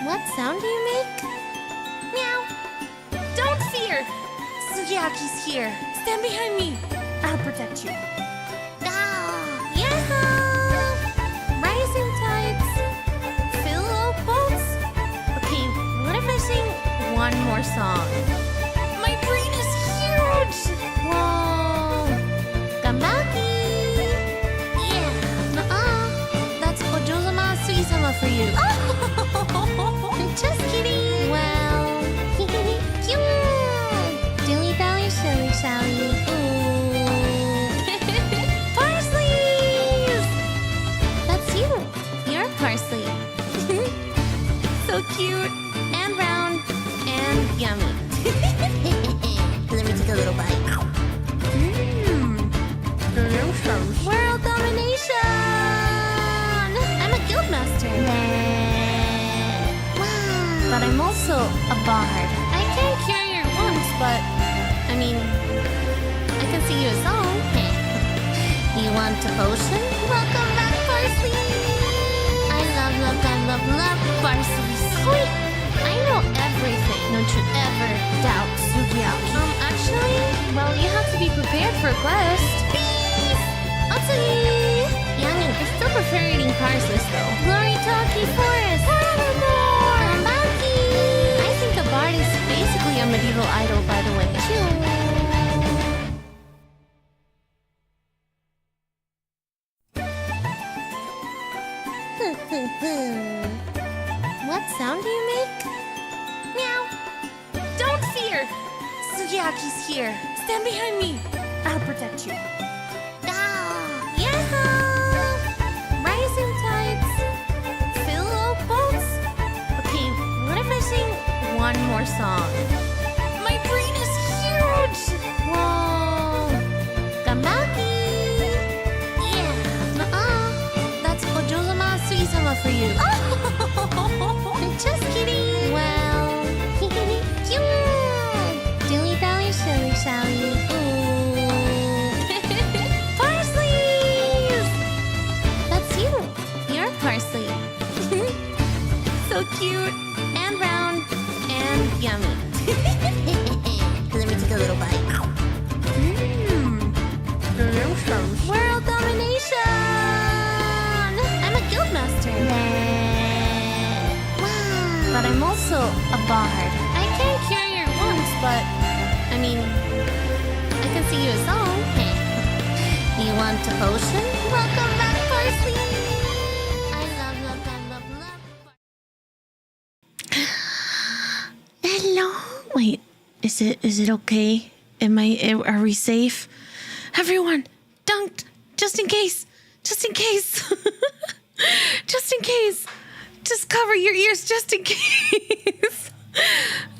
What sound do you make? Meow. Don't fear. Sugi Aoki's here. Stand behind me. I'll protect you. Ah, Yaho! Rising tides. Fill boats. Okay, what if I sing one more song? My brain is huge! Whoa! Gamaki! Yeah, that's Ojozama Sugi-sama for you. Just kidding! Well, cute! Dilly-dally, shilly-shally. Parsley's! That's you! You're Parsley. So cute, and round, and yummy. Let me take a little bite. Delicious. World domination! I'm a guildmaster. Wow. But I'm also a bard. I can't cure your wounds, but I mean, I can sing you a song. You want a potion? Welcome back, Parsley. I love Parsley. Sweet. I know everything. Don't you ever doubt Sugi Aoki. Actually, well, you have to be prepared for a quest. Peace! Otsui! Youngin, I still prefer eating parsley though. Glory Talkie Forest! Tambaki! I think a bard is basically a medieval idol, by the way. What sound do you make? Meow. Don't fear. Sugi Aoki's here. Stand behind me. I'll protect you. Ah, Yaho! Rising tides. Fill boats. Okay, what if I sing one more song? My brain is huge! Whoa! Gamaki! Yeah, that's Ojozama Sugi-sama for you. Just kidding! Well, cute! Dilly-dally, shilly-shally. Parsley's! That's you! You're Parsley. So cute, and round, and yummy. Let me take a little bite. Delicious. World domination! I'm a guildmaster. Wow. But I'm also a bard. I can't cure your wounds, but I mean, I can sing you a song. You want a potion? Welcome back, Parsley. I love. Hello. Wait, is it okay? Are we safe? Everyone, don't. Just in case. Just in case. Just in case. Just cover your ears just in case.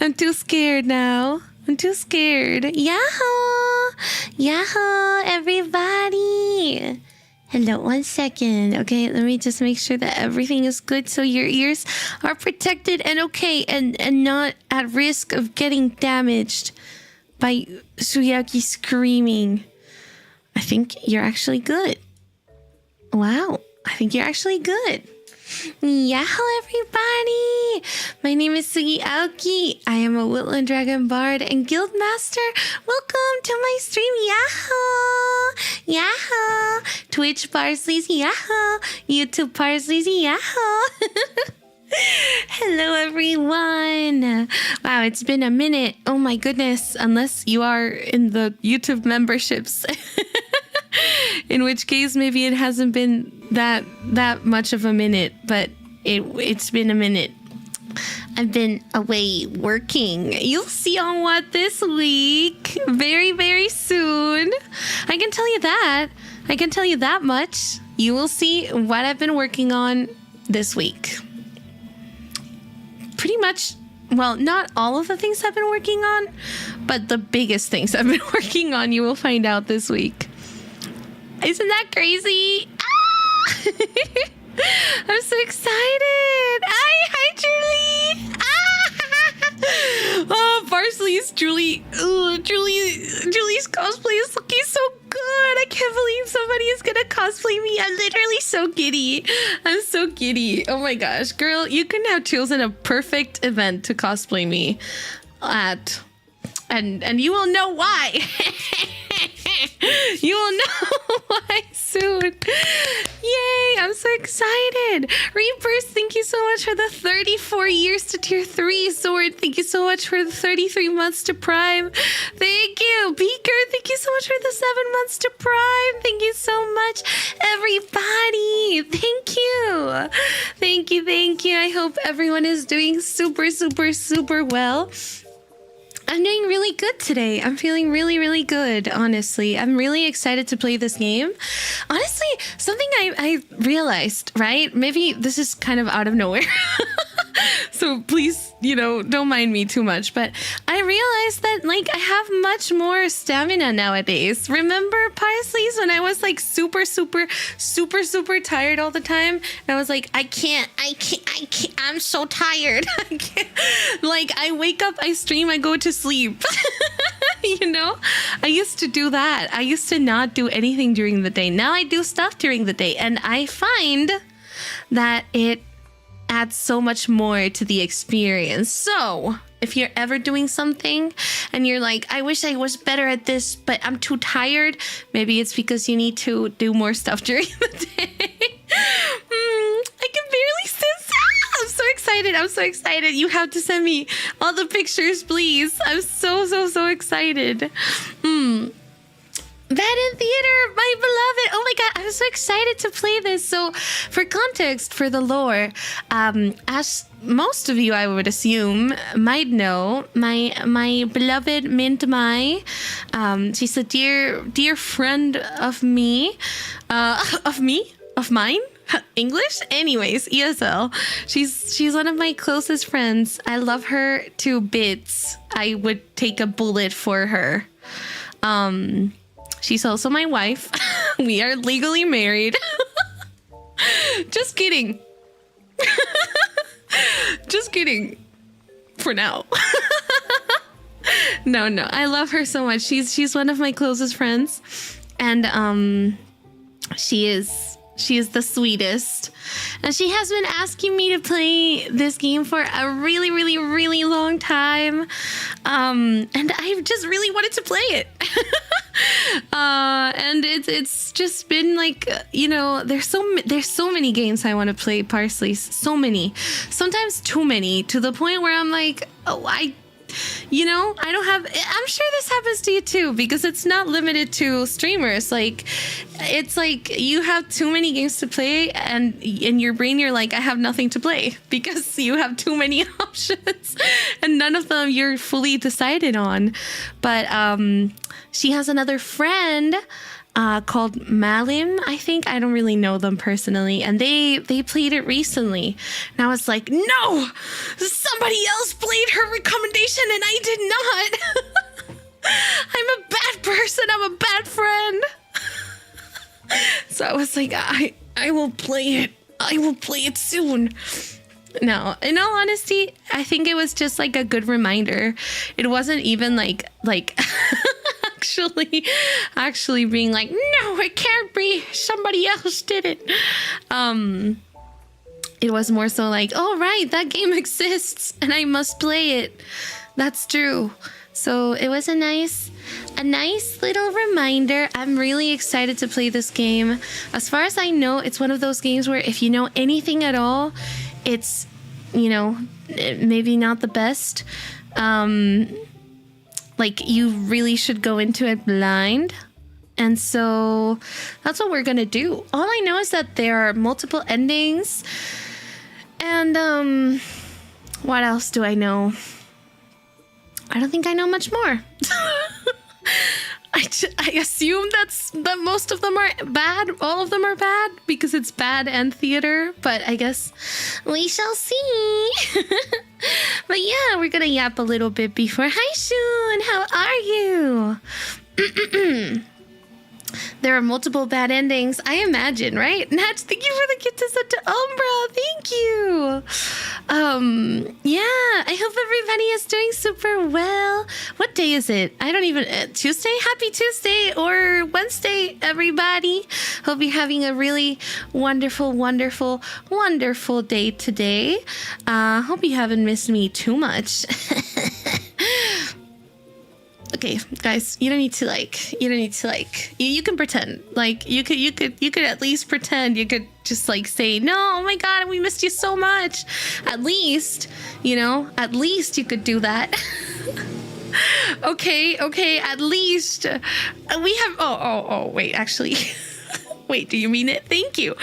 I'm too scared now. I'm too scared. Yaho! Yaho, everybody! Hello, 1 second. Okay, let me just make sure that everything is good so your ears are protected and okay and not at risk of getting damaged by Sugi Aoki screaming. I think you're actually good. Wow, I think you're actually good. Yaho, everybody! My name is Sugi Aoki. I am a Woodland Dragon Bard and Guildmaster. Welcome to my stream, Yaho! Yaho! Twitch Parsley's Yaho! YouTube Parsley's Yaho! Hello, everyone! Wow, it's been a minute. Oh my goodness, unless you are in the YouTube memberships. In which case, maybe it hasn't been that much of a minute, but it's been a minute. I've been away working. You'll see on what this week. Very, very soon. I can tell you that. I can tell you that much. You will see what I've been working on this week. Pretty much, well, not all of the things I've been working on, but the biggest things I've been working on, you will find out this week. Isn't that crazy? Ah! I'm so excited. Hi, Julie. Ah! Oh, Parsley's Julie's cosplay is looking so good. I can't believe somebody is gonna cosplay me. I'm literally so giddy. I'm so giddy. Oh my gosh, girl, you couldn't have chosen a perfect event to cosplay me at. And you will know why. You will know why soon. Yay, I'm so excited. Reapers, thank you so much for the 34 years to tier 3. Sword, thank you so much for the 33 months to Prime. Thank you. Beaker, thank you so much for the 7 months to Prime. Thank you so much, everybody. Thank you. Thank you, thank you. I hope everyone is doing super, super, super well. I'm doing really good today. I'm feeling really, really good, honestly. I'm really excited to play this game. Honestly, something I realized, right? Maybe this is kind of out of nowhere. So please, don't mind me too much. But I realized that, I have much more stamina nowadays. Remember Parsley's when I was, super, super, super, super tired all the time? And I was like, I can't. I'm so tired. I can't. I wake up, I stream, I go to sleep. I used to do that. I used to not do anything during the day. Now I do stuff during the day. And I find that it adds so much more to the experience. So if you're ever doing something and you're like, I wish I was better at this, but I'm too tired, maybe it's because you need to do more stuff during the day. I can barely stand still. I'm so excited. I'm so excited. You have to send me all the pictures, please. I'm so, so, so excited. Bad in Theater, my beloved. Oh my god, I'm so excited to play this. So for context, for the lore, as most of you, I would assume, might know, my beloved Mint Mai, she's a dear friend of me, of mine. English? Anyways, ESL. She's one of my closest friends. I love her to bits. I would take a bullet for her. She's also my wife. We are legally married. Just kidding. Just kidding. For now. No. I love her so much. She's one of my closest friends. And she is the sweetest. And she has been asking me to play this game for a really, really, really long time. And I just really wanted to play it. And it's just been there's so many games I want to play, Parsley. So many. Sometimes too many, to the point where I'm like, I don't have. I'm sure this happens to you too, because it's not limited to streamers. It's like you have too many games to play, and in your brain you're like, I have nothing to play because you have too many options, and none of them you're fully decided on. But she has another friend called Malim, I think. I don't really know them personally, and they played it recently, and I was like, no, somebody else played her recommendation and I did not. I'm a bad person, I'm a bad friend. So I was like, I will play it soon. No, in all honesty, I think it was just a good reminder. It wasn't even like actually being like, no, it can't be, somebody else did it. It was more so like, oh right, that game exists and I must play it. That's true. So it was a nice little reminder. I'm really excited to play this game. As far as I know, it's one of those games where if you know anything at all, it's, maybe not the best. You really should go into it blind. And so that's what we're gonna do. All I know is that there are multiple endings. And what else do I know? I don't think I know much more. I assume that most of them are bad. All of them are bad because it's bad and theater. But I guess we shall see. But yeah, we're gonna yap a little bit before. Hi, Shun. How are you? There are multiple bad endings, I imagine, right? Natch, thank you for the gift to such Umbra. Thank you. Yeah, I hope everybody is doing super well. What day is it? I don't even... Tuesday? Happy Tuesday or Wednesday, everybody. Hope you're having a really wonderful, wonderful, wonderful day today. Hope you haven't missed me too much. Okay, guys, you can pretend. Like, you could at least pretend. You could just like say, no, oh my God, we missed you so much. At least you could do that. Okay, at least we have, wait, actually, wait, do you mean it? Thank you.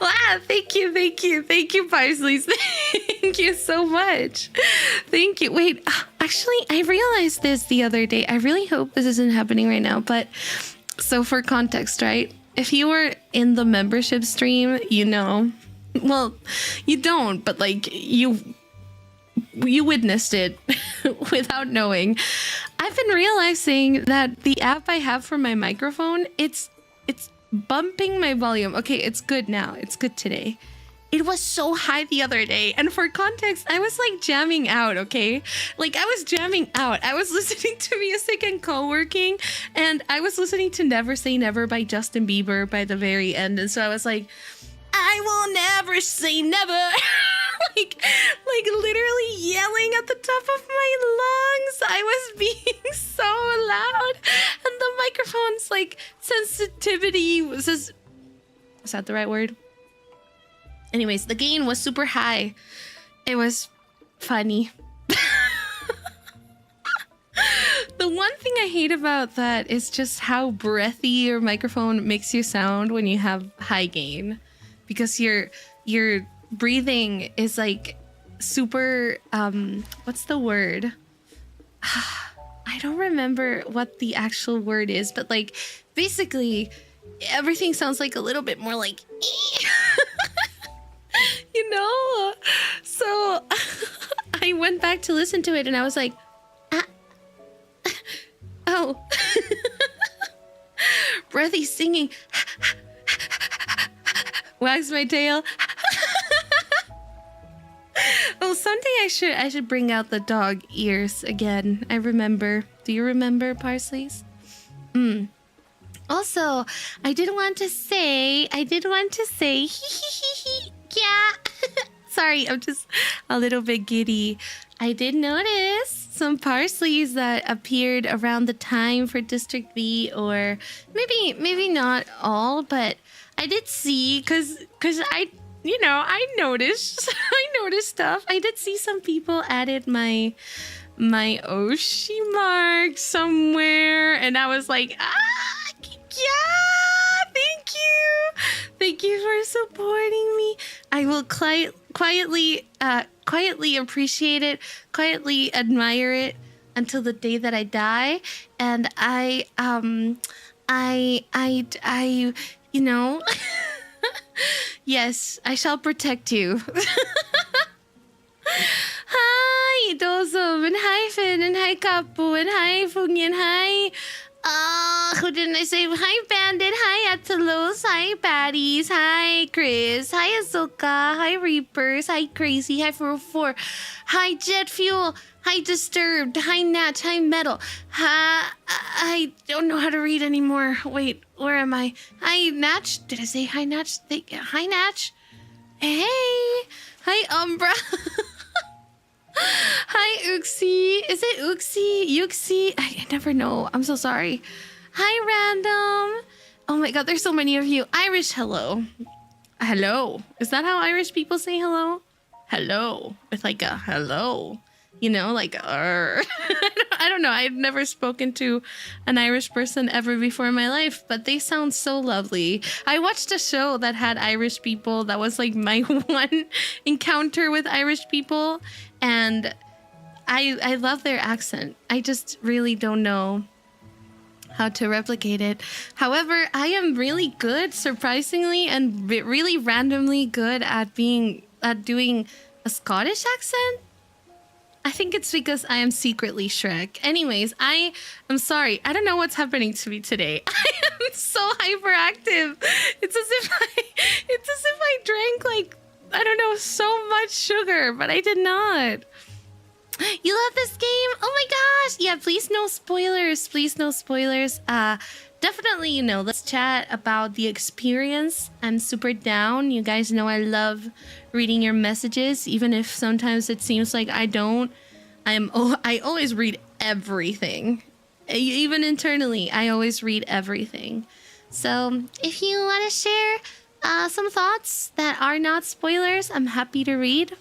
Wow, thank you, Parsley. Thank you so much. Thank you. Wait, actually, I realized this the other day. I really hope this isn't happening right now, but so for context, right? If you were in the membership stream, you know, well, you don't, but like you witnessed it without knowing. I've been realizing that the app I have for my microphone, it's bumping my volume. Okay, it's good now. It's good today. It was so high the other day. And for context, I was like jamming out, okay? Like I was jamming out. I was listening to music and co-working, and I was listening to Never Say Never by Justin Bieber by the very end. And so I was like, I will never say never. like literally yelling at the top of my lungs. I was being so loud. And the microphone's like sensitivity was just... Is that the right word? Anyways, the gain was super high. It was funny. The one thing I hate about that is just how breathy your microphone makes you sound when you have high gain. Because your breathing is like super, what's the word? I don't remember what the actual word is, but like basically everything sounds like a little bit more like you know? So I went back to listen to it and I was like, oh. Breathy singing. Wags my tail. Oh, someday I should bring out the dog ears again. I remember. Do you remember, Parsleys? Also, I did want to say, yeah. Sorry, I'm just a little bit giddy. I did notice some Parsleys that appeared around the time for District V, or maybe not all, but I did see, cause I noticed stuff. I did see some people added my Oshi Mark somewhere, and I was like, yeah, thank you for supporting me. I will quietly appreciate it, quietly admire it until the day that I die, and I you know. Yes, I shall protect you. Hi, Dozo, and hi, Finn, and hi, Kapu, and hi, Fungi, and hi... who didn't I say? Hi, Bandit. Hi, Atalos. Hi, Baddies. Hi, Chris. Hi, Azoka. Hi, Reapers. Hi, Crazy. Hi, 404. Hi, Jet Fuel. Hi, Disturbed. Hi, Natch. Hi, Metal. Hi, I don't know how to read anymore. Wait, where am I? Hi, Natch. Did I say hi, Natch? Hi, Natch. Hey. Hi, Umbra. Hi, Uxie. Is it Uxie? Yuxie? I never know. I'm so sorry. Hi, Random. Oh my god, there's so many of you. Irish hello. Hello. Is that how Irish people say hello? Hello. With like a hello. You know, like I don't know. I've never spoken to an Irish person ever before in my life, but they sound so lovely. I watched a show that had Irish people. That was like my one encounter with Irish people. And I love their accent. I just really don't know how to replicate it. However, I am really good, surprisingly, and really randomly good at doing a Scottish accent. I think it's because I am secretly Shrek. Anyways, I'm sorry. I don't know what's happening to me today. I am so hyperactive. It's as if I drank like, I don't know, so much sugar, but I did not. You love this game? Oh my gosh. Yeah, please no spoilers. Please no spoilers. Definitely, you know, let's chat about the experience. I'm super down. You guys know I love reading your messages, even if sometimes it seems like I don't. I always read everything. Even internally, I always read everything. So if you want to share some thoughts that are not spoilers, I'm happy to read.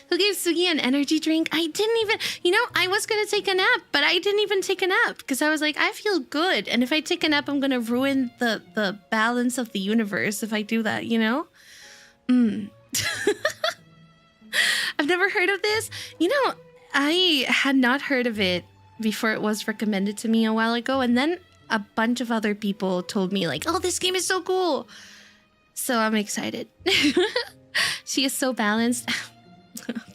Who gave Sugi an energy drink? I didn't even, you know, I was going to take a nap, but I didn't even take a nap because I was like, I feel good. And if I take a nap, I'm going to ruin the balance of the universe if I do that, you know? I've never heard of this. You know, I had not heard of it before it was recommended to me a while ago. And then a bunch of other people told me like, oh, this game is so cool. So I'm excited. She is so balanced.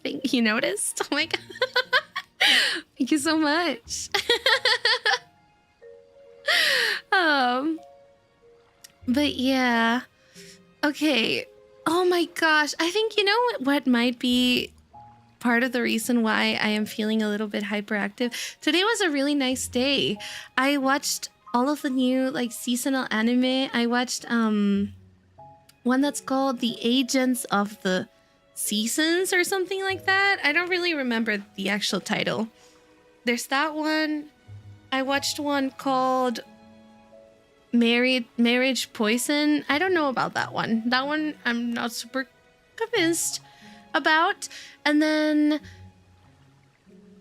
Think you noticed? Oh my god. Thank you so much. But yeah. Okay. Oh my gosh. I think you know what might be part of the reason why I am feeling a little bit hyperactive. Today was a really nice day. I watched all of the new like seasonal anime. I watched one that's called The Agents of the Seasons or something like that. I don't really remember the actual title. There's that one. I watched one called Marriage Poison. I don't know about that one. That one I'm not super convinced about. And then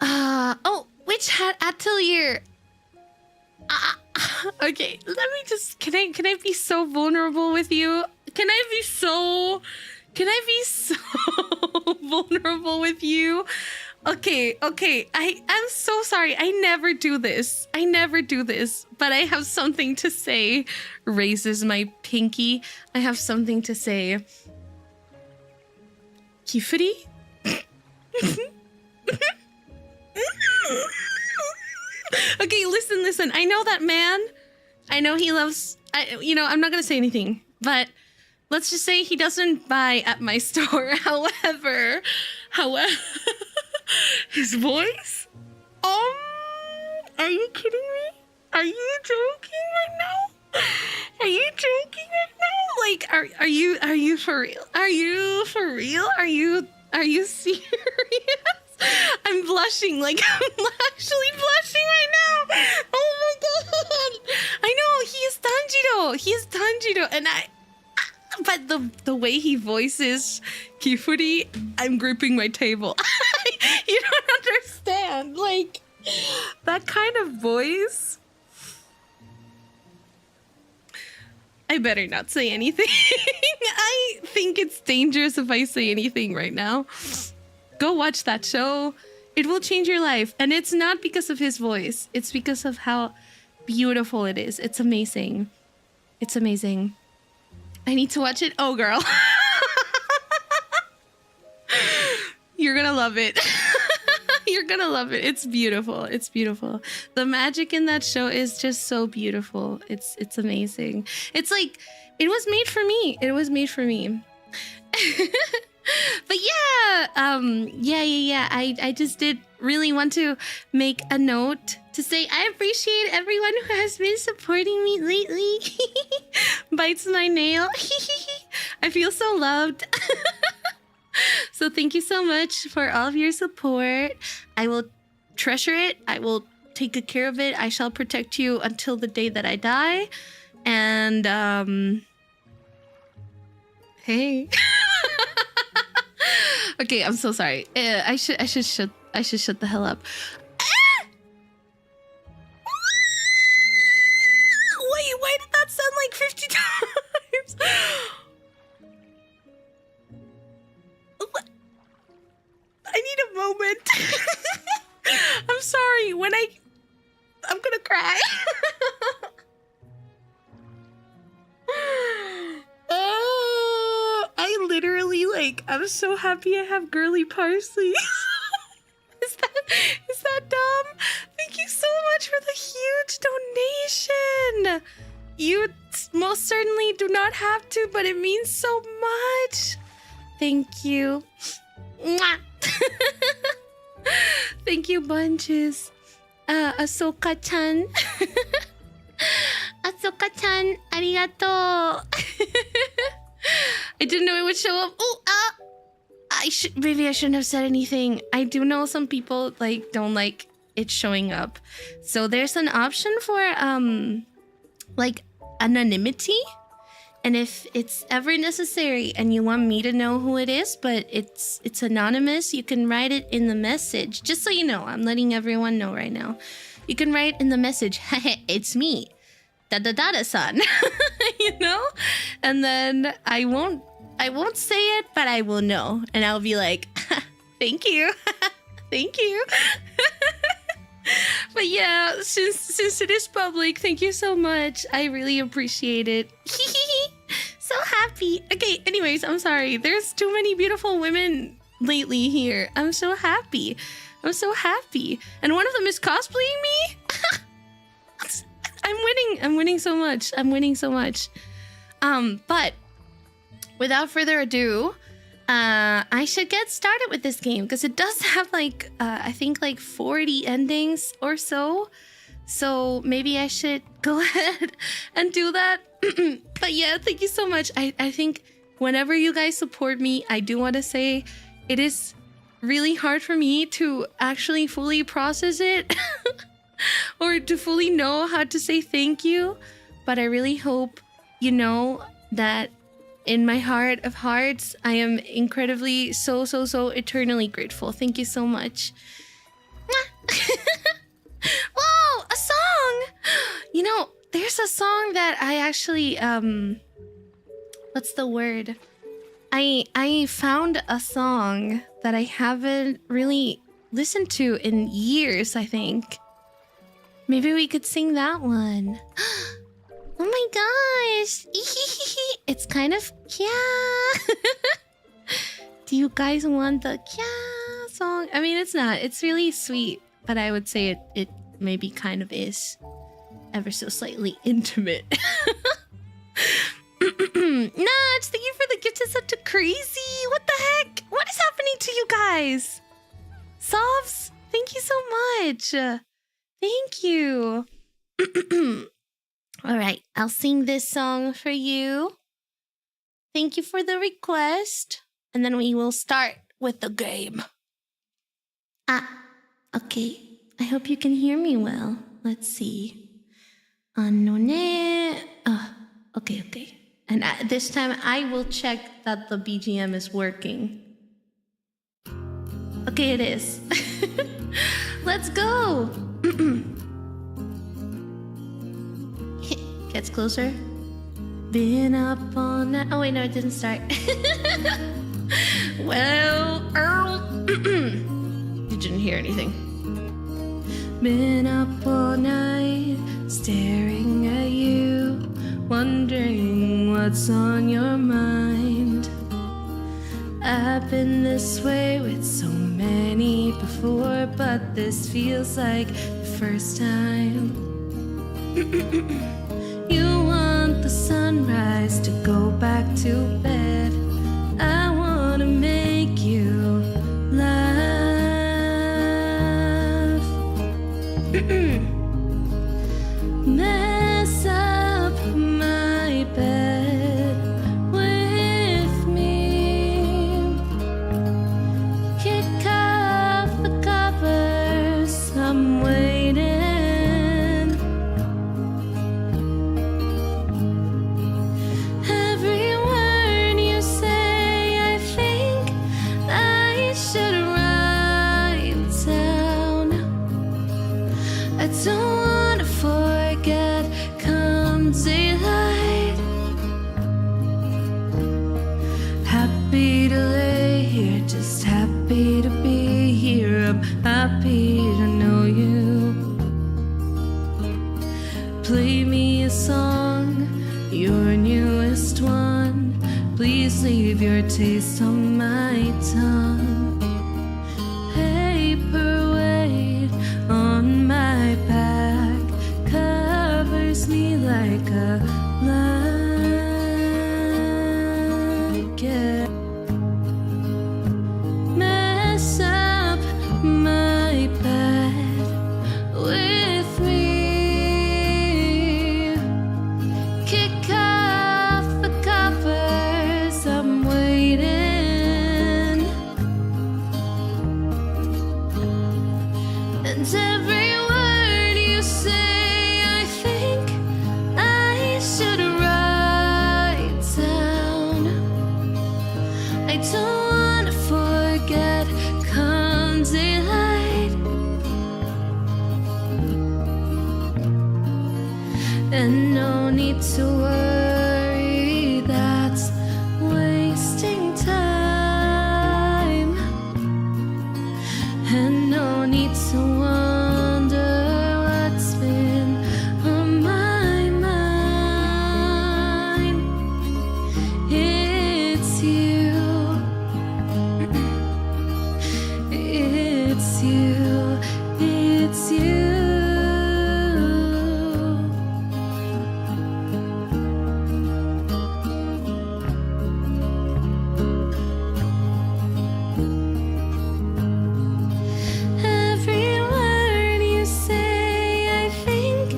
oh, Witch Hat Atelier. Okay, let me just can I be so vulnerable with you? Can I be so vulnerable with you? Okay. I'm so sorry. I never do this. But I have something to say. Raises my pinky. I have something to say. Kifuri? Okay, listen. I know that man. I know he loves... I'm not going to say anything. But let's just say he doesn't buy at my store. However... his voice? Are you kidding me? Are you joking right now? Like, are you for real? Are you serious? I'm blushing. Like, I'm actually blushing right now. Oh my god. I know, he is Tanjiro. And but the way he voices Kifuri, I'm gripping my table. You don't understand. Like, that kind of voice. I better not say anything. I think it's dangerous if I say anything right now. Go watch that show. It will change your life. And it's not because of his voice. It's because of how beautiful it is. It's amazing. It's amazing. I need to watch it. Oh, girl. You're gonna love it. You're gonna love it. It's beautiful. It's beautiful. The magic in that show is just so beautiful. It's amazing. It's like, it was made for me. It was made for me. But yeah, I just did really want to make a note to say I appreciate everyone who has been supporting me lately. Bites my nail. I feel so loved. So thank you so much for all of your support. I will treasure it. I will take good care of it. I shall protect you until the day that I die. And hey. Okay, I'm so sorry. I should shut the hell up. Wait, why did that sound like 50 times? I need a moment. I'm sorry. I'm gonna cry. I literally Like, I'm so happy I have girly Parsley. Is that dumb? Thank you so much for the huge donation. You most certainly do not have to, but it means so much. Thank you. Mwah. Thank you, bunches. Ahsoka-chan. Ahsoka-chan, arigato. I didn't know it would show up. Oh, maybe I shouldn't have said anything. I do know some people like don't like it showing up. So there's an option for like anonymity. And if it's ever necessary and you want me to know who it is, but it's anonymous, you can write it in the message. Just so you know, I'm letting everyone know right now. You can write in the message, hey, it's me, da-da-da-da-san, you know? And then I won't say it, but I will know. And I'll be like, thank you, thank you. But yeah, since it is public, thank you so much. I really appreciate it. So happy. Okay, anyways, I'm sorry. There's too many beautiful women lately here. I'm so happy. I'm so happy. And one of them is cosplaying me? I'm winning so much. I'm winning so much. But without further ado, I should get started with this game because it does have like I think like 40 endings or so. So maybe I should go ahead and do that. But yeah, thank you so much. I think whenever you guys support me, I do want to say it is really hard for me to actually fully process it or to fully know how to say thank you. But I really hope you know that in my heart of hearts, I am incredibly so eternally grateful. Thank you so much. Whoa, a song! You know, there's a song that I actually, what's the word? I found a song that I haven't really listened to in years, I think. Maybe we could sing that one. Oh my gosh! It's kind of kya. Do you guys want the kya song? I mean, it's not. It's really sweet, but I would say it maybe kind of is ever so slightly intimate. Nudge, thank you for the gift. It's such a crazy. What the heck? What is happening to you guys? Sovs, thank you so much. Thank you. All right, I'll sing this song for you. Thank you for the request. And then we will start with the game. Okay. I hope you can hear me well. Let's see. Okay. And this time I will check that the BGM is working. Okay, it is. Let's go. Gets closer. Been up all night. Oh wait, no, it didn't start. Well, you didn't hear anything. Been up all night, staring at you, wondering what's on your mind. I've been this way with so many before, but this feels like the first time. You want the sunrise to go back to bed. I wanna make you laugh. Mess up my bed with me. Kick off the covers, I'm waiting. Don't wanna forget, come daylight. Happy to lay here, just happy to be here. I'm happy to know you. Play me a song, your newest one. Please leave your taste on my tongue. Paper weight on my back covers me like a blanket. Mess up my bed with me. Kick off the covers, I'm waiting. And every word you say, I think I should write down. I don't wanna forget come daylight. And no need to worry, that's wasting time. And no need to wonder what's been on my mind. It's you. It's you. It's you. Every word you say, I think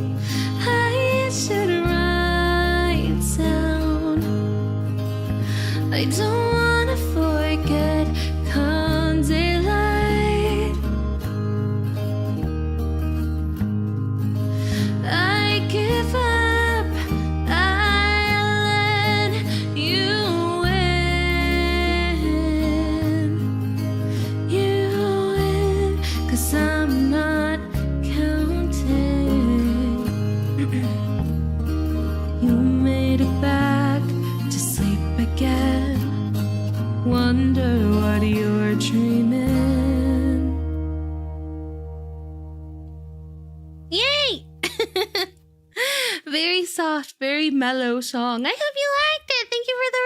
I should write down. I don't wanna forget come daylight. I give up, I let you win. You win, 'cause I'm not counting. You made it back to sleep again. Wonder what you're dreaming. Yay! Very soft, very mellow song. I hope you liked it. Thank you for the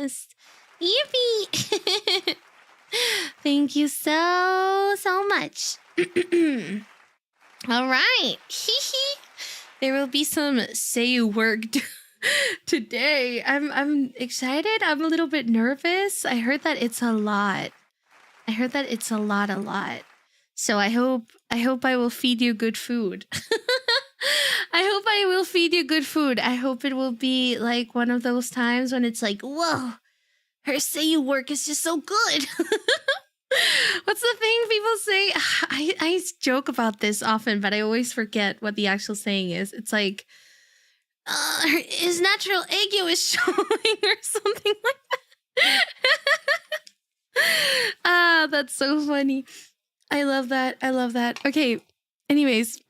request. Yippee! Thank you so much. All right. There will be some say work today. I'm excited. I'm a little bit nervous. I heard that it's a lot. A lot. So I hope I will feed you good food. I hope I will feed you good food. I hope it will be like one of those times when it's like, whoa, her say work is just so good. What's the thing people say? I joke about this often, but I always forget what the actual saying is. It's like, his natural egg yolk is showing or something like that. That's so funny. I love that. Okay, anyways.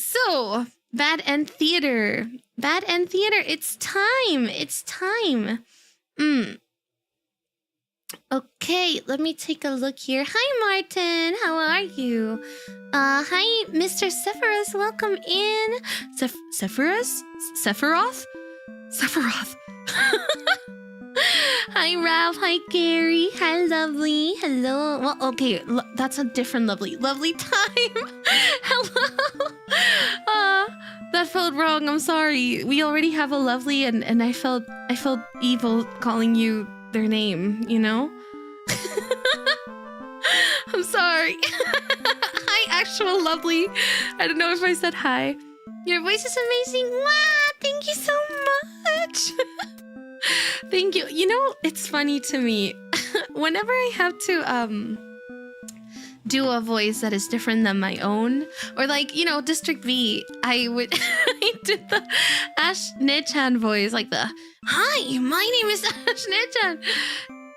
So Bad End Theater. It's time. Okay, let me take a look here. Hi, Martin. How are you? Hi, Mr. Sephiroth. Welcome in. Sephiroth? Hi, Ralph. Hi, Gary. Hi, Lovely. Hello. Well, okay, that's a different Lovely. Lovely time. Hello. That felt wrong. I'm sorry. We already have a Lovely, and I felt evil calling you their name, you know? I'm sorry. Hi, actual Lovely. I don't know if I said hi. Your voice is amazing. Wow, thank you so much. Thank you. You know, it's funny to me. Whenever I have to do a voice that is different than my own, or like, you know, District V, I did the Ash Nechan voice, like the, hi, my name is Ash Nechan.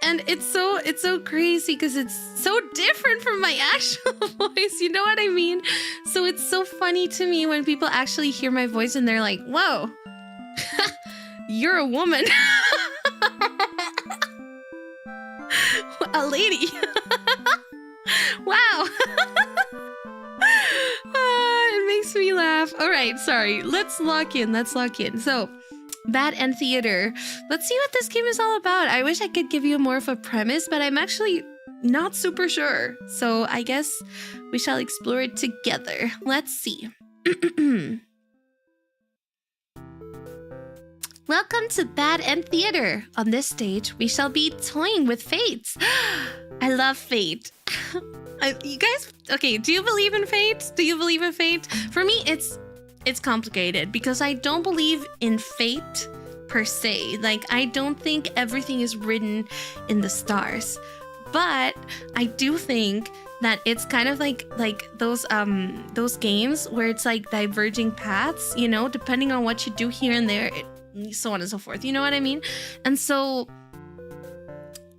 And it's so crazy because it's so different from my actual voice. You know what I mean? So it's so funny to me when people actually hear my voice and they're like, whoa, you're a woman. A lady. Wow. It makes me laugh. All right, sorry. Let's lock in. So, Bad End Theater. Let's see what this game is all about. I wish I could give you more of a premise, but I'm actually not super sure. So I guess we shall explore it together. Let's see. Welcome to Bad End Theater. On this stage, we shall be toying with fate. I love fate. You guys, okay, do you believe in fate? Do you believe in fate? For me, it's complicated because I don't believe in fate per se. Like, I don't think everything is written in the stars. But I do think that it's kind of like those games where it's like diverging paths, you know, depending on what you do here and there, so on and so forth. You know what I mean? And so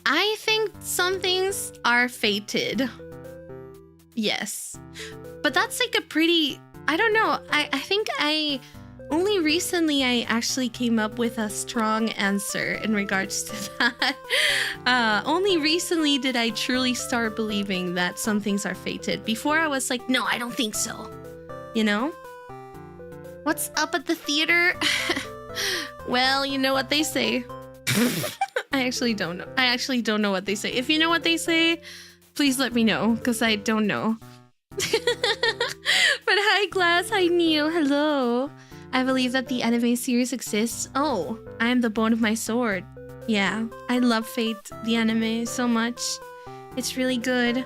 I think some things are fated. Yes. But that's like a pretty, I don't know. I think only recently I actually came up with a strong answer in regards to that. Only recently did I truly start believing that some things are fated. Before I was like, no, I don't think so. You know? What's up at the theater? Well, you know what they say. I actually don't know. I actually don't know what they say. If you know what they say, please let me know, because I don't know. But hi, Glass. Hi, Neo. Hello. I believe that the anime series exists. Oh, I am the bone of my sword. Yeah, I love Fate, the anime, so much. It's really good.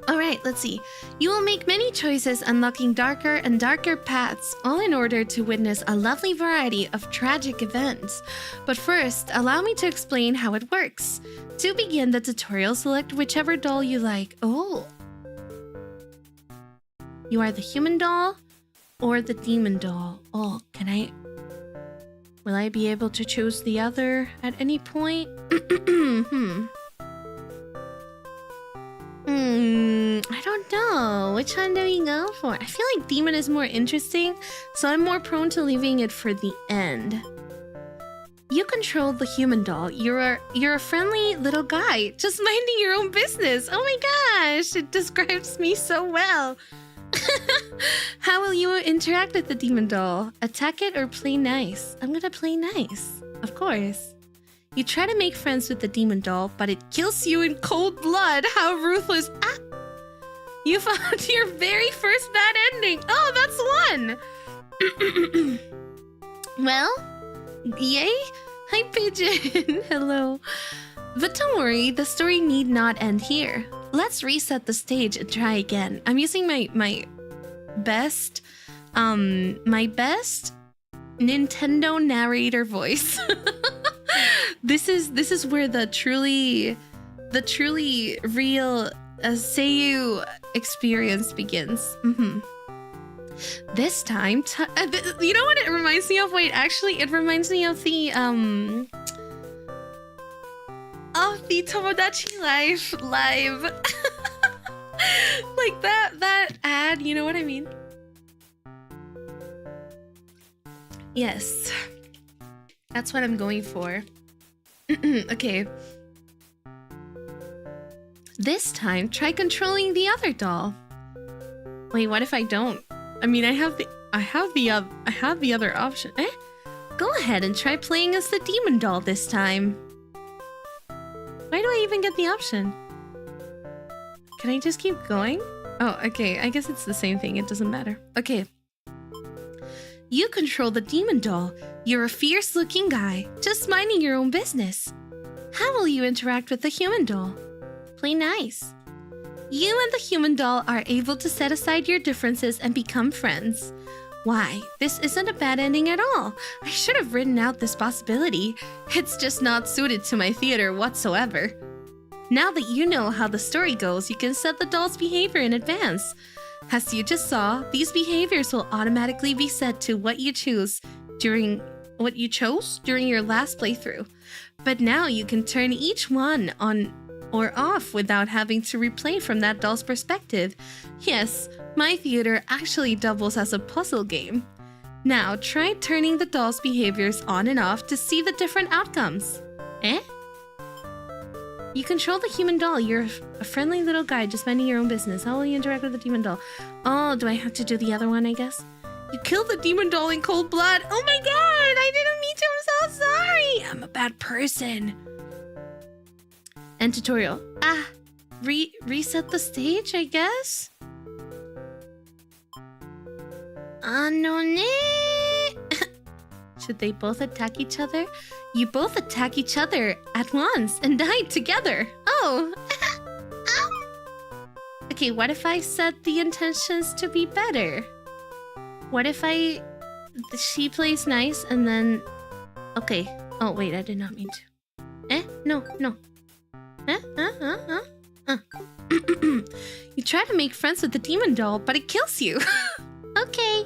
Alright, let's see. You will make many choices, unlocking darker and darker paths, all in order to witness a lovely variety of tragic events. But first, allow me to explain how it works. To begin the tutorial, select whichever doll you like. Oh. You are the human doll or the demon doll. Oh, can I... Will I be able to choose the other at any point? I don't know. Which one do we go for? I feel like demon is more interesting, so I'm more prone to leaving it for the end. You control the human doll. You're a friendly little guy, just minding your own business. Oh my gosh, it describes me so well. How will you interact with the demon doll? Attack it or play nice? I'm gonna play nice, of course. You try to make friends with the demon doll, but it kills you in cold blood. How ruthless. Ah! You found your very first bad ending. Oh, that's one. Well, yay. Hi, Pigeon. Hello. But don't worry, the story need not end here. Let's reset the stage and try again. I'm using my best Nintendo narrator voice. This is where the truly real Seiyu experience begins. This time, you know what it reminds me of? Wait, actually, it reminds me of the Tomodachi Live. Like that ad, you know what I mean? Yes. That's what I'm going for. Okay. This time, try controlling the other doll. Wait, what if I don't? I mean, I have the other option. Eh? Go ahead and try playing as the demon doll this time. Why do I even get the option? Can I just keep going? Oh, okay. I guess it's the same thing. It doesn't matter. Okay. You control the demon doll. You're a fierce-looking guy, just minding your own business. How will you interact with the human doll? Play nice. You and the human doll are able to set aside your differences and become friends. Why, this isn't a bad ending at all. I should have written out this possibility. It's just not suited to my theater whatsoever. Now that you know how the story goes, you can set the doll's behavior in advance. As you just saw, these behaviors will automatically be set to what you chose during your last playthrough. But now you can turn each one on or off without having to replay from that doll's perspective. Yes, my theater actually doubles as a puzzle game. Now try turning the doll's behaviors on and off to see the different outcomes. Eh? You control the human doll. You're a friendly little guy just minding your own business. How will you interact with the demon doll? Oh, do I have to do the other one, I guess? You killed the demon doll in cold blood. Oh my god, I didn't mean to. I'm so sorry. I'm a bad person. End tutorial. Reset the stage, I guess? No ne. Should they both attack each other? You both attack each other at once and die together. Oh. Okay, what if I set the intentions to be better? What if she plays nice and then... Okay. Oh, wait, I did not mean to. No. You try to make friends with the demon doll, but it kills you. Okay.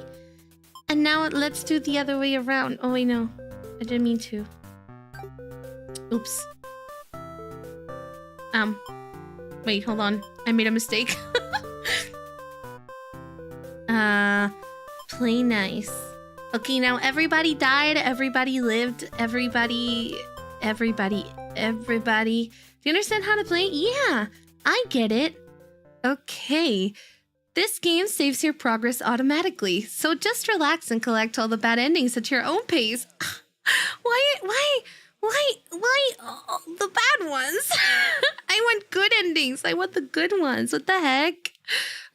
And now let's do the other way around. Oh, wait, no. I didn't mean to. Oops. Wait, hold on. I made a mistake. Play nice. Okay, now everybody died, everybody lived, everybody... Do you understand how to play? Yeah, I get it. Okay. This game saves your progress automatically, so just relax and collect all the bad endings at your own pace. Why the bad ones? I want good endings. I want the good ones. What the heck?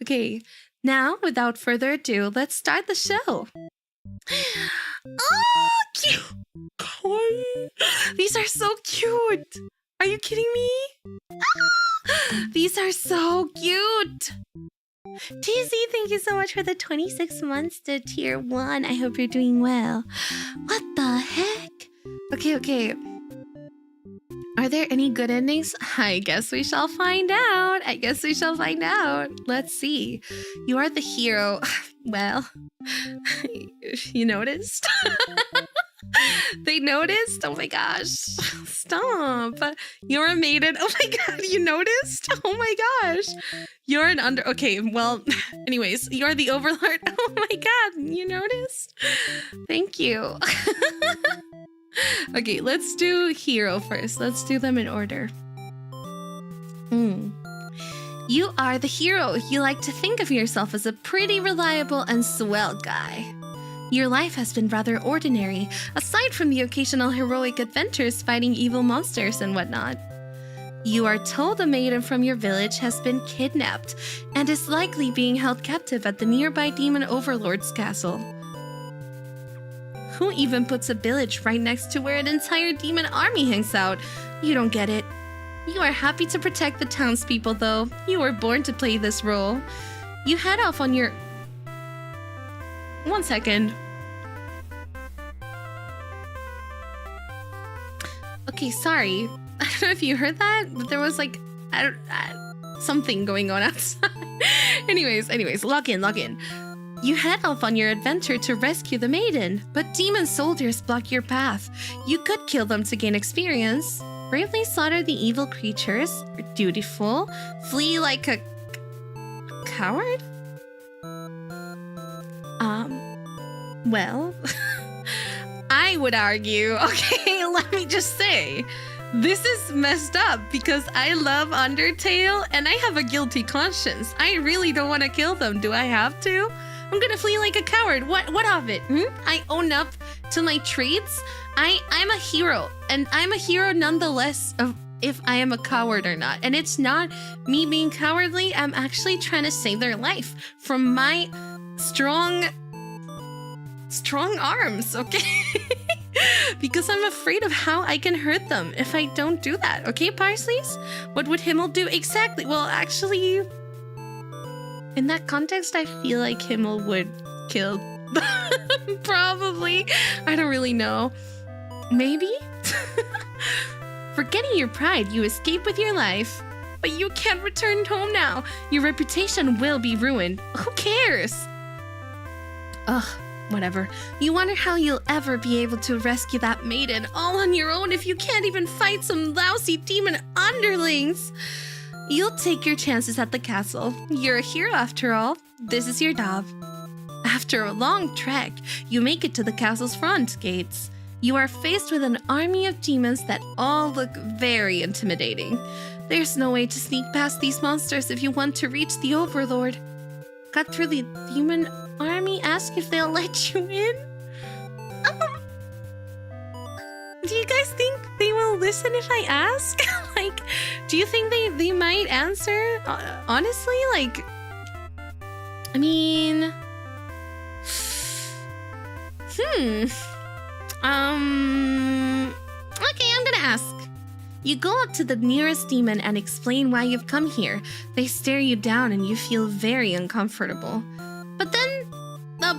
Okay, now, without further ado, let's start the show. Oh, cute! These are so cute! Are you kidding me? These are so cute! Tizzy, thank you so much for the 26 months to tier 1. I hope you're doing well. What the heck? Okay. Are there any good endings? I guess we shall find out. Let's see. You are the hero. Well, you noticed? They noticed? Oh my gosh. Stop. You're a maiden. Oh my god, you noticed? Oh my gosh. You're an under... Okay, well, anyways, you're the overlord. Oh my god, you noticed? Thank you. Okay, let's do hero first. Let's do them in order. You are the hero. You like to think of yourself as a pretty reliable and swell guy. Your life has been rather ordinary, aside from the occasional heroic adventures fighting evil monsters and whatnot. You are told a maiden from your village has been kidnapped and is likely being held captive at the nearby demon overlord's castle. Who even puts a village right next to where an entire demon army hangs out? You don't get it. You are happy to protect the townspeople, though. You were born to play this role. You head off on your... 1 second. Okay, sorry. I don't know if you heard that, but there was like... something going on outside. Anyways, log in. You head off on your adventure to rescue the maiden, but demon soldiers block your path. You could kill them to gain experience, bravely slaughter the evil creatures, or dutiful, flee like a coward? Well, I would argue, okay, let me just say, this is messed up because I love Undertale and I have a guilty conscience. I really don't want to kill them. Do I have to? I'm gonna flee like a coward. What of it? I own up to my traits. I'm a hero, and I'm a hero nonetheless of if I am a coward or not. And it's not me being cowardly. I'm actually trying to save their life from my strong arms, okay? Because I'm afraid of how I can hurt them if I don't do that. Okay, Parsleys? What would Himmel do exactly? Well, actually... in that context, I feel like Himmel would kill probably. I don't really know. Maybe? Forgetting your pride, you escape with your life. But you can't return home now. Your reputation will be ruined. Who cares? Ugh, whatever. You wonder how you'll ever be able to rescue that maiden all on your own if you can't even fight some lousy demon underlings. You'll take your chances at the castle. You're a hero after all. This is your job. After a long trek, you make it to the castle's front gates. You are faced with an army of demons that all look very intimidating. There's no way to sneak past these monsters if you want to reach the Overlord. cut through the demon army, ask if they'll let you in? Do you guys think they will listen if I ask? Like, do you think they might answer? Honestly, like, I mean, okay, I'm gonna ask. You go up to the nearest demon and explain why you've come here. They stare you down and you feel very uncomfortable.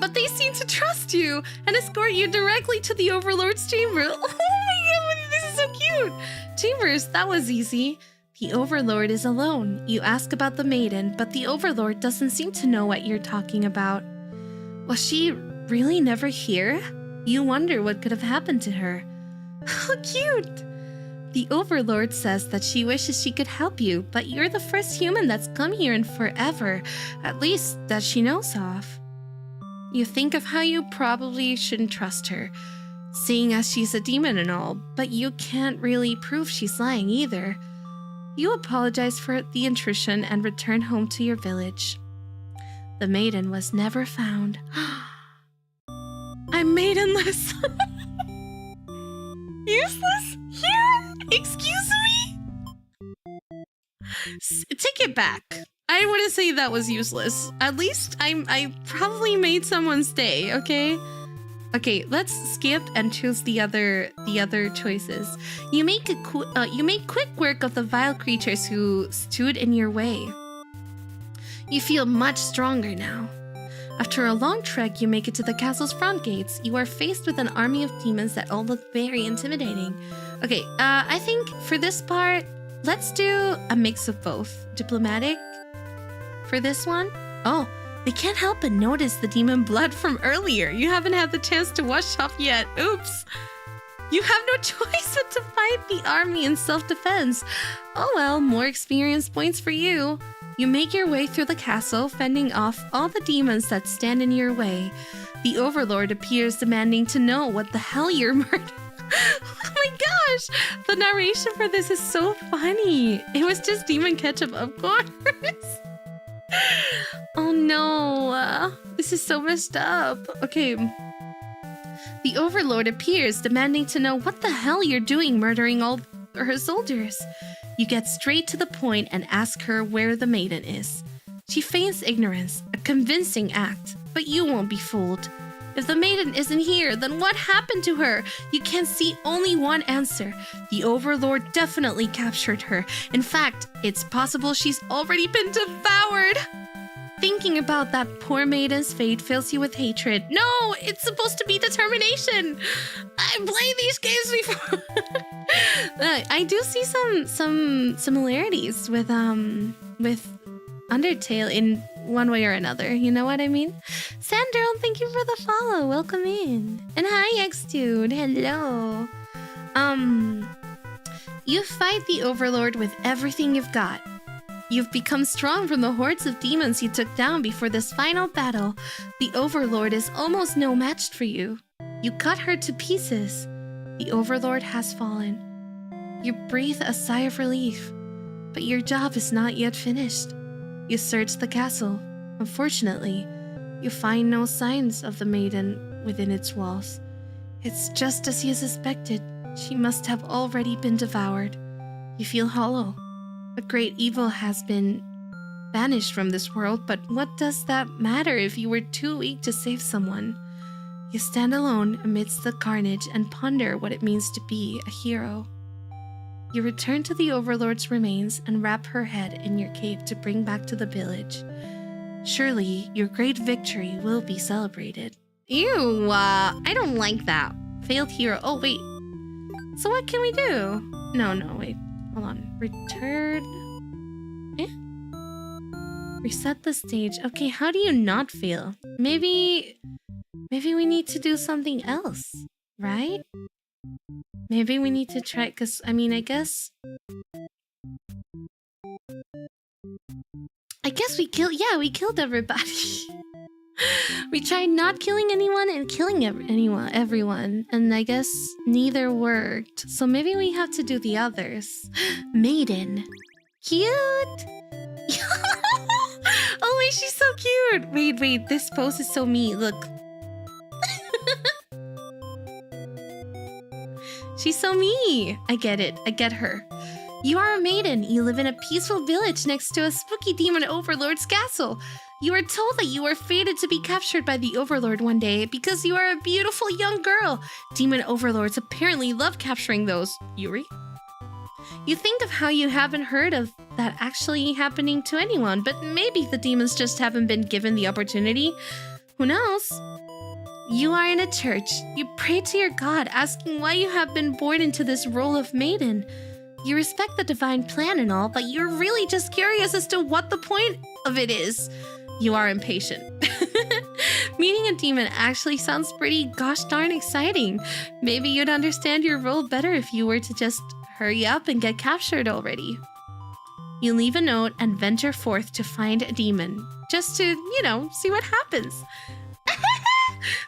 But they seem to trust you and escort you directly to the Overlord's chamber. Oh my god, this is so cute! Chambers, that was easy. The Overlord is alone. You ask about the maiden, but the Overlord doesn't seem to know what you're talking about. Was she really never here? You wonder what could have happened to her. How cute! The Overlord says that she wishes she could help you, but you're the first human that's come here in forever, at least that she knows of. You think of how you probably shouldn't trust her, seeing as she's a demon and all, but you can't really prove she's lying either. You apologize for the intrusion and return home to your village. The maiden was never found. I'm maidenless. Useless? Here? Excuse me? Take it back. I wouldn't say that was useless. At least I probably made someone's day, okay? Okay, let's skip and choose the other choices. You make quick work of the vile creatures who stood in your way. You feel much stronger now. After a long trek, you make it to the castle's front gates. You are faced with an army of demons that all look very intimidating. Okay, I think for this part, let's do a mix of both. Diplomatic for this one. Oh, they can't help but notice the demon blood from earlier. You haven't had the chance to wash off yet. Oops. You have no choice but to fight the army in self-defense. Oh well, more experience points for you. You make your way through the castle, fending off all the demons that stand in your way. The Overlord appears, demanding to know what the hell you're murdering. Oh my gosh! The narration for this is so funny. It was just demon ketchup, of course. Oh no. This is so messed up. Okay. The Overlord appears, demanding to know what the hell you're doing murdering all her soldiers. You get straight to the point and ask her where the maiden is. She feigns ignorance, a convincing act, but you won't be fooled. If the maiden isn't here, then what happened to her? You can see only one answer. The Overlord definitely captured her. In fact, it's possible she's already been devoured. Thinking about that poor maiden's fate fills you with hatred. No, it's supposed to be determination. I played these games before. I do see some similarities with Undertale in one way or another. You know what I mean? Sandro, thank you for the follow. Welcome in. And hi, X-Dude. Hello. You fight the Overlord with everything you've got. You've become strong from the hordes of demons you took down before this final battle. The Overlord is almost no match for you. You cut her to pieces. The Overlord has fallen. You breathe a sigh of relief, but your job is not yet finished. You search the castle. Unfortunately, you find no signs of the maiden within its walls. It's just as you suspected. She must have already been devoured. You feel hollow. A great evil has been banished from this world, but what does that matter if you were too weak to save someone? You stand alone amidst the carnage and ponder what it means to be a hero. You return to the Overlord's remains and wrap her head in your cape to bring back to the village. Surely, your great victory will be celebrated. Ew, I don't like that. Failed hero. Oh, wait. So what can we do? No, wait. Hold on. Return. Reset the stage. Okay, how do you not fail? Maybe we need to do something else, right? Maybe we need to try, because, I mean, I guess we killed everybody. We tried not killing anyone and killing everyone, and I guess neither worked. So maybe we have to do the others. Maiden. Cute! Oh wait, she's so cute. Wait, this pose is so me. Look. She's so me. I get it. I get her. You are a maiden. You live in a peaceful village next to a spooky demon overlord's castle. You are told that you are fated to be captured by the overlord one day because you are a beautiful young girl. Demon overlords apparently love capturing those. Yuri? You think of how you haven't heard of that actually happening to anyone, but maybe the demons just haven't been given the opportunity. Who knows? You are in a church. You pray to your god, asking why you have been born into this role of maiden. You respect the divine plan and all, but you're really just curious as to what the point of it is. You are impatient. Meeting a demon actually sounds pretty gosh darn exciting. Maybe you'd understand your role better if you were to just hurry up and get captured already. You leave a note and venture forth to find a demon. Just to, see what happens.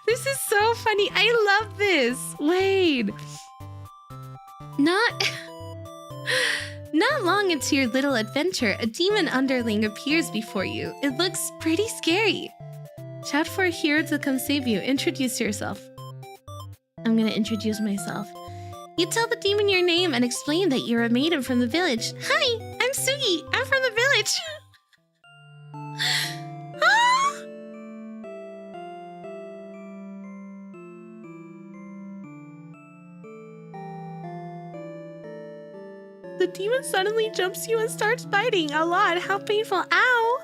This is so funny. I love this. Wait. Not long into your little adventure, a demon underling appears before you. It looks pretty scary. Shout for a hero to come save you. Introduce yourself. I'm gonna introduce myself. You tell the demon your name and explain that you're a maiden from the village. Hi, I'm Sugi. I'm from the village. The demon suddenly jumps you and starts biting. A lot. How painful. Ow!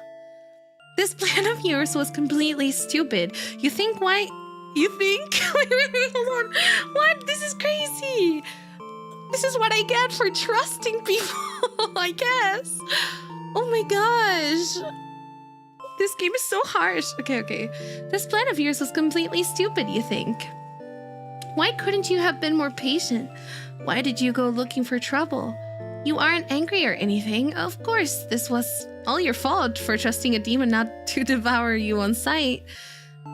This plan of yours was completely stupid. You think why... You think? Wait, hold on. What? This is crazy. This is what I get for trusting people, I guess. Oh my gosh. This game is so harsh. Okay. This plan of yours was completely stupid, you think. Why couldn't you have been more patient? Why did you go looking for trouble? You aren't angry or anything. Of course, this was all your fault for trusting a demon not to devour you on sight.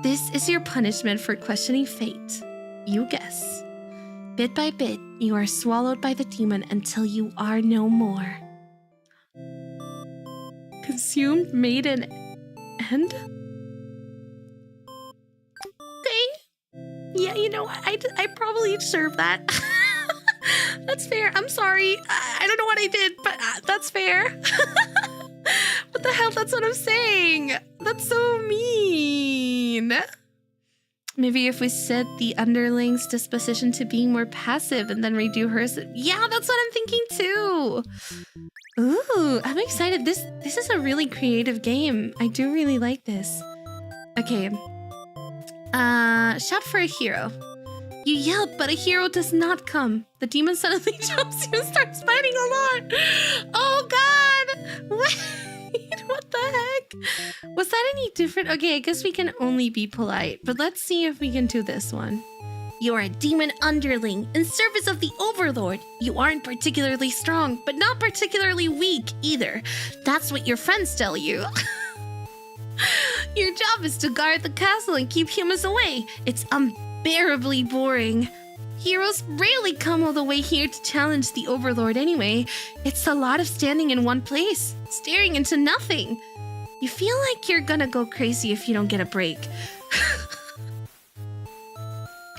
This is your punishment for questioning fate. You guess. Bit by bit, you are swallowed by the demon until you are no more. Consumed, made, and end? Okay. Yeah, you know what? I probably deserve that. That's fair. I'm sorry. I don't know what I did, but that's fair. What the hell? That's what I'm saying. That's so mean. Maybe if we set the underling's disposition to being more passive and then redo hers. Yeah, that's what I'm thinking too. Ooh, I'm excited. This is a really creative game. I do really like this. Okay. Shout for a hero. You yell, but a hero does not come. The demon suddenly jumps you and starts biting a lot. Oh god! Wait, what the heck? Was that any different? Okay, I guess we can only be polite, but let's see if we can do this one. You are a demon underling in service of the overlord. You aren't particularly strong, but not particularly weak either. That's what your friends tell you. Your job is to guard the castle and keep humans away. It's unbearably boring. Heroes rarely come all the way here to challenge the overlord anyway. It's a lot of standing in one place, staring into nothing. You feel like you're gonna go crazy if you don't get a break.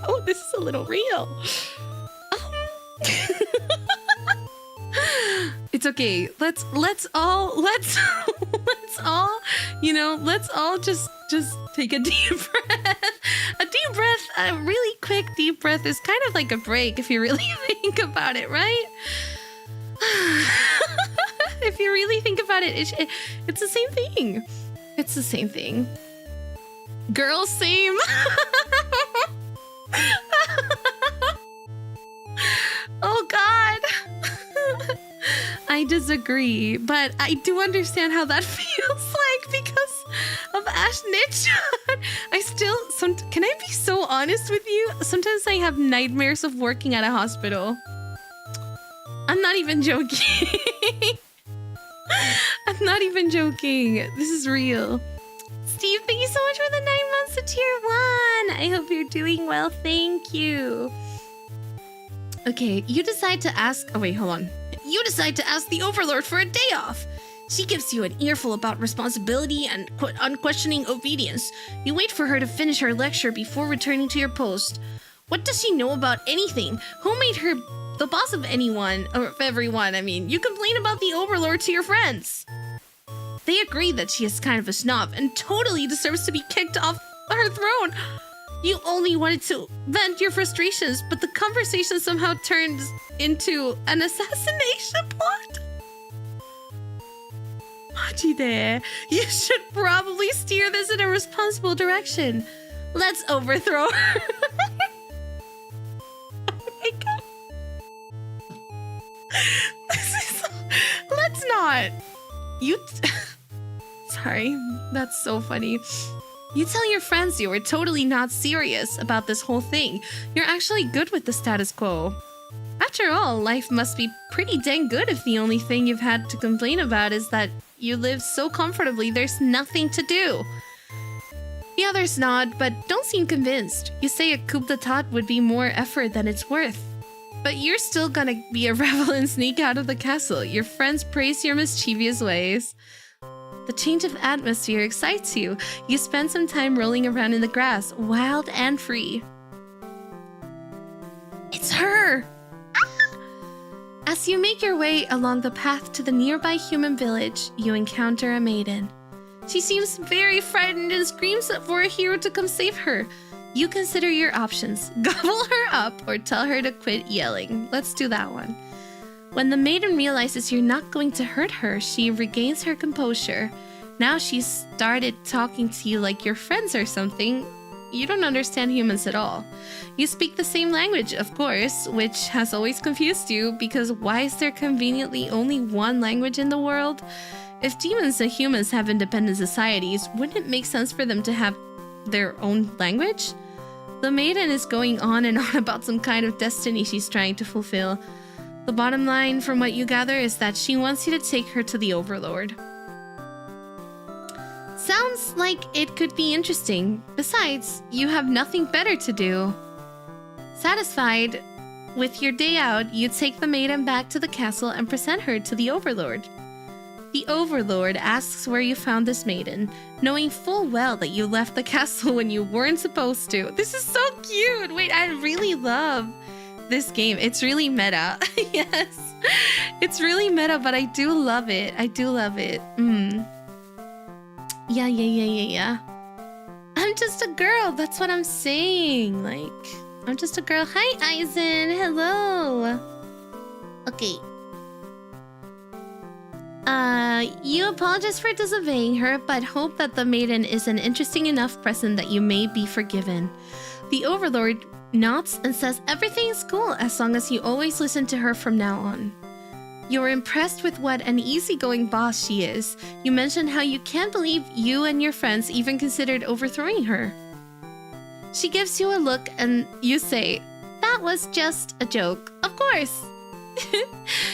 Oh, this is a little real. It's okay. Let's all just take a deep breath. A deep breath, a really quick deep breath is kind of like a break if you really think about it, right? If you really think about it, it's the same thing. It's the same thing. Girl, same. Oh God. I disagree, but I do understand how that feels like because of Ash Nitchan. Can I be so honest with you? Sometimes I have nightmares of working at a hospital. I'm not even joking. I'm not even joking. This is real. Steve, thank you so much for the 9 months to tier 1. I hope you're doing well. Thank you. Okay, you decide to ask... Oh, wait, hold on. You decide to ask the overlord for a day off. She gives you an earful about responsibility and unquestioning obedience. You wait for her to finish her lecture before returning to your post. What does she know about anything? Who made her the boss of anyone, or of everyone, I mean? You complain about the overlord to your friends. They agree that she is kind of a snob and totally deserves to be kicked off her throne. You only wanted to vent your frustrations, but the conversation somehow turns into an assassination plot. Machide, you should probably steer this in a responsible direction. Let's overthrow her. Oh my god. Let's not. Sorry, that's so funny. You tell your friends you were totally not serious about this whole thing. You're actually good with the status quo. After all, life must be pretty dang good if the only thing you've had to complain about is that you live so comfortably there's nothing to do. The others nod, but don't seem convinced. You say a coup d'etat would be more effort than it's worth. But you're still gonna be a rebel and sneak out of the castle. Your friends praise your mischievous ways. The change of atmosphere excites you. You spend some time rolling around in the grass, wild and free. It's her! As you make your way along the path to the nearby human village, you encounter a maiden. She seems very frightened and screams for a hero to come save her. You consider your options. Gobble her up or tell her to quit yelling. Let's do that one. When the maiden realizes you're not going to hurt her, she regains her composure. Now she's started talking to you like you're friends or something. You don't understand humans at all. You speak the same language, of course, which has always confused you, because why is there conveniently only one language in the world? If demons and humans have independent societies, wouldn't it make sense for them to have their own language? The maiden is going on and on about some kind of destiny she's trying to fulfill. The bottom line, from what you gather, is that she wants you to take her to the Overlord. Sounds like it could be interesting. Besides, you have nothing better to do. Satisfied with your day out, you take the maiden back to the castle and present her to the Overlord. The Overlord asks where you found this maiden, knowing full well that you left the castle when you weren't supposed to. This is so cute! Wait, I really love this game. It's really meta. Yes. It's really meta, but I do love it. I do love it. Yeah. I'm just a girl. That's what I'm saying. Like, I'm just a girl. Hi, Aizen. Hello. Okay. You apologize for disobeying her, but hope that the maiden is an interesting enough present that you may be forgiven. The Overlord nods and says everything is cool as long as you always listen to her from now on. You're impressed with what an easygoing boss she is. You mentioned how you can't believe you and your friends even considered overthrowing her. She gives you a look and you say, "That was just a joke." Of course.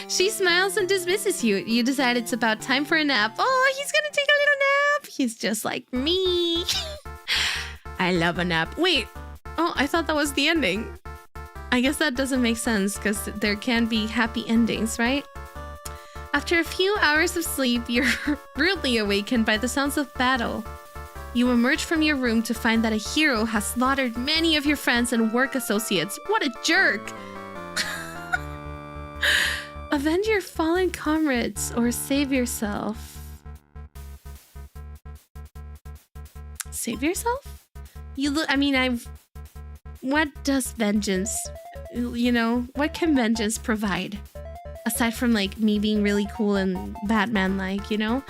She smiles and dismisses you. You decide it's about time for a nap. Oh, he's gonna take a little nap. He's just like me. I love a nap. Wait. Oh, I thought that was the ending. I guess that doesn't make sense because there can be happy endings, right? After a few hours of sleep, you're rudely awakened by the sounds of battle. You emerge from your room to find that a hero has slaughtered many of your friends and work associates. What a jerk! Avenge your fallen comrades or save yourself. Save yourself? What does vengeance, what can vengeance provide? Aside from like me being really cool and Batman-like, You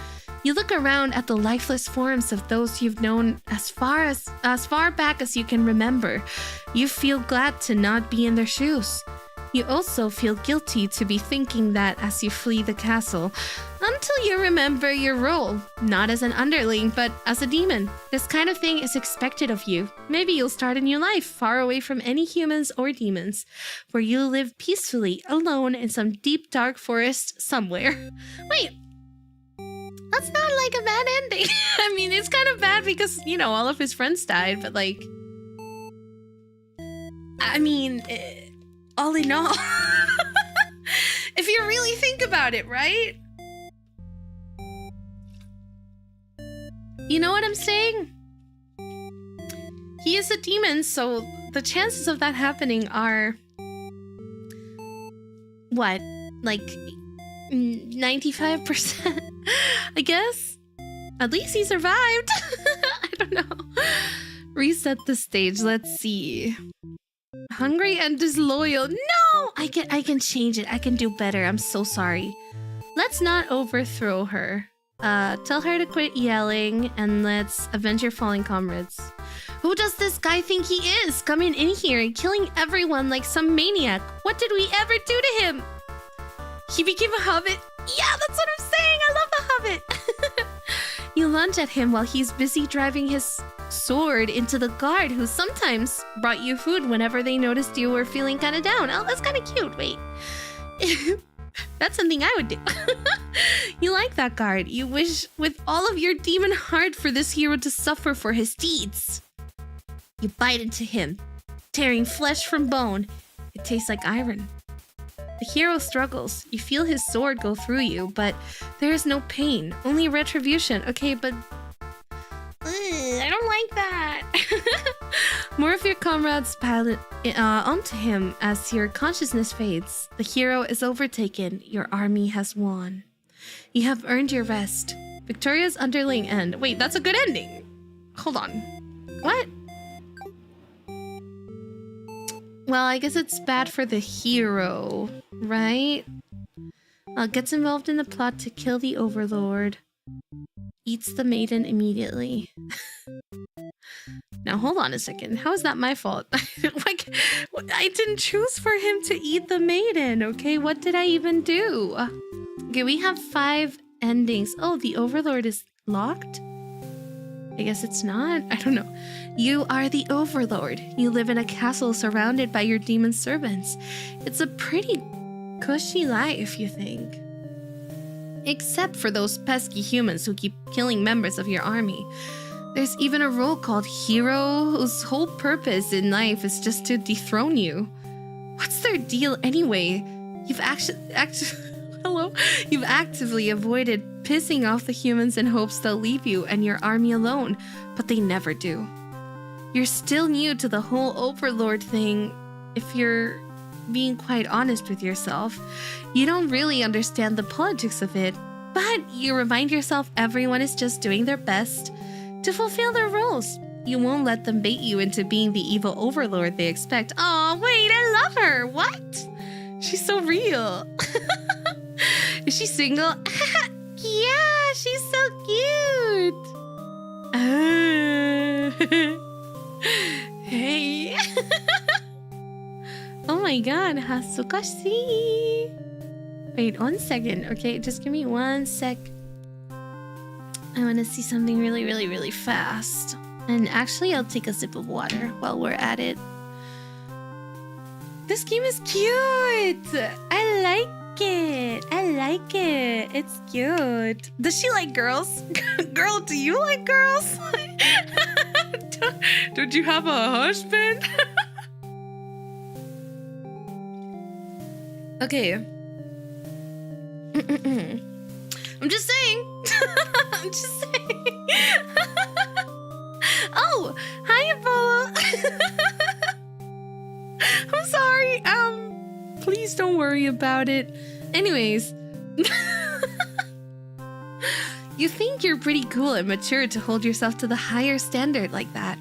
look around at the lifeless forms of those you've known as far back as you can remember. You feel glad to not be in their shoes. You also feel guilty to be thinking that as you flee the castle, until you remember your role, not as an underling, but as a demon. This kind of thing is expected of you. Maybe you'll start a new life, far away from any humans or demons, where you'll live peacefully, alone in some deep dark forest somewhere. Wait, that's not like a bad ending. I mean, it's kind of bad because, all of his friends died, but like... all in all, if you really think about it, right? You know what I'm saying? He is a demon, so the chances of that happening are... what? Like 95%? I guess? At least he survived. I don't know. Reset the stage. Let's see. Hungry and disloyal. No! I can change it. I can do better. I'm so sorry. Let's not overthrow her. Tell her to quit yelling and let's avenge your fallen comrades. Who does this guy think he is? Coming in here and killing everyone like some maniac. What did we ever do to him? He became a hobbit. Yeah, that's what I'm saying. I love the hobbit. You lunge at him while he's busy driving his sword into the guard who sometimes brought you food whenever they noticed you were feeling kind of down. Oh, that's kind of cute. Wait. That's something I would do. You like that guard. You wish with all of your demon heart for this hero to suffer for his deeds. You bite into him, tearing flesh from bone. It tastes like iron. The hero struggles. You feel his sword go through you, but there is no pain, only retribution. Okay, but... I don't like that. More of your comrades pile onto him as your consciousness fades. The hero is overtaken. Your army has won. You have earned your rest. Victoria's underling end. Wait, that's a good ending. Hold on. What? Well, I guess it's bad for the hero, right? Gets involved in the plot to kill the overlord. Eats the maiden immediately. Now, hold on a second. How is that my fault? Like, I didn't choose for him to eat the maiden, okay? What did I even do? Okay, we have 5 endings. Oh, the overlord is locked? I guess it's not. I don't know. You are the overlord. You live in a castle surrounded by your demon servants. It's a pretty cushy life, you think. Except for those pesky humans who keep killing members of your army. There's even a role called hero whose whole purpose in life is just to dethrone you. What's their deal anyway? You've You've actively avoided pissing off the humans in hopes they'll leave you and your army alone, but they never do. You're still new to the whole overlord thing. If you're being quite honest with yourself, you don't really understand the politics of it, but you remind yourself everyone is just doing their best to fulfill their roles. You won't let them bait you into being the evil overlord they expect. Oh, wait, I love her. What? She's so real. Is she single? Yeah, she's so cute. Hey. Oh my god, Hasukashi. Wait, 1 second. Okay, just give me 1 sec. I want to see something really, really, really fast. And actually, I'll take a sip of water while we're at it. This game is cute. I like it. I like it. It's cute. Does she like girls? Girl, do you like girls? Don't you have a husband? Okay. I'm just saying. I'm just saying. Oh, hi, Ebola. I'm sorry. Please don't worry about it. Anyways. You think you're pretty cool and mature to hold yourself to the higher standard like that.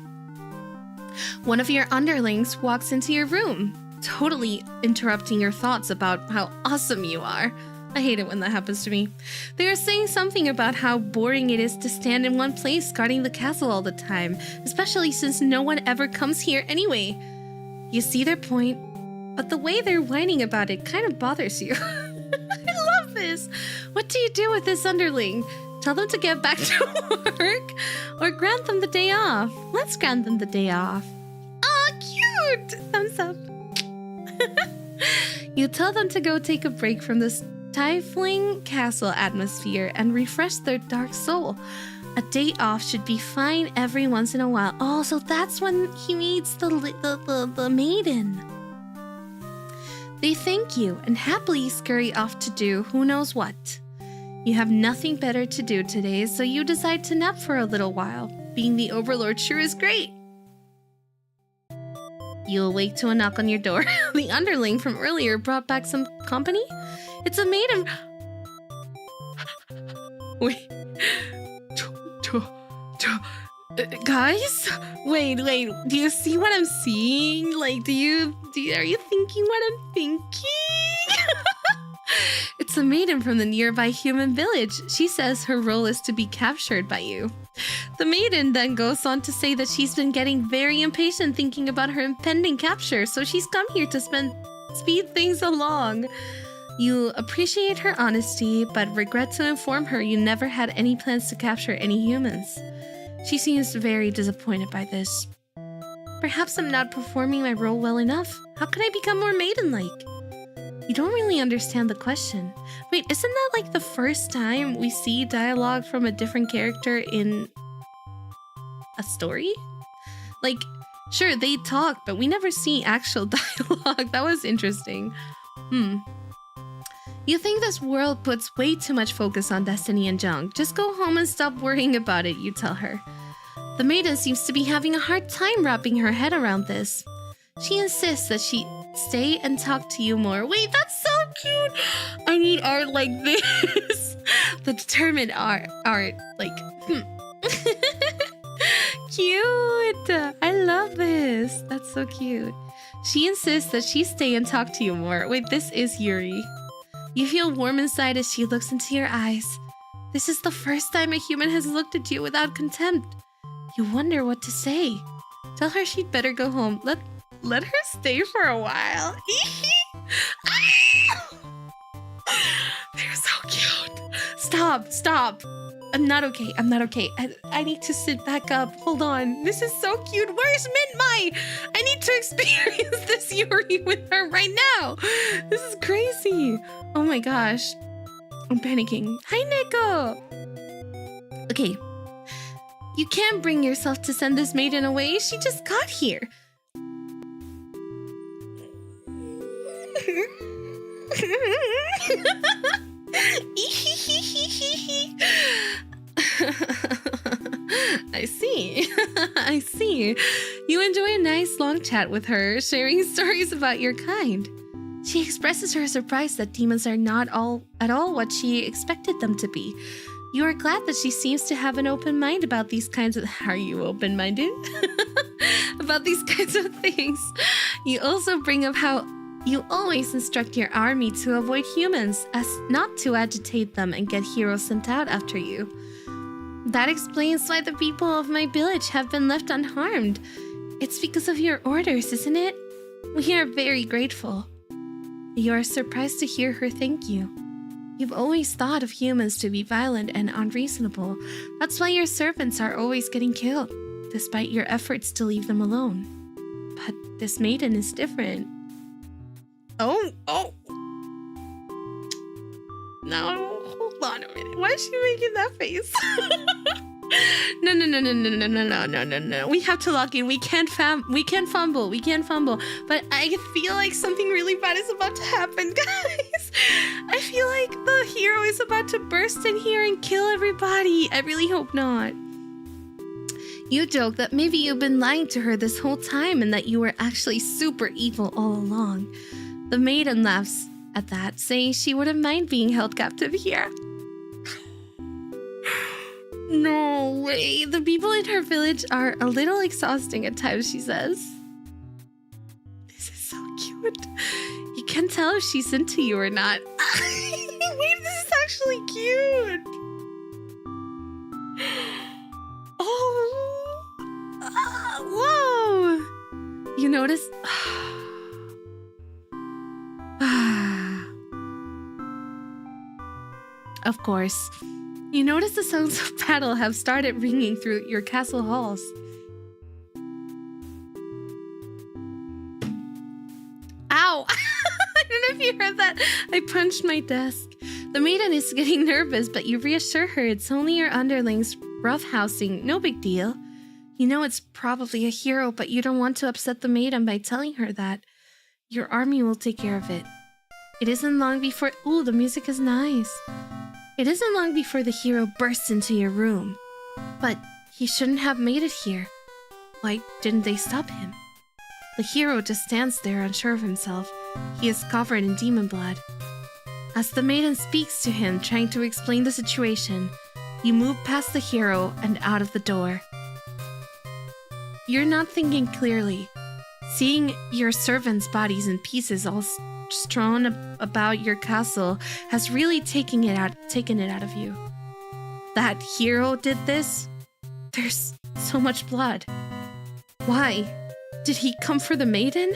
One of your underlings walks into your room, totally interrupting your thoughts about how awesome you are. I hate it when that happens to me. They are saying something about how boring it is to stand in one place guarding the castle all the time, especially since no one ever comes here anyway. You see their point, but the way they're whining about it kind of bothers you. I love this. What do you do with this underling? Tell them to get back to work or grant them the day off. Let's grant them the day off. Aw, cute! Thumbs up. You tell them to go take a break from this stifling castle atmosphere and refresh their dark soul. A day off should be fine every once in a while. Oh, so that's when he meets the maiden. They thank you and happily scurry off to do who knows what. You have nothing better to do today, so you decide to nap for a little while. Being the overlord sure is great. You awake to a knock on your door. The underling from earlier brought back some company? It's a maiden. Wait. Guys? Wait. Do you see what I'm seeing? Like, are you thinking what I'm thinking? It's a maiden from the nearby human village. She says her role is to be captured by you. The maiden then goes on to say that she's been getting very impatient thinking about her impending capture, so she's come here to speed things along. You appreciate her honesty, but regret to inform her you never had any plans to capture any humans. She seems very disappointed by this. Perhaps I'm not performing my role well enough. How can I become more maiden-like? You don't really understand the question. Wait, isn't that like the first time we see dialogue from a different character in a story? Like, sure, they talk, but we never see actual dialogue. That was interesting. You think this world puts way too much focus on destiny and junk. Just go home and stop worrying about it, you tell her. The maiden seems to be having a hard time wrapping her head around this. She insists that she stay and talk to you more. Wait, that's so cute! I need art like this. The determined art, like, Cute! I love this. That's so cute. She insists that she stay and talk to you more. Wait, this is Yuri. You feel warm inside as she looks into your eyes. This is the first time a human has looked at you without contempt. You wonder what to say. Tell her she'd better go home. Let her stay for a while. They're so cute. Stop. I'm not okay. I need to sit back up. Hold on. This is so cute. Where's Minmai? I need to experience this Yuri with her right now. This is crazy. Oh my gosh. I'm panicking. Hi, Neko. Okay. You can't bring yourself to send this maiden away. She just got here. I see. You enjoy a nice long chat with her, sharing stories about your kind. She expresses her surprise that demons are not at all what she expected them to be. You are glad that she seems to have an open mind about these kinds of... Are you open-minded? About these kinds of things. You also bring up how you always instruct your army to avoid humans, as not to agitate them and get heroes sent out after you. That explains why the people of my village have been left unharmed. It's because of your orders, isn't it? We are very grateful. You are surprised to hear her thank you. You've always thought of humans to be violent and unreasonable. That's why your servants are always getting killed, despite your efforts to leave them alone. But this maiden is different. Oh. No, hold on a minute. Why is she making that face? No. We have to lock in. We can't fumble. But I feel like something really bad is about to happen, guys. I feel like the hero is about to burst in here and kill everybody. I really hope not. You joke that maybe you've been lying to her this whole time and that you were actually super evil all along. The maiden laughs at that, saying she wouldn't mind being held captive here. No way. The people in her village are a little exhausting at times, she says. This is so cute. You can't tell if she's into you or not. Wait, this is actually cute. Oh. Whoa. You notice... Of course. You notice the sounds of battle have started ringing through your castle halls. Ow! I don't know if you heard that. I punched my desk. The maiden is getting nervous, but you reassure her it's only your underlings roughhousing. No big deal. You know it's probably a hero, but you don't want to upset the maiden by telling her that. Your army will take care of it. It isn't long before... Ooh, the music is nice. It isn't long before the hero bursts into your room. But he shouldn't have made it here. Why didn't they stop him? The hero just stands there unsure of himself. He is covered in demon blood. As the maiden speaks to him, trying to explain the situation, you move past the hero and out of the door. You're not thinking clearly. Seeing your servants' bodies in pieces all strewn about your castle has really taken it out of you. That hero did this? There's so much blood. Why? Did he come for the maiden?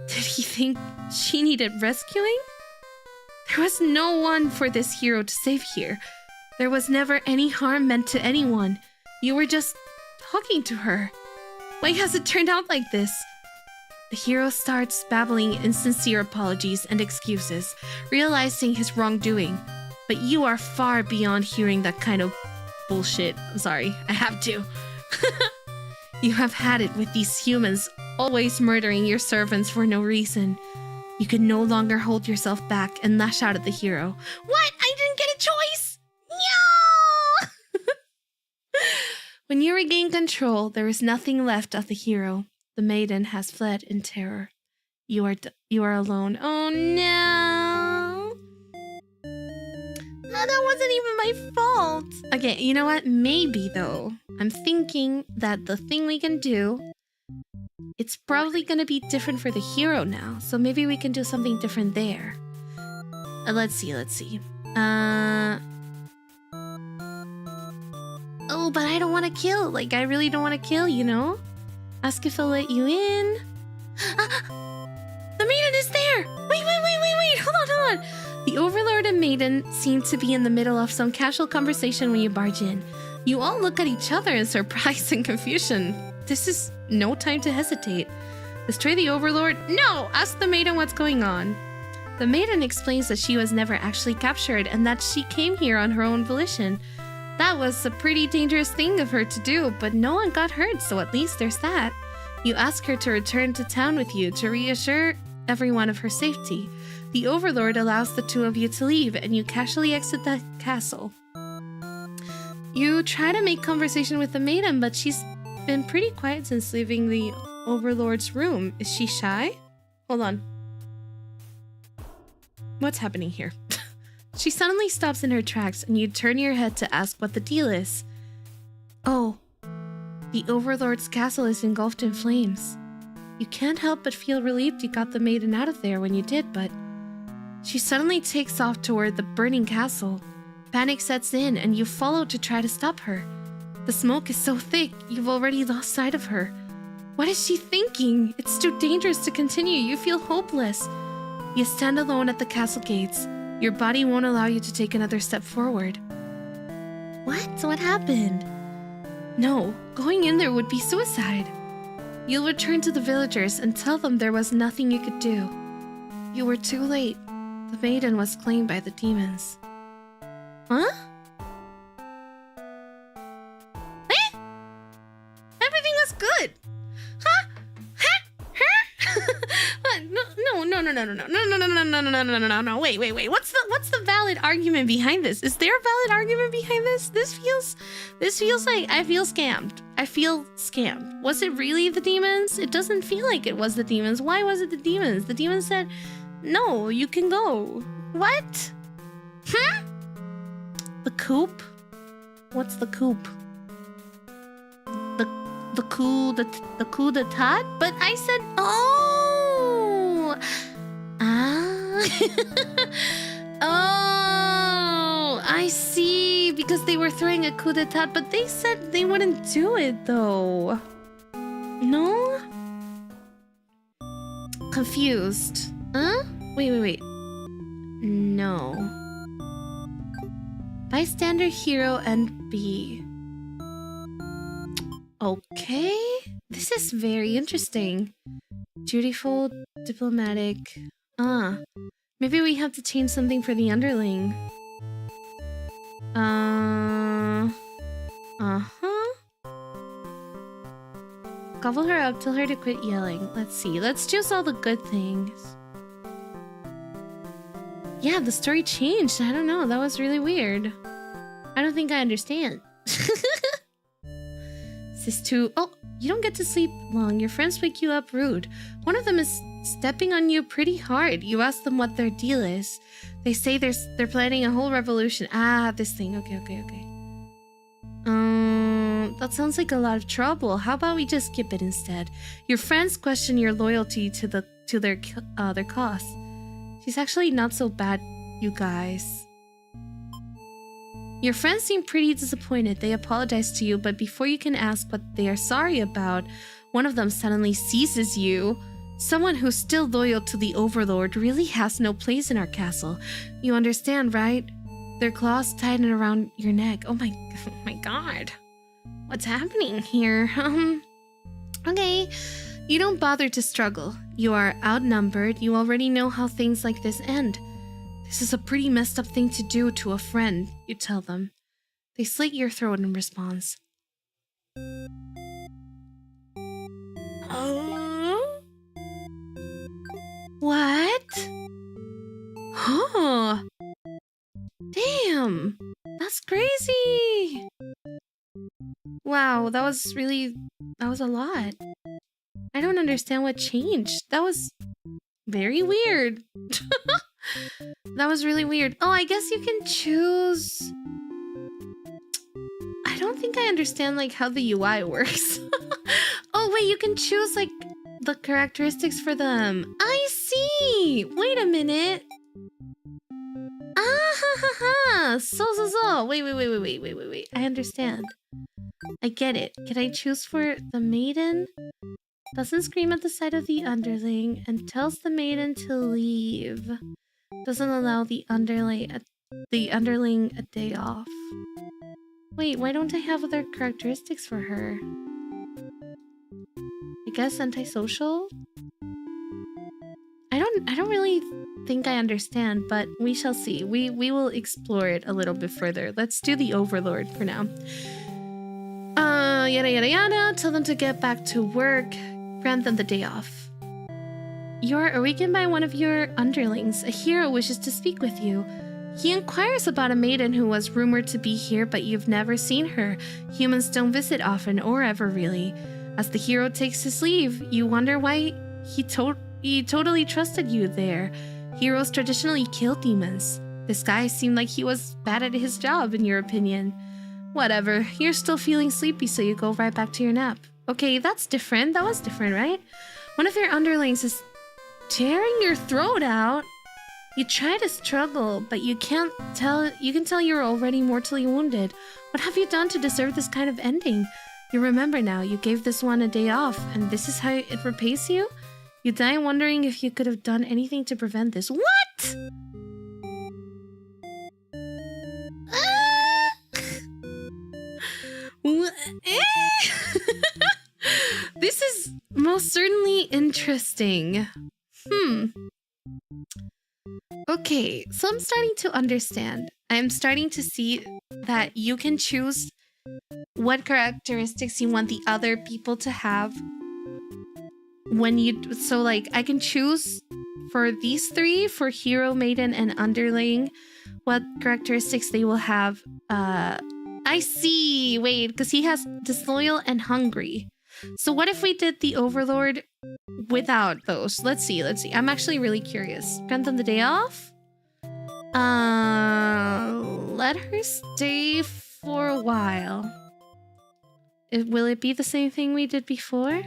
Did he think she needed rescuing? There was no one for this hero to save here. There was never any harm meant to anyone. You were just talking to her. Why has it turned out like this? The hero starts babbling insincere apologies and excuses, realizing his wrongdoing. But you are far beyond hearing that kind of bullshit. I'm sorry, I have to. You have had it with these humans always murdering your servants for no reason. You can no longer hold yourself back and lash out at the hero. What? I didn't get a choice! No! When you regain control, there is nothing left of the hero. The maiden has fled in terror. You are alone. Oh no! That wasn't even my fault. Okay, you know what? Maybe though. I'm thinking that the thing we can do, it's probably gonna be different for the hero now. So maybe we can do something different there. Let's see. Oh, but I don't want to kill. Like, I really don't want to kill, you know? Ask if I'll let you in. The maiden is there! Wait. Hold on. The overlord and maiden seem to be in the middle of some casual conversation when you barge in. You all look at each other in surprise and confusion. This is no time to hesitate. Destroy the overlord? No! Ask the maiden what's going on. The maiden explains that she was never actually captured and that she came here on her own volition. That was a pretty dangerous thing of her to do, but no one got hurt, so at least there's that. You ask her to return to town with you to reassure everyone of her safety. The overlord allows the two of you to leave, and you casually exit the castle. You try to make conversation with the maiden, but she's been pretty quiet since leaving the overlord's room. Is she shy? Hold on. What's happening here? She suddenly stops in her tracks, and you turn your head to ask what the deal is. Oh, the overlord's castle is engulfed in flames. You can't help but feel relieved you got the maiden out of there when you did, but she suddenly takes off toward the burning castle. Panic sets in, and you follow to try to stop her. The smoke is so thick, you've already lost sight of her. What is she thinking? It's too dangerous to continue. You feel hopeless. You stand alone at the castle gates. Your body won't allow you to take another step forward. What happened? No, going in there would be suicide. You'll return to the villagers and tell them there was nothing you could do. You were too late. The maiden was claimed by the demons. Huh? Eh? Everything was good. Huh? No. Wait. What's the valid argument behind this? Is there a valid argument behind this? This feels like I feel scammed. Was it really the demons? It doesn't feel like it was the demons. Why was it the demons? The demons said, no, you can go. What? The coop? What's the coop? The coup d'etat? But I said, oh, I see. Because they were throwing a coup d'etat, but they said they wouldn't do it though. No? Confused. Huh? Wait. No. Bystander, hero, and B. Okay. This is very interesting. Dutiful, diplomatic. Maybe we have to change something for the underling. Gobble her up, tell her to quit yelling. Let's see. Let's choose all the good things. Yeah, the story changed. I don't know. That was really weird. I don't think I understand. Sis 2. Oh, you don't get to sleep long. Your friends wake you up rude. One of them is stepping on you pretty hard. You ask them what their deal is. They say they're planning a whole revolution. Ah, this thing. Okay. That sounds like a lot of trouble. How about we just skip it instead? Your friends question your loyalty to their cause. She's actually not so bad, you guys. Your friends seem pretty disappointed. They apologize to you, but before you can ask what they are sorry about, one of them suddenly seizes you. Someone who's still loyal to the Overlord really has no place in our castle. You understand, right? Their claws tighten around your neck. Oh my god. What's happening here? Okay. You don't bother to struggle. You are outnumbered. You already know how things like this end. This is a pretty messed up thing to do to a friend, you tell them. They slit your throat in response. Oh? What? Huh. Damn. That's crazy. Wow, that was a lot. I don't understand what changed. That was very weird. That was really weird. Oh, I guess you can choose. I don't think I understand like how the UI works. Oh wait, you can choose like the characteristics for them. I see. Wait a minute. Ah ha ha ha. So. Wait. I understand. I get it. Can I choose for the maiden? Doesn't scream at the sight of the underling and tells the maiden to leave. Doesn't allow the underling a day off. Wait, why don't I have other characteristics for her? I guess antisocial? I don't really think I understand, but we shall see. We will explore it a little bit further. Let's do the Overlord for now. Yada. Tell them to get back to work. Grant them the day off. You are awakened by one of your underlings. A hero wishes to speak with you. He inquires about a maiden who was rumored to be here, but you've never seen her. Humans don't visit often, or ever really. As the hero takes his leave, you wonder why he totally trusted you there. Heroes traditionally kill demons. This guy seemed like he was bad at his job, in your opinion. Whatever, you're still feeling sleepy, so you go right back to your nap. Okay, that's different. That was different, right? One of your underlings is tearing your throat out. You try to struggle, but you can tell you're already mortally wounded. What have you done to deserve this kind of ending? You remember now, you gave this one a day off, and this is how it repays you? You die wondering if you could have done anything to prevent this. What? This is most certainly interesting. Okay, so I'm starting to understand. I'm starting to see that you can choose what characteristics you want the other people to have when you... So, like, I can choose for these three, for hero, maiden, and underling, what characteristics they will have. I see. Wait, because he has disloyal and hungry. So what if we did the Overlord without those? Let's see. I'm actually really curious. Grant them the day off? Let her stay for a while. Will it be the same thing we did before?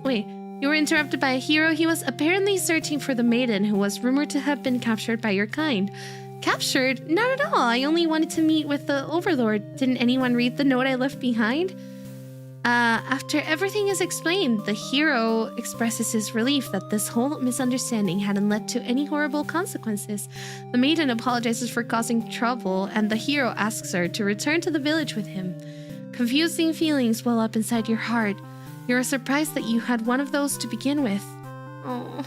Wait, you were interrupted by a hero. He was apparently searching for the maiden who was rumored to have been captured by your kind. Captured? Not at all. I only wanted to meet with the Overlord. Didn't anyone read the note I left behind? After everything is explained, the hero expresses his relief that this whole misunderstanding hadn't led to any horrible consequences. The maiden apologizes for causing trouble, and the hero asks her to return to the village with him. Confusing feelings well up inside your heart. You're surprised that you had one of those to begin with. Oh.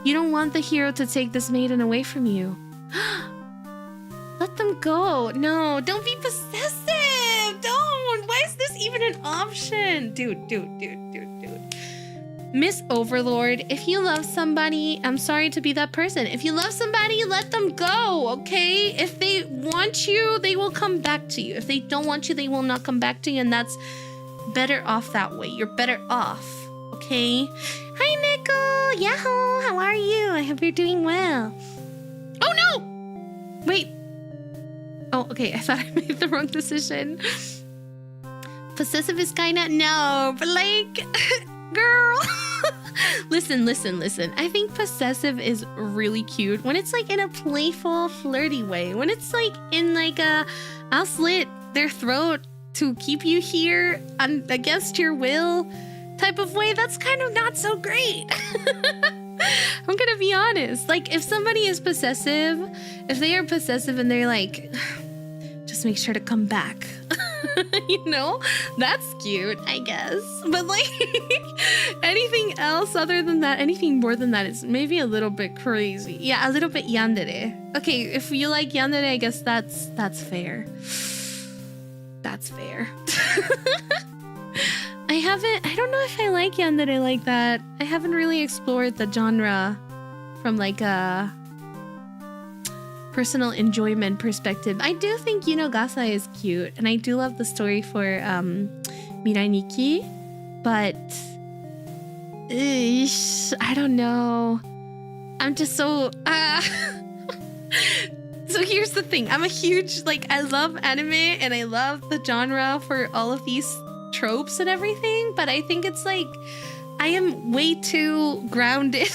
You don't want the hero to take this maiden away from you. Let them go. No, don't be possessive. Don't. Why is this even an option? Dude. Miss Overlord, if you love somebody, I'm sorry to be that person. If you love somebody, let them go, okay? If they want you, they will come back to you. If they don't want you, they will not come back to you, and that's better off that way. You're better off, okay? Hi, Nico! Yaho! How are you? I hope you're doing well. Oh, no! Wait. Oh, okay. I thought I made the wrong decision. Possessive is kinda... No, but like... Girl! Listen. I think possessive is really cute when it's like in a playful, flirty way. When it's like in like a... I'll slit their throat to keep you here against your will type of way, that's kind of not so great. I'm gonna be honest. Like, if somebody is possessive, if they are possessive and they're like, just make sure to come back. You know, that's cute, I guess. But like anything else other than that, anything more than that is maybe a little bit crazy. Yeah, a little bit yandere. Okay, if you like yandere, I guess that's fair. That's fair. I don't know if I like yandere like that. I haven't really explored the genre from like a personal enjoyment perspective. I do think Gasa is cute, and I do love the story for Mirai Nikki, but I don't know. I'm just so so here's the thing. I'm a huge, I love anime and I love the genre for all of these tropes and everything, but I think it's like I am way too grounded.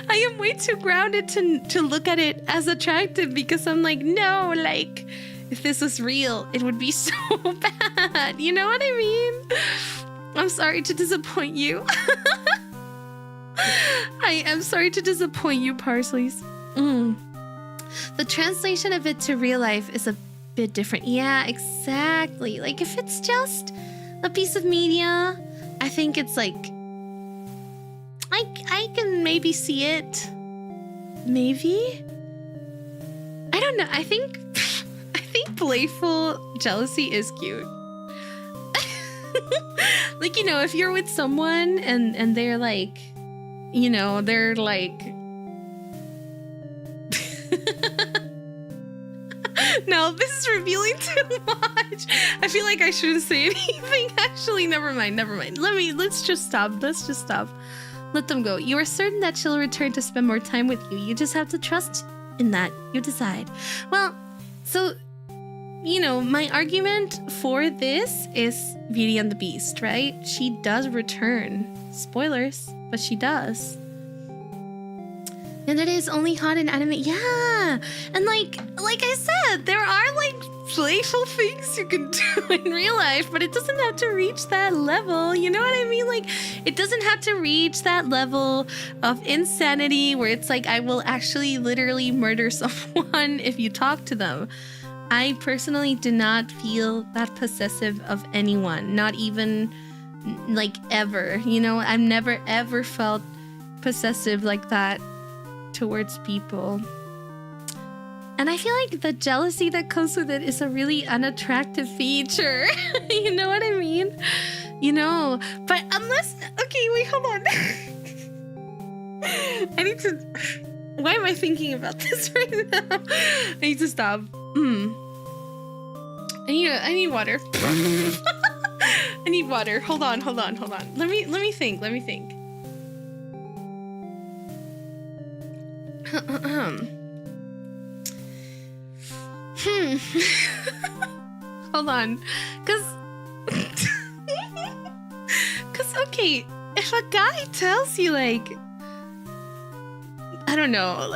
I am way too grounded to look at it as attractive, because I'm like, no, like, if this was real, it would be so bad. You know what I mean? I'm sorry to disappoint you. I am sorry to disappoint you, Parsleys. The translation of it to real life is a bit different. Yeah, exactly. Like, if it's just a piece of media, I think it's like, I can maybe see it. Maybe? I don't know. I think playful jealousy is cute. Like, if you're with someone and they're like, they're like... No, this is revealing too much. I feel like I shouldn't say anything. Actually, never mind. Let's just stop. Let them go. You are certain that she'll return to spend more time with you. You just have to trust in that. You decide. Well, so, my argument for this is Beauty and the Beast, right? She does return. Spoilers, but she does. And it is only hot in anime. Yeah. And like I said, there are playful things you can do in real life, but it doesn't have to reach that level. You know what I mean? Like, it doesn't have to reach that level of insanity where it's like, I will actually literally murder someone if you talk to them. I personally do not feel that possessive of anyone, not even ever. I've never ever felt possessive like that towards people. And I feel like the jealousy that comes with it is a really unattractive feature. You know what I mean? But unless... Okay, wait, hold on. I need to... Why am I thinking about this right now? I need to stop. I need water. I need water. Hold on. Let me think. Hold on, cause okay, if a guy tells you I don't know,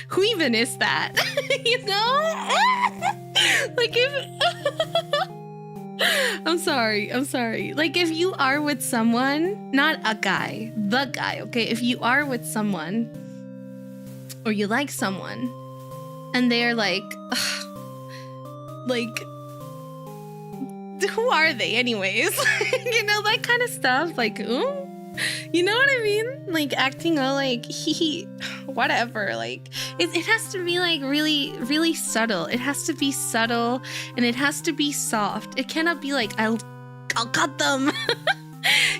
who even is that? If I'm sorry. If you are with someone, not a guy, the guy, okay? If you are with someone or you like someone and they're who are they anyways? That kind of stuff. You know what I mean? Acting all whatever. It has to be really, really subtle. It has to be subtle and it has to be soft. It cannot be I'll I'll cut them.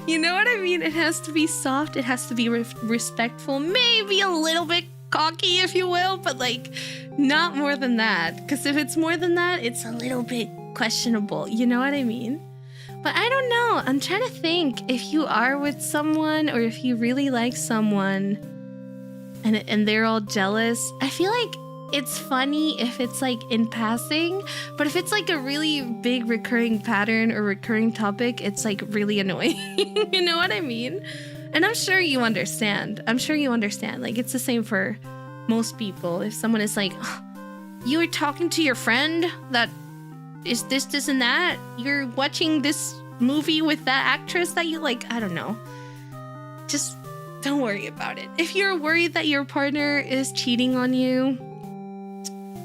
You know what I mean? It has to be soft. It has to be respectful. Maybe a little bit cocky, if you will, but like not more than that. Because if it's more than that, it's a little bit questionable. You know what I mean? But I don't know. I'm trying to think if you are with someone or if you really like someone and they're all jealous. I feel like it's funny if it's like in passing, but if it's like a really big recurring pattern or recurring topic, it's like really annoying. You know what I mean? And I'm sure you understand. Like it's the same for most people. If someone is like, oh, you were talking to your friend that is this and that, you're watching this movie with that actress that you like, I don't know. Just don't worry about it. If you're worried that your partner is cheating on you,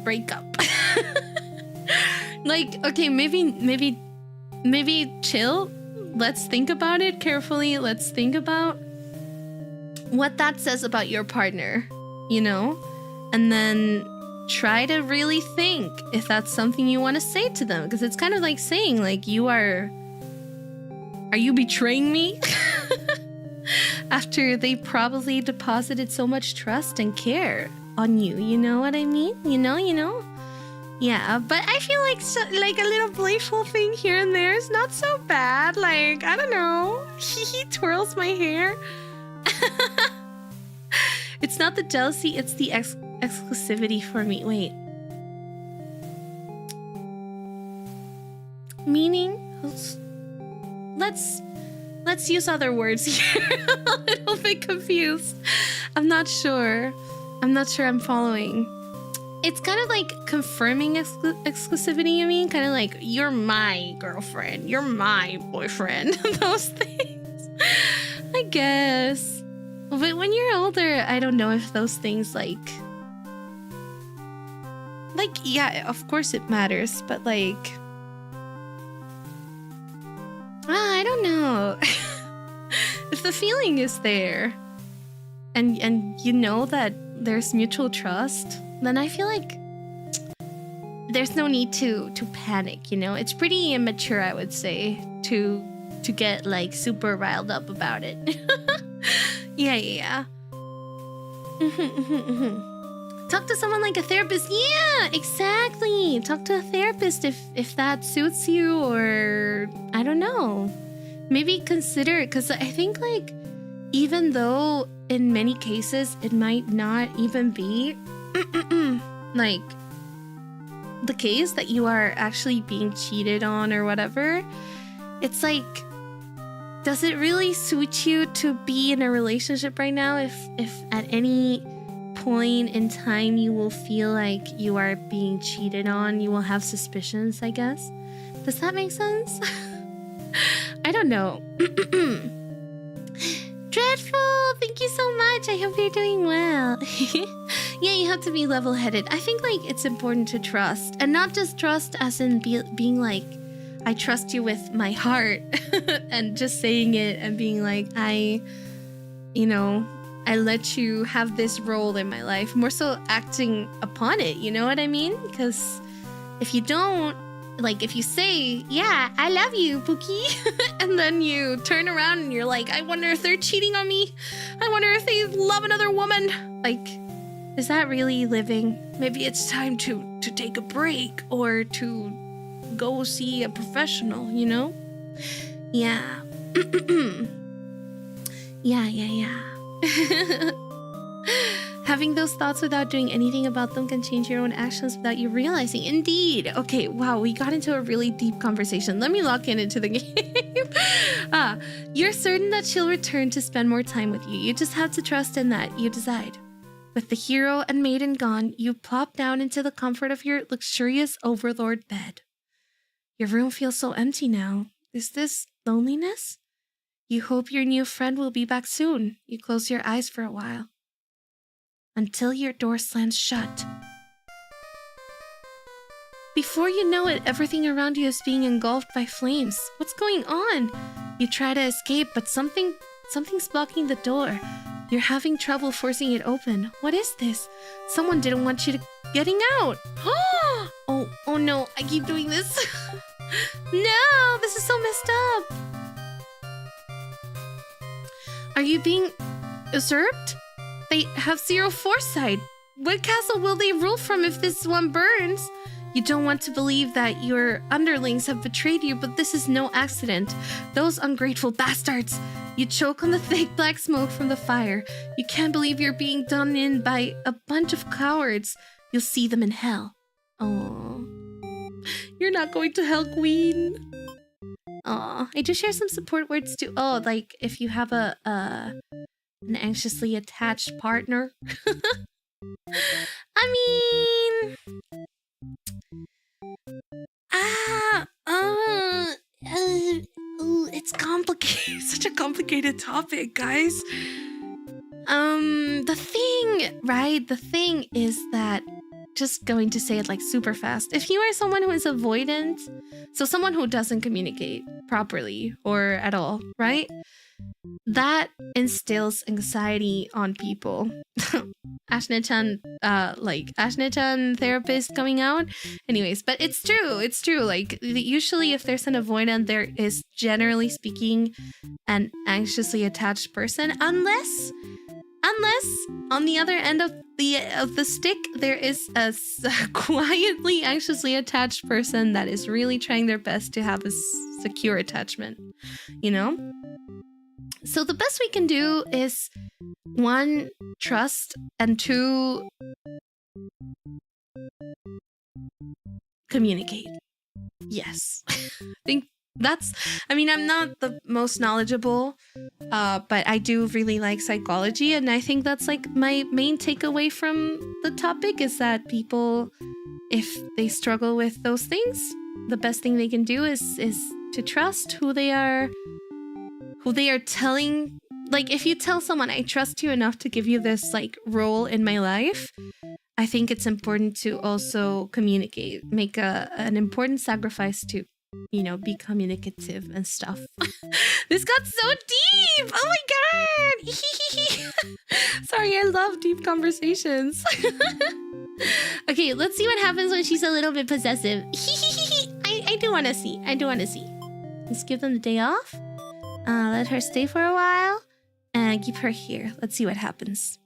break up. Like, okay, maybe chill. Let's think about it carefully. Let's think about what that says about your partner, you know? And then try to really think if that's something you want to say to them. Because it's kind of like saying, like, are you betraying me? After they probably deposited so much trust and care on you, you know what I mean? You know? Yeah, but I feel like a little playful thing here and there is not so bad. Like, I don't know. He twirls my hair. It's not the jealousy, it's the exclusivity for me. Wait. Meaning? Let's use other words here. I'm a little bit confused. I'm not sure I'm following. It's kind of like confirming exclusivity, you mean? Kind of like, you're my girlfriend, you're my boyfriend. Those things. I guess. But when you're older, I don't know if those things like, yeah, of course it matters, but like, I don't know. If the feeling is there and you know that there's mutual trust, then I feel like there's no need to panic, you know? It's pretty immature, I would say, to get like super riled up about it. Yeah. Talk to someone like a therapist. Yeah, exactly. Talk to a therapist if that suits you, or I don't know. Maybe consider it, because I think like even though in many cases it might not even be like the case that you are actually being cheated on or whatever, it's like, does it really suit you to be in a relationship right now if at any point in time you will feel like you are being cheated on, you will have suspicions, I guess? Does that make sense? I don't know. Dreadful, thank you so much. I hope you're doing well. Yeah, you have to be level-headed. I think like it's important to trust, and not just trust as in being like, I trust you with my heart and just saying it and being like, I let you have this role in my life. More so acting upon it, you know what I mean? Because if you don't, like if you say, yeah, I love you, Pookie, and then you turn around and you're like, I wonder if they're cheating on me. I wonder if they love another woman. Like, is that really living? Maybe it's time to take a break or to go see a professional, you know? Yeah. Yeah. Having those thoughts without doing anything about them can change your own actions without you realizing. Indeed. Okay, wow, we got into a really deep conversation. Let me lock into the game. You're certain that she'll return to spend more time with you. You just have to trust in that. You decide. With the hero and maiden gone, you plop down into the comfort of your luxurious overlord bed. Your room feels so empty now. Is this loneliness? You hope your new friend will be back soon. You close your eyes for a while. Until your door slams shut. Before you know it, everything around you is being engulfed by flames. What's going on? You try to escape, but something's blocking the door. You're having trouble forcing it open. What is this? Someone didn't want you to getting out. Oh no, I keep doing this. No, this is so messed up. Are you being usurped? They have zero foresight. What castle will they rule from if this one burns? You don't want to believe that your underlings have betrayed you, but this is no accident. Those ungrateful bastards! You choke on the thick black smoke from the fire. You can't believe you're being done in by a bunch of cowards. You'll see them in hell. Oh, you're not going to hell, Queen. Oh, I do share some support words too. Oh, like if you have an anxiously attached partner. I mean, it's complicated. Such a complicated topic, guys. The thing is that, just going to say it like super fast, if you are someone who is avoidant, so someone who doesn't communicate properly or at all, right? That instills anxiety on people. Ashna-chan, Ashna-chan therapist coming out. Anyways, but it's true. Like, usually if there's an avoidant, there is, generally speaking, an anxiously attached person, unless on the other end of the stick there is a quietly anxiously attached person that is really trying their best to have a secure attachment, you know? So the best we can do is 1, trust, and 2, communicate. Yes. I'm not the most knowledgeable, but I do really like psychology, and I think that's like my main takeaway from the topic is that people, if they struggle with those things, the best thing they can do is to trust who they are telling. Like, if you tell someone, I trust you enough to give you this like role in my life, I think it's important to also communicate, make an important sacrifice to, you know, be communicative and stuff. This got so deep! Oh my god! Sorry, I love deep conversations. Okay, let's see what happens when she's a little bit possessive. I do want to see. Let's give them the day off. Let her stay for a while. And keep her here. Let's see what happens.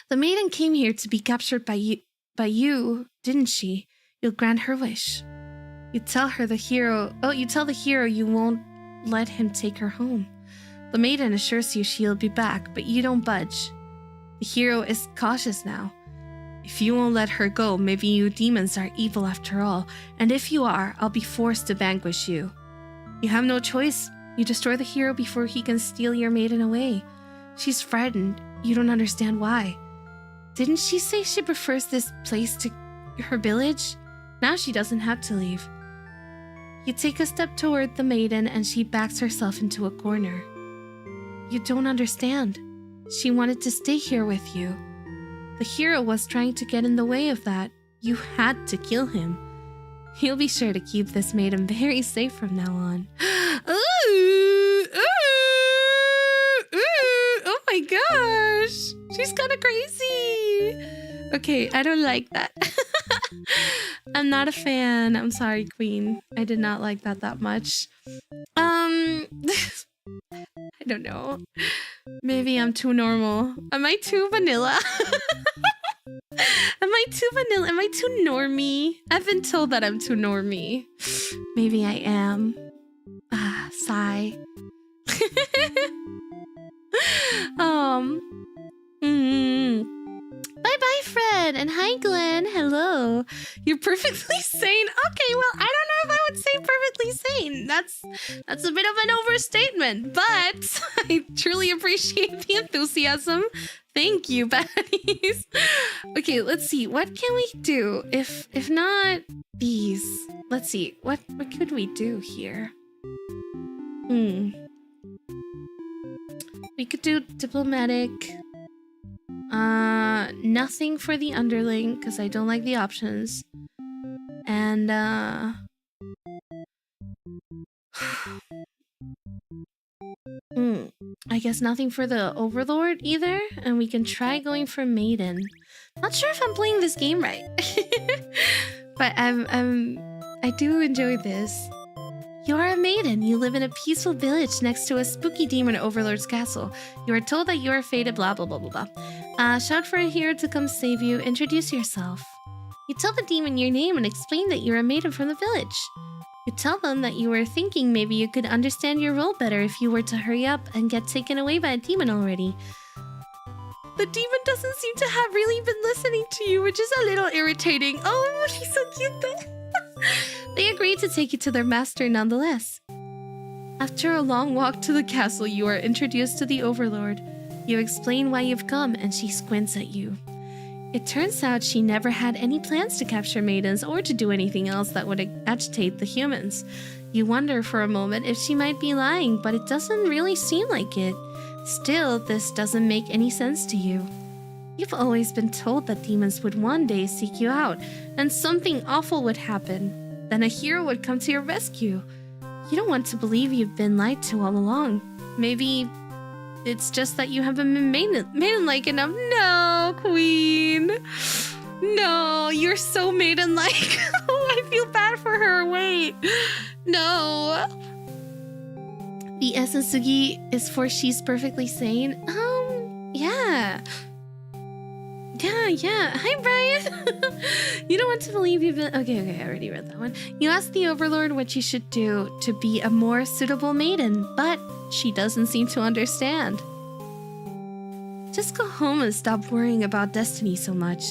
The maiden came here to be captured by you, didn't she? You'll grant her wish. You tell the hero you won't let him take her home. The maiden assures you she'll be back, but you don't budge. The hero is cautious now. If you won't let her go, maybe you demons are evil after all, and if you are, I'll be forced to vanquish you. You have no choice. You destroy the hero before he can steal your maiden away. She's frightened. You don't understand why. Didn't she say she prefers this place to her village? Now she doesn't have to leave. You take a step toward the maiden and she backs herself into a corner. You don't understand. She wanted to stay here with you. The hero was trying to get in the way of that. You had to kill him. He'll be sure to keep this maiden very safe from now on. Oh my gosh. She's kind of crazy. Okay, I don't like that. I'm not a fan. I'm sorry, Queen. I did not like that much. I don't know. Maybe I'm too normal. Am I too vanilla? Am I too vanilla? Am I too normie? I've been told that I'm too normie. Maybe I am. Sigh. Bye-bye, Fred, and hi, Glenn. Hello. You're perfectly sane. Okay, well, I don't know if I would say perfectly sane. That's a bit of an overstatement, but I truly appreciate the enthusiasm. Thank you, baddies. Okay, let's see. What can we do? If not these, let's see. What could we do here? We could do diplomatic. Nothing for the underling because I don't like the options. And I guess nothing for the overlord either, and we can try going for maiden. Not sure if I'm playing this game right. But I do enjoy this. You are a maiden. You live in a peaceful village next to a spooky demon overlord's castle. You are told that you are fated, blah, blah, blah, blah, blah. Shout for a hero to come save you. Introduce yourself. You tell the demon your name and explain that you're a maiden from the village. You tell them that you were thinking maybe you could understand your role better if you were to hurry up and get taken away by a demon already. The demon doesn't seem to have really been listening to you, which is a little irritating. Oh, he's so cute though. They agree to take you to their master nonetheless. After a long walk to the castle, you are introduced to the overlord. You explain why you've come, and she squints at you. It turns out she never had any plans to capture maidens or to do anything else that would agitate the humans. You wonder for a moment if she might be lying, but it doesn't really seem like it. Still, this doesn't make any sense to you. You've always been told that demons would one day seek you out, and something awful would happen. Then a hero would come to your rescue. You don't want to believe you've been lied to all along. Maybe it's just that you haven't been maiden-like enough. No, queen. No, you're so maiden-like. I feel bad for her. Wait. No. The S in Sugi is for she's perfectly sane. Yeah. Yeah. Hi, Brian. You don't want to believe you've been... Okay, I already read that one. You ask the overlord what you should do to be a more suitable maiden, but she doesn't seem to understand. Just go home and stop worrying about destiny so much.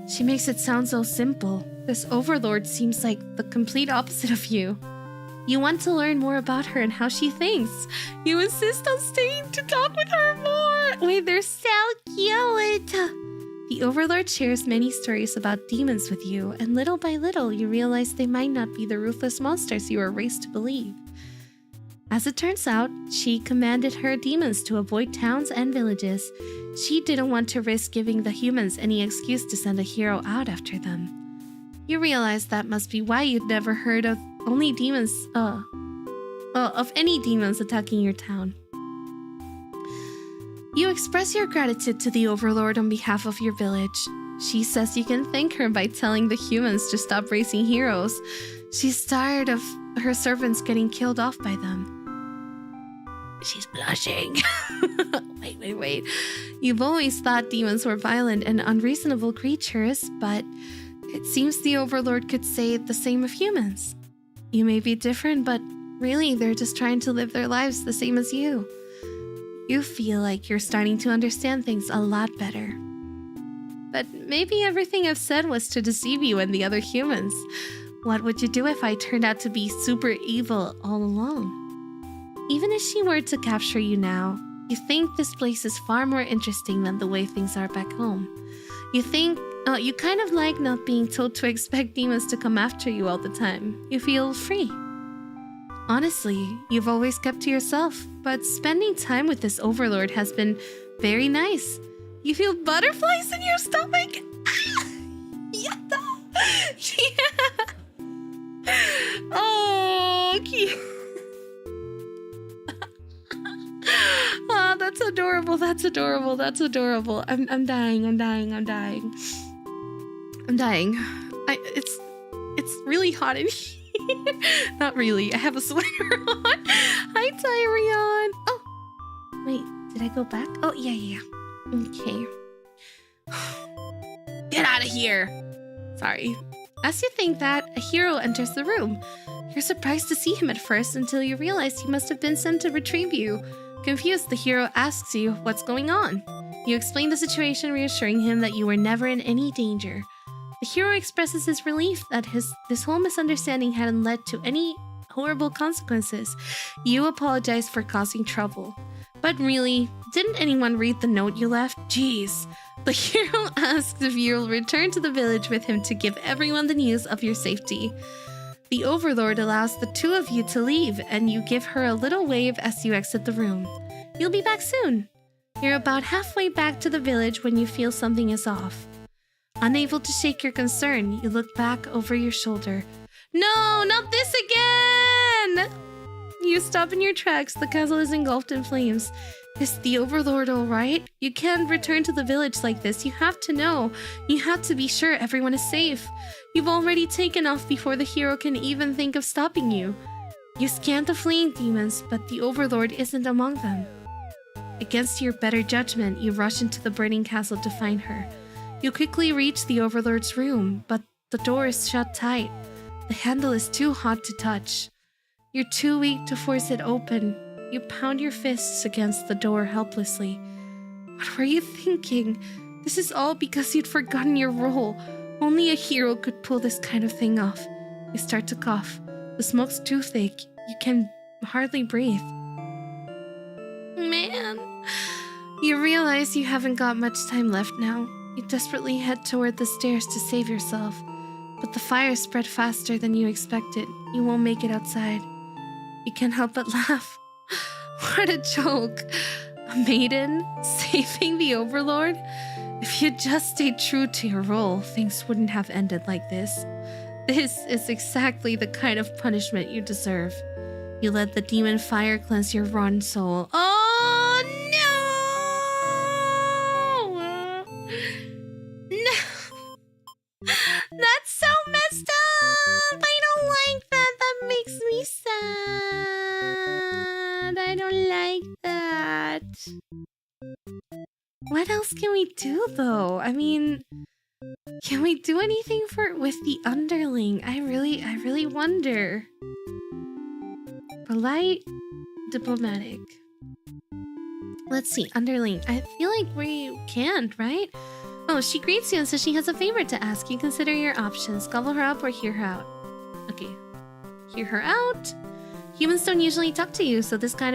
She makes it sound so simple. This overlord seems like the complete opposite of you. You want to learn more about her and how she thinks. You insist on staying to talk with her more. Wait, they're so cute. The overlord shares many stories about demons with you, and little by little you realize they might not be the ruthless monsters you were raised to believe. As it turns out, she commanded her demons to avoid towns and villages. She didn't want to risk giving the humans any excuse to send a hero out after them. You realize that must be why you'd never heard of any demons attacking your town. You express your gratitude to the overlord on behalf of your village. She says you can thank her by telling the humans to stop raising heroes. She's tired of her servants getting killed off by them. She's blushing. Wait. You've always thought demons were violent and unreasonable creatures, but it seems the overlord could say the same of humans. You may be different, but really they're just trying to live their lives the same as you. You feel like you're starting to understand things a lot better. But maybe everything I've said was to deceive you and the other humans. What would you do if I turned out to be super evil all along? Even if she were to capture you now, you think this place is far more interesting than the way things are back home. You kind of like not being told to expect demons to come after you all the time. You feel free. Honestly, you've always kept to yourself, but spending time with this overlord has been very nice. You feel butterflies in your stomach? Yatta! Yeah! Oh, cute! Oh, that's adorable, that's adorable. I'm dying. It's really hot in here. Not really. I have a sweater on. Hi, Tyrion. Oh, wait. Did I go back? Oh, yeah. Okay. Get out of here. Sorry. As you think that, a hero enters the room. You're surprised to see him at first until you realize he must have been sent to retrieve you. Confused, the hero asks you what's going on. You explain the situation, reassuring him that you were never in any danger. The hero expresses his relief that this whole misunderstanding hadn't led to any horrible consequences. You apologize for causing trouble. But really, didn't anyone read the note you left? Jeez. The hero asks if you'll return to the village with him to give everyone the news of your safety. The overlord allows the two of you to leave, and you give her a little wave as you exit the room. You'll be back soon. You're about halfway back to the village when you feel something is off. Unable to shake your concern, you look back over your shoulder. No, not this again! You stop in your tracks. The castle is engulfed in flames. Is the Overlord alright? You can't return to the village like this. You have to know. You have to be sure everyone is safe. You've already taken off before the hero can even think of stopping you. You scanned the fleeing demons, but the Overlord isn't among them. Against your better judgment, you rush into the burning castle to find her. You quickly reach the Overlord's room, but the door is shut tight. The handle is too hot to touch. You're too weak to force it open. You pound your fists against the door helplessly. What were you thinking? This is all because you'd forgotten your role. Only a hero could pull this kind of thing off. You start to cough. The smoke's too thick. You can hardly breathe. Man. You realize you haven't got much time left now. You desperately head toward the stairs to save yourself. But the fire spread faster than you expected. You won't make it outside. You can't help but laugh. What a joke. A maiden saving the Overlord? If you'd just stayed true to your role, things wouldn't have ended like this. This is exactly the kind of punishment you deserve. You let the demon fire cleanse your rotten soul. Oh no! No! That's so messed up! I don't like that. That makes me sad. I don't like that. What else can we do though? I mean, can we do anything with the underling? I really wonder. Polite, diplomatic. Let's see, underling. I feel like we can't, right? Oh, she greets you and says she has a favor to ask you. Consider your options. Gobble her up or hear her out. Okay. Hear her out. Humans don't usually talk to you, so this is kind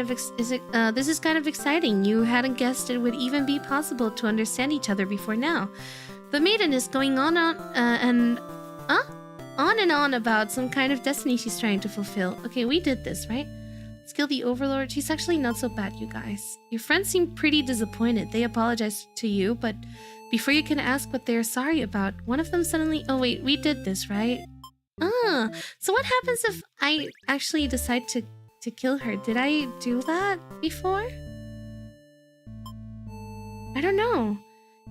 of exciting. You hadn't guessed it would even be possible to understand each other before now. The maiden is going on and on about some kind of destiny she's trying to fulfill. Okay, we did this, right? Let's kill the Overlord. She's actually not so bad, you guys. Your friends seem pretty disappointed. They apologize to you, but before you can ask what they're sorry about, one of them suddenly... Oh wait, we did this, right? So what happens if I actually decide to kill her? Did I do that before? I don't know.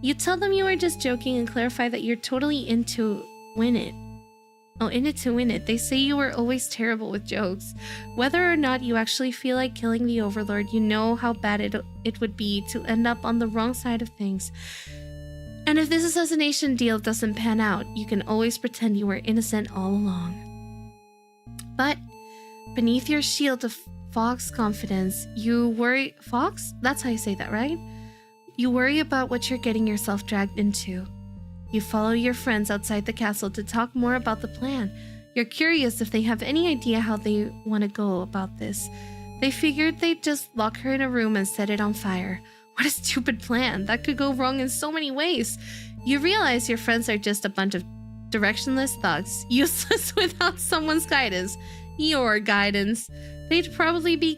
You tell them you were just joking and clarify that you're totally into win it. Oh, in it to win it. They say you were always terrible with jokes. Whether or not you actually feel like killing the Overlord, you know how bad it would be to end up on the wrong side of things. And if this assassination deal doesn't pan out, you can always pretend you were innocent all along. But beneath your shield of fox confidence, you worry... Fox? That's how you say that, right? You worry about what you're getting yourself dragged into. You follow your friends outside the castle to talk more about the plan. You're curious if they have any idea how they want to go about this. They figured they'd just lock her in a room and set it on fire. What a stupid plan. That could go wrong in so many ways. You realize your friends are just a bunch of directionless thugs, useless without someone's guidance. Your guidance. There'd probably be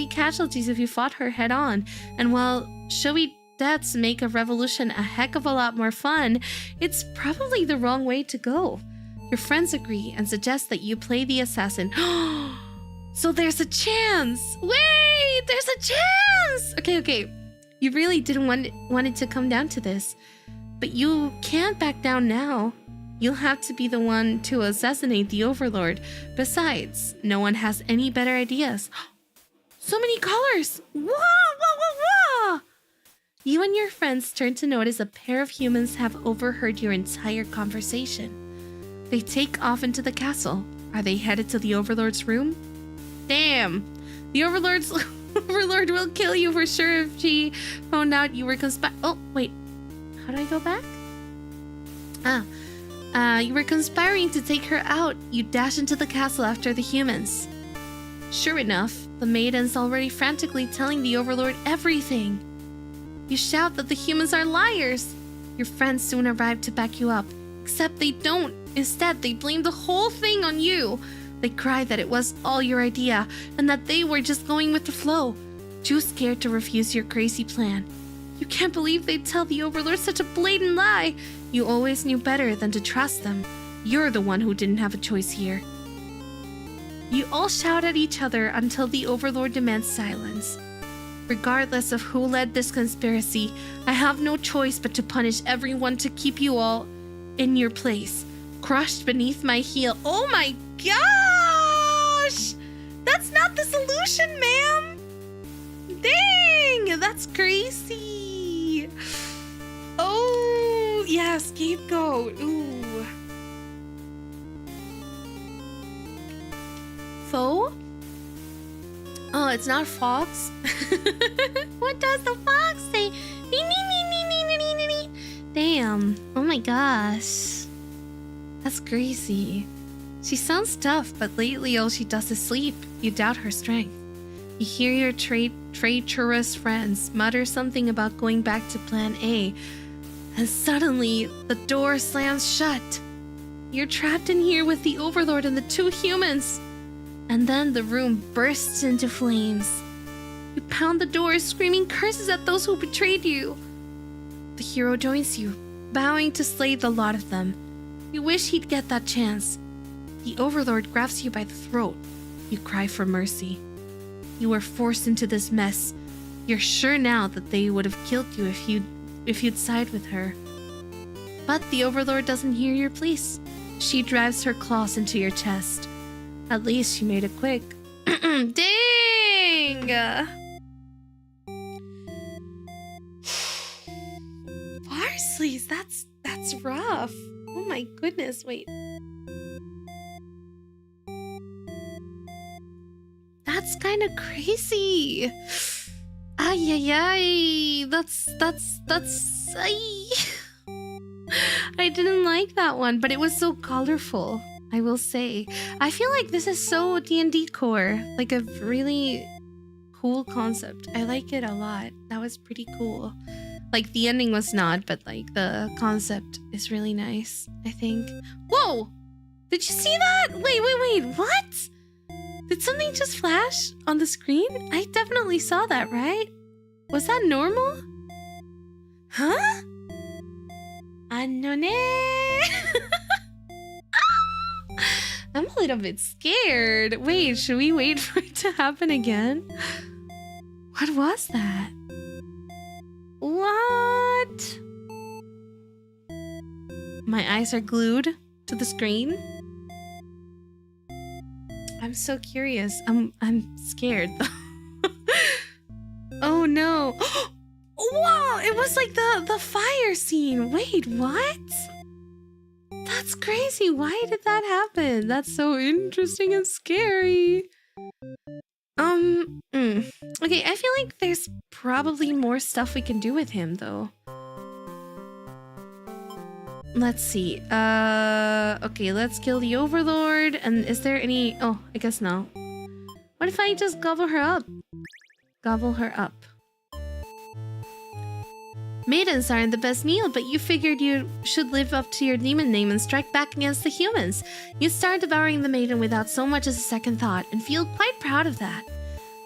casualties if you fought her head on. And while showy deaths make a revolution a heck of a lot more fun, it's probably the wrong way to go. Your friends agree and suggest that you play the assassin. So there's a chance! Wait! There's a chance! Okay. You really didn't want it to come down to this. But you can't back down now. You'll have to be the one to assassinate the Overlord. Besides, no one has any better ideas. So many colors! Whoa! You and your friends turn to notice a pair of humans have overheard your entire conversation. They take off into the castle. Are they headed to the Overlord's room? Damn! The Overlord will kill you for sure if she found out you were Oh, wait. How do I go back? You were conspiring to take her out. You dash into the castle after the humans. Sure enough, the maiden's already frantically telling the Overlord everything. You shout that the humans are liars. Your friends soon arrive to back you up, except they don't. Instead, they blame the whole thing on you. They cry that it was all your idea and that they were just going with the flow, too scared to refuse your crazy plan. You can't believe they'd tell the Overlord such a blatant lie. You always knew better than to trust them. You're the one who didn't have a choice here. You all shout at each other until the Overlord demands silence. Regardless of who led this conspiracy, I have no choice but to punish everyone to keep you all in your place, crushed beneath my heel. Oh my gosh! That's not the solution, ma'am! Dang! That's crazy! Oh, yeah, scapegoat. Ooh. Foe? Oh, it's not fox. What does the fox say? Damn. Oh my gosh. That's crazy. She sounds tough, but lately all she does is sleep. You doubt her strength. You hear your traitorous friends mutter something about going back to plan A, and suddenly the door slams shut. You're trapped in here with the Overlord and the two humans. And then the room bursts into flames. You pound the door, screaming curses at those who betrayed you. The hero joins you, vowing to slay the lot of them. You wish he'd get that chance. The Overlord grabs you by the throat. You cry for mercy. You were forced into this mess. You're sure now that they would have killed you if you'd side with her. But the Overlord doesn't hear your pleas. She drives her claws into your chest. At least she made it quick. Dang! Parsley's, that's rough. Oh my goodness, wait. That's kind of crazy. Ay, ay, ay. That's, ay. I didn't like that one, but it was so colorful, I will say. I feel like this is so D&D core. Like a really cool concept. I like it a lot. That was pretty cool. Like the ending was not, but like the concept is really nice, I think. Whoa! Did you see that? Wait, what? Did something just flash on the screen? I definitely saw that, right? Was that normal? Huh? Annone. I'm a little bit scared. Wait, should we wait for it to happen again? What was that? What? My eyes are glued to the screen. I'm so curious. I'm scared though. Oh no. Whoa! It was like the fire scene. Wait, what? That's crazy. Why did that happen? That's so interesting and scary. Okay, I feel like there's probably more stuff we can do with him though. Let's see. Okay, let's kill the Overlord. And is there any... Oh, I guess no. What if I just gobble her up? Gobble her up. Maidens aren't the best meal, but you figured you should live up to your demon name and strike back against the humans. You start devouring the maiden without so much as a second thought, and feel quite proud of that.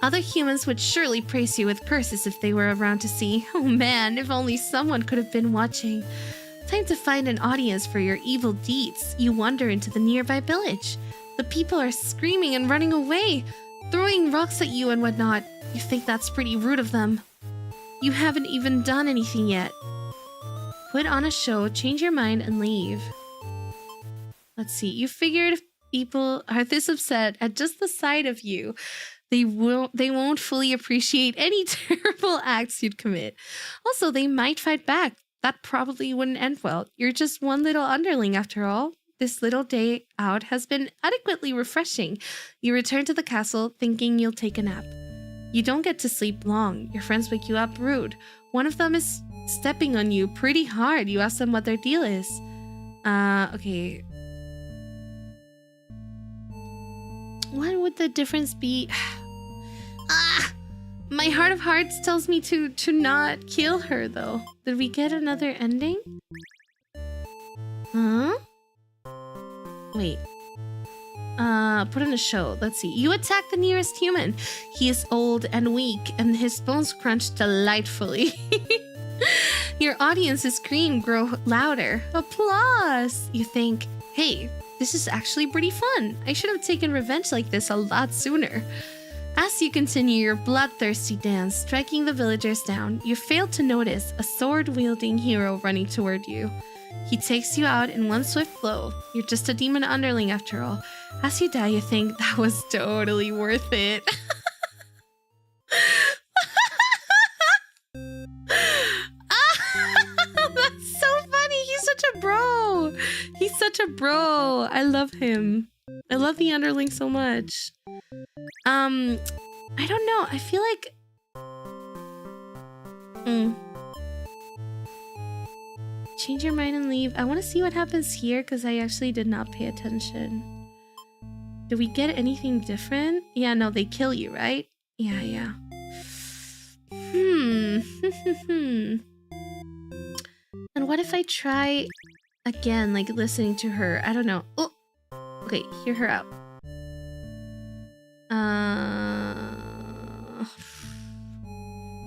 Other humans would surely praise you with curses if they were around to see. Oh man, if only someone could have been watching. Time to find an audience for your evil deeds. You wander into the nearby village. The people are screaming and running away, throwing rocks at you and whatnot. You think that's pretty rude of them. You haven't even done anything yet. Put on a show, change your mind, and leave. Let's see. You figured if people are this upset at just the sight of you, they won't fully appreciate any terrible acts you'd commit. Also, they might fight back. That probably wouldn't end well. You're just one little underling after all. This little day out has been adequately refreshing. You return to the castle thinking you'll take a nap. You don't get to sleep long. Your friends wake you up rude. One of them is stepping on you pretty hard. You ask them what their deal is. Okay. What would the difference be? My heart of hearts tells me to not kill her though. Did we get another ending? Huh? Wait. Put on a show. Let's see. You attack the nearest human. He is old and weak, and his bones crunch delightfully. Your audience's scream grow louder. Applause! You think, hey, this is actually pretty fun. I should have taken revenge like this a lot sooner. As you continue your bloodthirsty dance, striking the villagers down, you fail to notice a sword-wielding hero running toward you. He takes you out in one swift blow. You're just a demon underling after all. As you die, you think that was totally worth it. That's so funny. He's such a bro. He's such a bro. I love him. I love the underling so much. I don't know. I feel like change your mind and leave. I want to see what happens here because I actually did not pay attention. Did we get anything different? Yeah, no, they kill you, right? Yeah. And what if I try again, like listening to her? I don't know. Oh, okay, hear her out.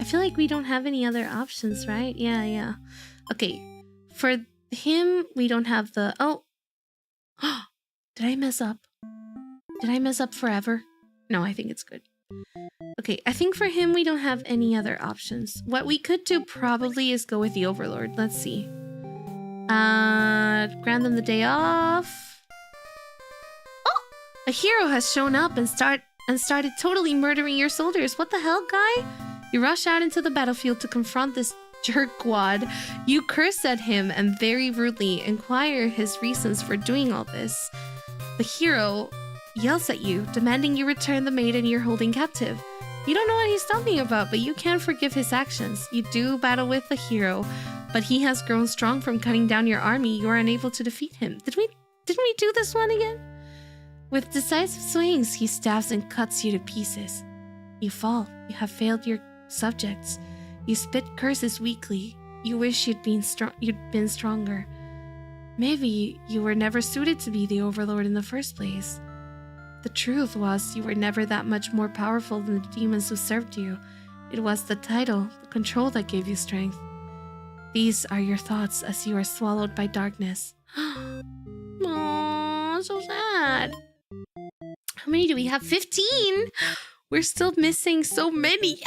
I feel like we don't have any other options, right? Yeah. Okay, for him, we don't have the... Oh! Did I mess up? Did I mess up forever? No, I think it's good. Okay, I think for him, we don't have any other options. What we could do probably is go with the Overlord. Let's see. Grant them the day off. Oh! A hero has shown up and started totally murdering your soldiers. What the hell, guy? You rush out into the battlefield to confront this jerkwad. You curse at him and very rudely inquire his reasons for doing all this. The hero yells at you, demanding you return the maiden you're holding captive. You don't know what he's talking about, but you can't forgive his actions. You do battle with the hero, but he has grown strong from cutting down your army. You are unable to defeat him. Didn't we do this one again? With decisive swings, he stabs and cuts you to pieces. You fall. You have failed your subjects. You spit curses weakly. You wish you'd been stronger. Maybe you were never suited to be the Overlord in the first place. The truth was, you were never that much more powerful than the demons who served you. It was the title, the control that gave you strength. These are your thoughts as you are swallowed by darkness. Aww, so sad. How many do we have? 15? We're still missing so many.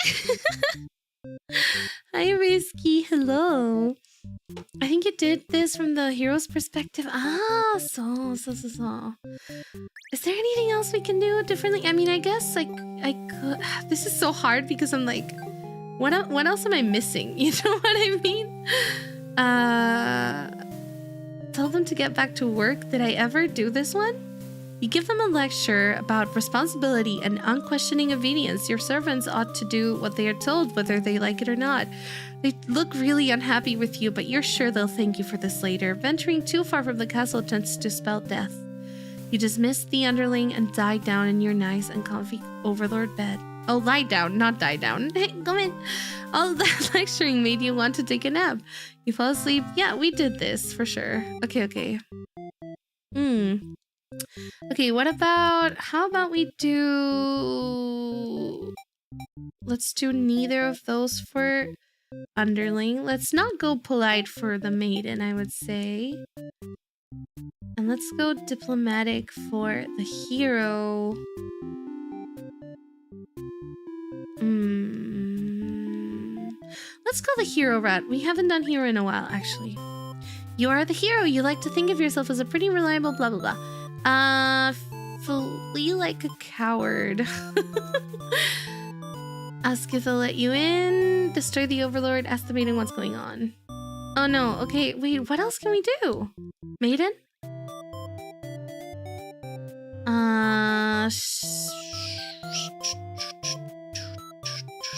Hi, Risky. Hello. I think you did this from the hero's perspective. So. Is there anything else we can do differently? I mean, I guess I could. This is so hard because I'm like, what else am I missing? You know what I mean? Tell them to get back to work. Did I ever do this one? You give them a lecture about responsibility and unquestioning obedience. Your servants ought to do what they are told, whether they like it or not. They look really unhappy with you, but you're sure they'll thank you for this later. Venturing too far from the castle tends to spell death. You dismiss the underling and die down in your nice and comfy overlord bed. Oh, lie down, not die down. Hey, come in. All that lecturing made you want to take a nap. You fall asleep. Yeah, we did this for sure. Okay. Okay, how about we do... Let's do neither of those for underling. Let's not go polite for the maiden, I would say. And let's go diplomatic for the hero. Let's go the hero route. We haven't done hero in a while, actually. You are the hero. You like to think of yourself as a pretty reliable blah blah blah. Flee like a coward. Ask if they'll let you in. Destroy the overlord. Ask the maiden what's going on. Oh no, okay, wait, what else can we do? Maiden?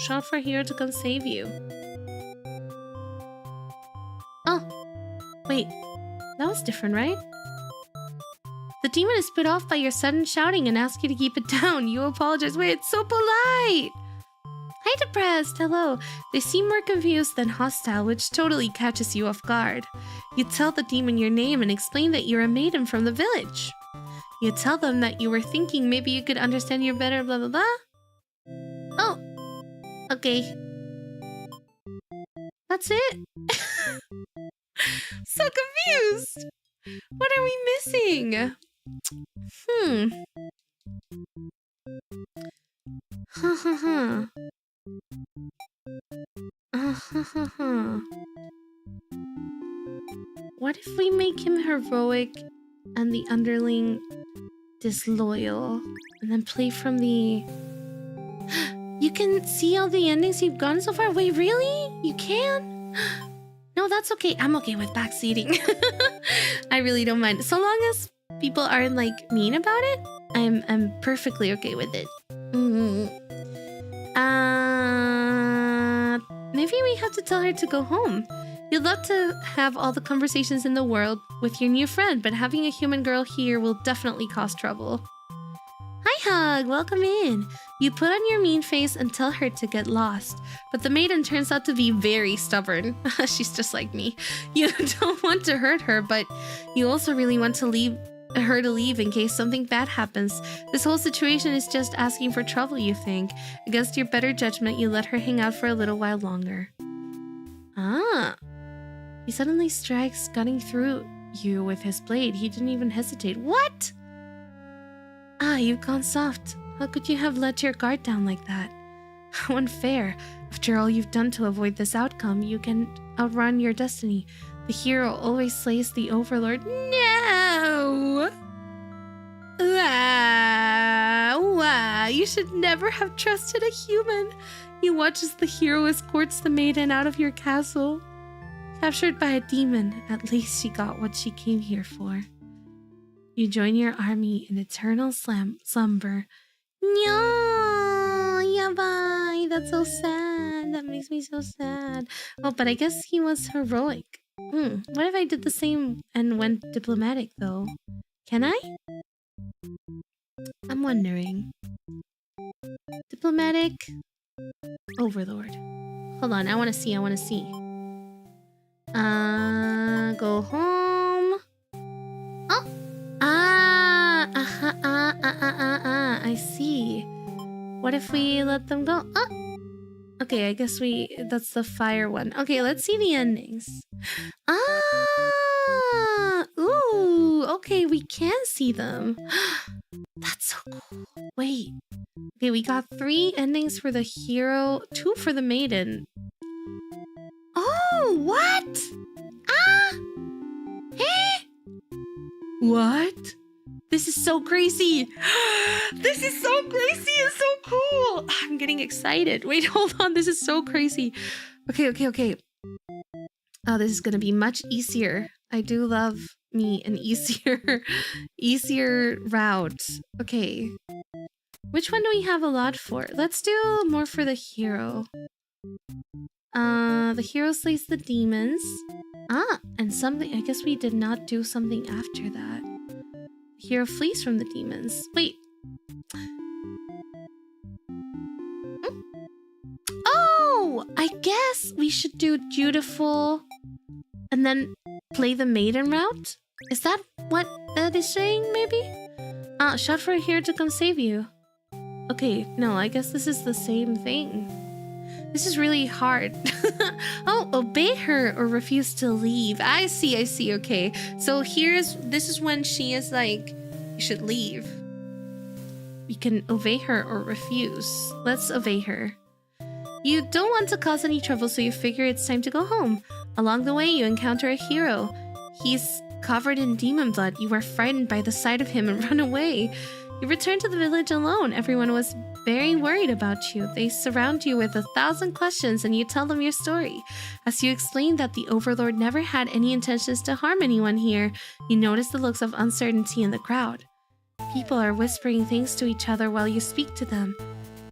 Shout for a hero to come save you. Oh, wait, that was different, right? The demon is put off by your sudden shouting and asks you to keep it down. You apologize. Wait, it's so polite. Hi, depressed. Hello. They seem more confused than hostile, which totally catches you off guard. You tell the demon your name and explain that you're a maiden from the village. You tell them that you were thinking maybe you could understand you better, blah, blah, blah. Oh, okay. That's it? So confused. What are we missing? Ha ha ha. Ha ha ha. What if we make him heroic and the underling disloyal? And then play from the... You can see all the endings you've gotten so far? Wait, really? You can? No, that's okay. I'm okay with backseating. I really don't mind. So long as people aren't like mean about it, I'm perfectly okay with it. Maybe we have to tell her to go home. You'd love to have all the conversations in the world with your new friend, but having a human girl here will definitely cause trouble. Hi, Hug. Welcome in. You put on your mean face and tell her to get lost, but the maiden turns out to be very stubborn. She's just like me. You don't want to hurt her, but you also really want to leave her to leave in case something bad happens. This whole situation is just asking for trouble, you think. Against your better judgment, you let her hang out for a little while longer. Ah. He suddenly strikes, cutting through you with his blade. He didn't even hesitate. What? Ah, you've gone soft. How could you have let your guard down like that? How unfair. After all you've done to avoid this outcome, you can outrun your destiny. The hero always slays the overlord. No! You should never have trusted a human. You watch as the hero escorts the maiden out of your castle. Captured by a demon, at least she got what she came here for. You join your army in eternal slumber. No, yabai, that's so sad. That makes me so sad. Oh, but I guess he was heroic. What if I did the same and went diplomatic, though? Can I? I'm wondering. Diplomatic overlord. Hold on, I want to see. Go home. Oh! I see. What if we let them go? Oh! Okay, I guess that's the fire one. Okay, let's see the endings. Ooh, okay, we can see them. That's so cool. Wait. Okay, we got 3 endings for the hero, 2 for the maiden. Oh, what? What? This is so crazy. This is so crazy and so cool. I'm getting excited. Wait, hold on. This is so crazy. Okay. Oh, this is going to be much easier. I do love me an easier route. Okay. Which one do we have a lot for? Let's do more for the hero. The hero slays the demons. And something, I guess we did not do something after that. The hero flees from the demons. Wait. Oh, I guess we should do dutiful and then play the maiden route? Is that what that is saying, maybe? Shout for a hero to come save you. Okay, no, I guess this is the same thing. This is really hard. Oh, obey her or refuse to leave. I see, okay. So this is when she is like, you should leave. We can obey her or refuse. Let's obey her. You don't want to cause any trouble, so you figure it's time to go home. Along the way, you encounter a hero. He's covered in demon blood. You are frightened by the sight of him and run away. You return to the village alone. Everyone was very worried about you. They surround you with 1,000 questions and you tell them your story. As you explain that the Overlord never had any intentions to harm anyone here, you notice the looks of uncertainty in the crowd. People are whispering things to each other while you speak to them.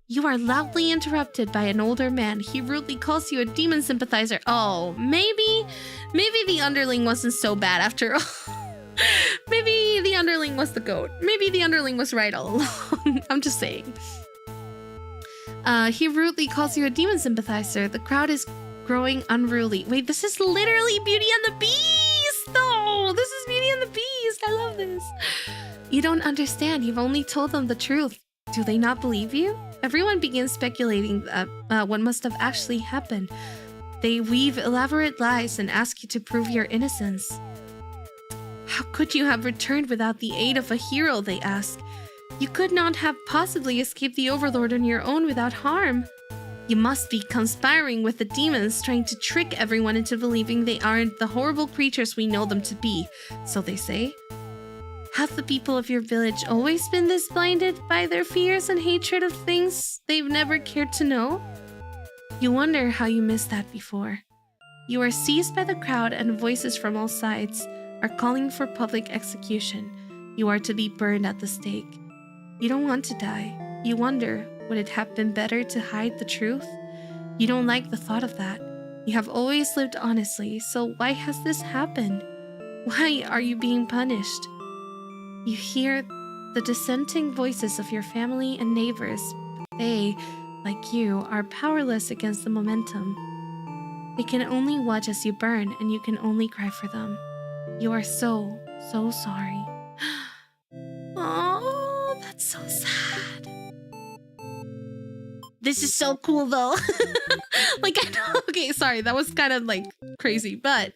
You are loudly interrupted by an older man. He rudely calls you a demon sympathizer. Oh, maybe the underling wasn't so bad after all. Maybe the underling was the goat. Maybe the underling was right all along. I'm just saying. He rudely calls you a demon sympathizer. The crowd is growing unruly. Wait, this is literally Beauty and the Beast, though. This is Beauty and the Beast. I love this. You don't understand. You've only told them the truth. Do they not believe you? Everyone begins speculating that what must have actually happened. They weave elaborate lies and ask you to prove your innocence. How could you have returned without the aid of a hero, they ask. You could not have possibly escaped the Overlord on your own without harm. You must be conspiring with the demons, trying to trick everyone into believing they aren't the horrible creatures we know them to be, so they say. Have the people of your village always been this blinded by their fears and hatred of things they've never cared to know? You wonder how you missed that before. You are seized by the crowd, and voices from all sides are calling for public execution. You are to be burned at the stake. You don't want to die. You wonder, would it have been better to hide the truth? You don't like the thought of that. You have always lived honestly, so why has this happened? Why are you being punished? You hear the dissenting voices of your family and neighbors, but they, like you, are powerless against the momentum. They can only watch as you burn, and you can only cry for them. You are so, so sorry. Oh, that's so sad. This is so cool, though. Like, I know. Okay, sorry, that was kind of like crazy, but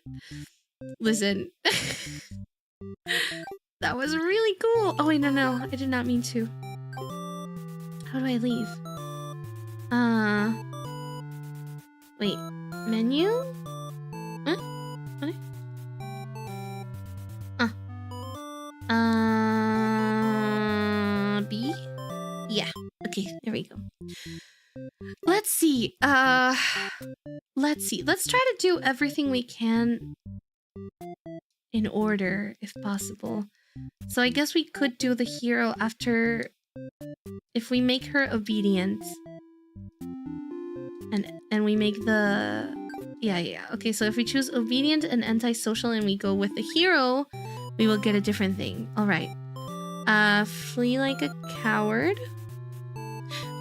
listen. That was really cool. Oh, wait, no, I did not mean to. How do I leave? Wait, menu? Huh? What? B? Yeah, okay, there we go. Let's see. Let's try to do everything we can in order, if possible. So I guess we could do the hero after, if we make her obedient, and we make the, yeah. Okay, so if we choose obedient and antisocial and we go with the hero, we will get a different thing. All right. Flee like a coward.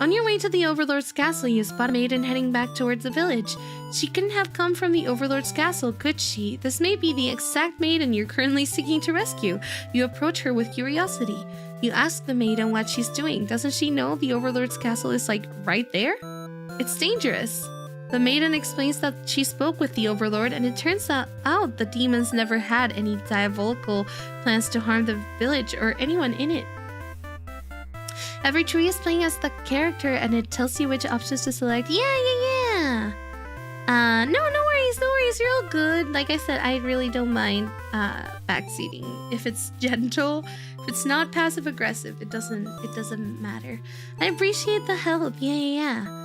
On your way to the Overlord's castle, you spot a maiden heading back towards the village. She couldn't have come from the Overlord's castle, could she? This may be the exact maiden you're currently seeking to rescue. You approach her with curiosity. You ask the maiden what she's doing. Doesn't she know the Overlord's castle is like right there? It's dangerous. The maiden explains that she spoke with the Overlord, and it turns out the demons never had any diabolical plans to harm the village or anyone in it. Every tree is playing as the character, and it tells you which options to select. Yeah. No worries, you're all good. Like I said, I really don't mind backseating. If it's gentle, if it's not passive aggressive, it doesn't matter. I appreciate the help. Yeah.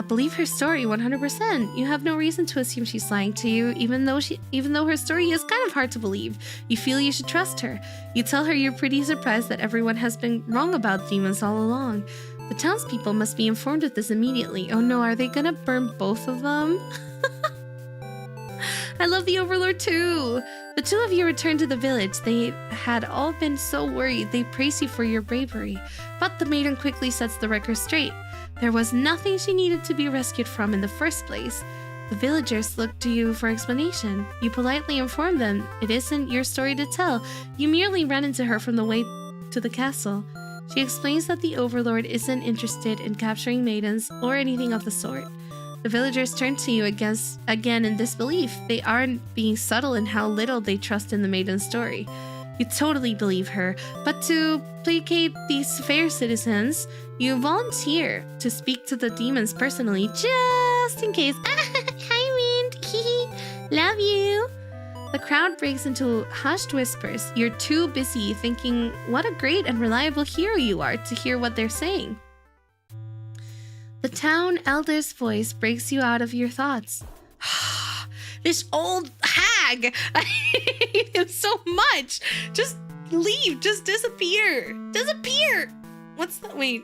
Believe her story 100%. You have no reason to assume she's lying to you, even though her story is kind of hard to believe. You feel you should trust her. You tell her you're pretty surprised that everyone has been wrong about demons all along. The townspeople must be informed of this immediately. Oh no, are they gonna burn both of them? I love the Overlord too. The two of you return to the village. They had all been so worried. They praise you for your bravery. But the maiden quickly sets the record straight. There was nothing she needed to be rescued from in the first place. The villagers looked to you for explanation. You politely inform them it isn't your story to tell. You merely ran into her from the way to the castle. She explains that the Overlord isn't interested in capturing maidens or anything of the sort. The villagers turn to you again in disbelief. They aren't being subtle in how little they trust in the maiden's story. You totally believe her, but to placate these fair citizens, you volunteer to speak to the demons personally, just in case. Hi, Wind. Love you. The crowd breaks into hushed whispers. You're too busy thinking what a great and reliable hero you are to hear what they're saying. The town elder's voice breaks you out of your thoughts. This old hag! I hate him so much! Just leave! Just disappear! Disappear! What's that? Wait.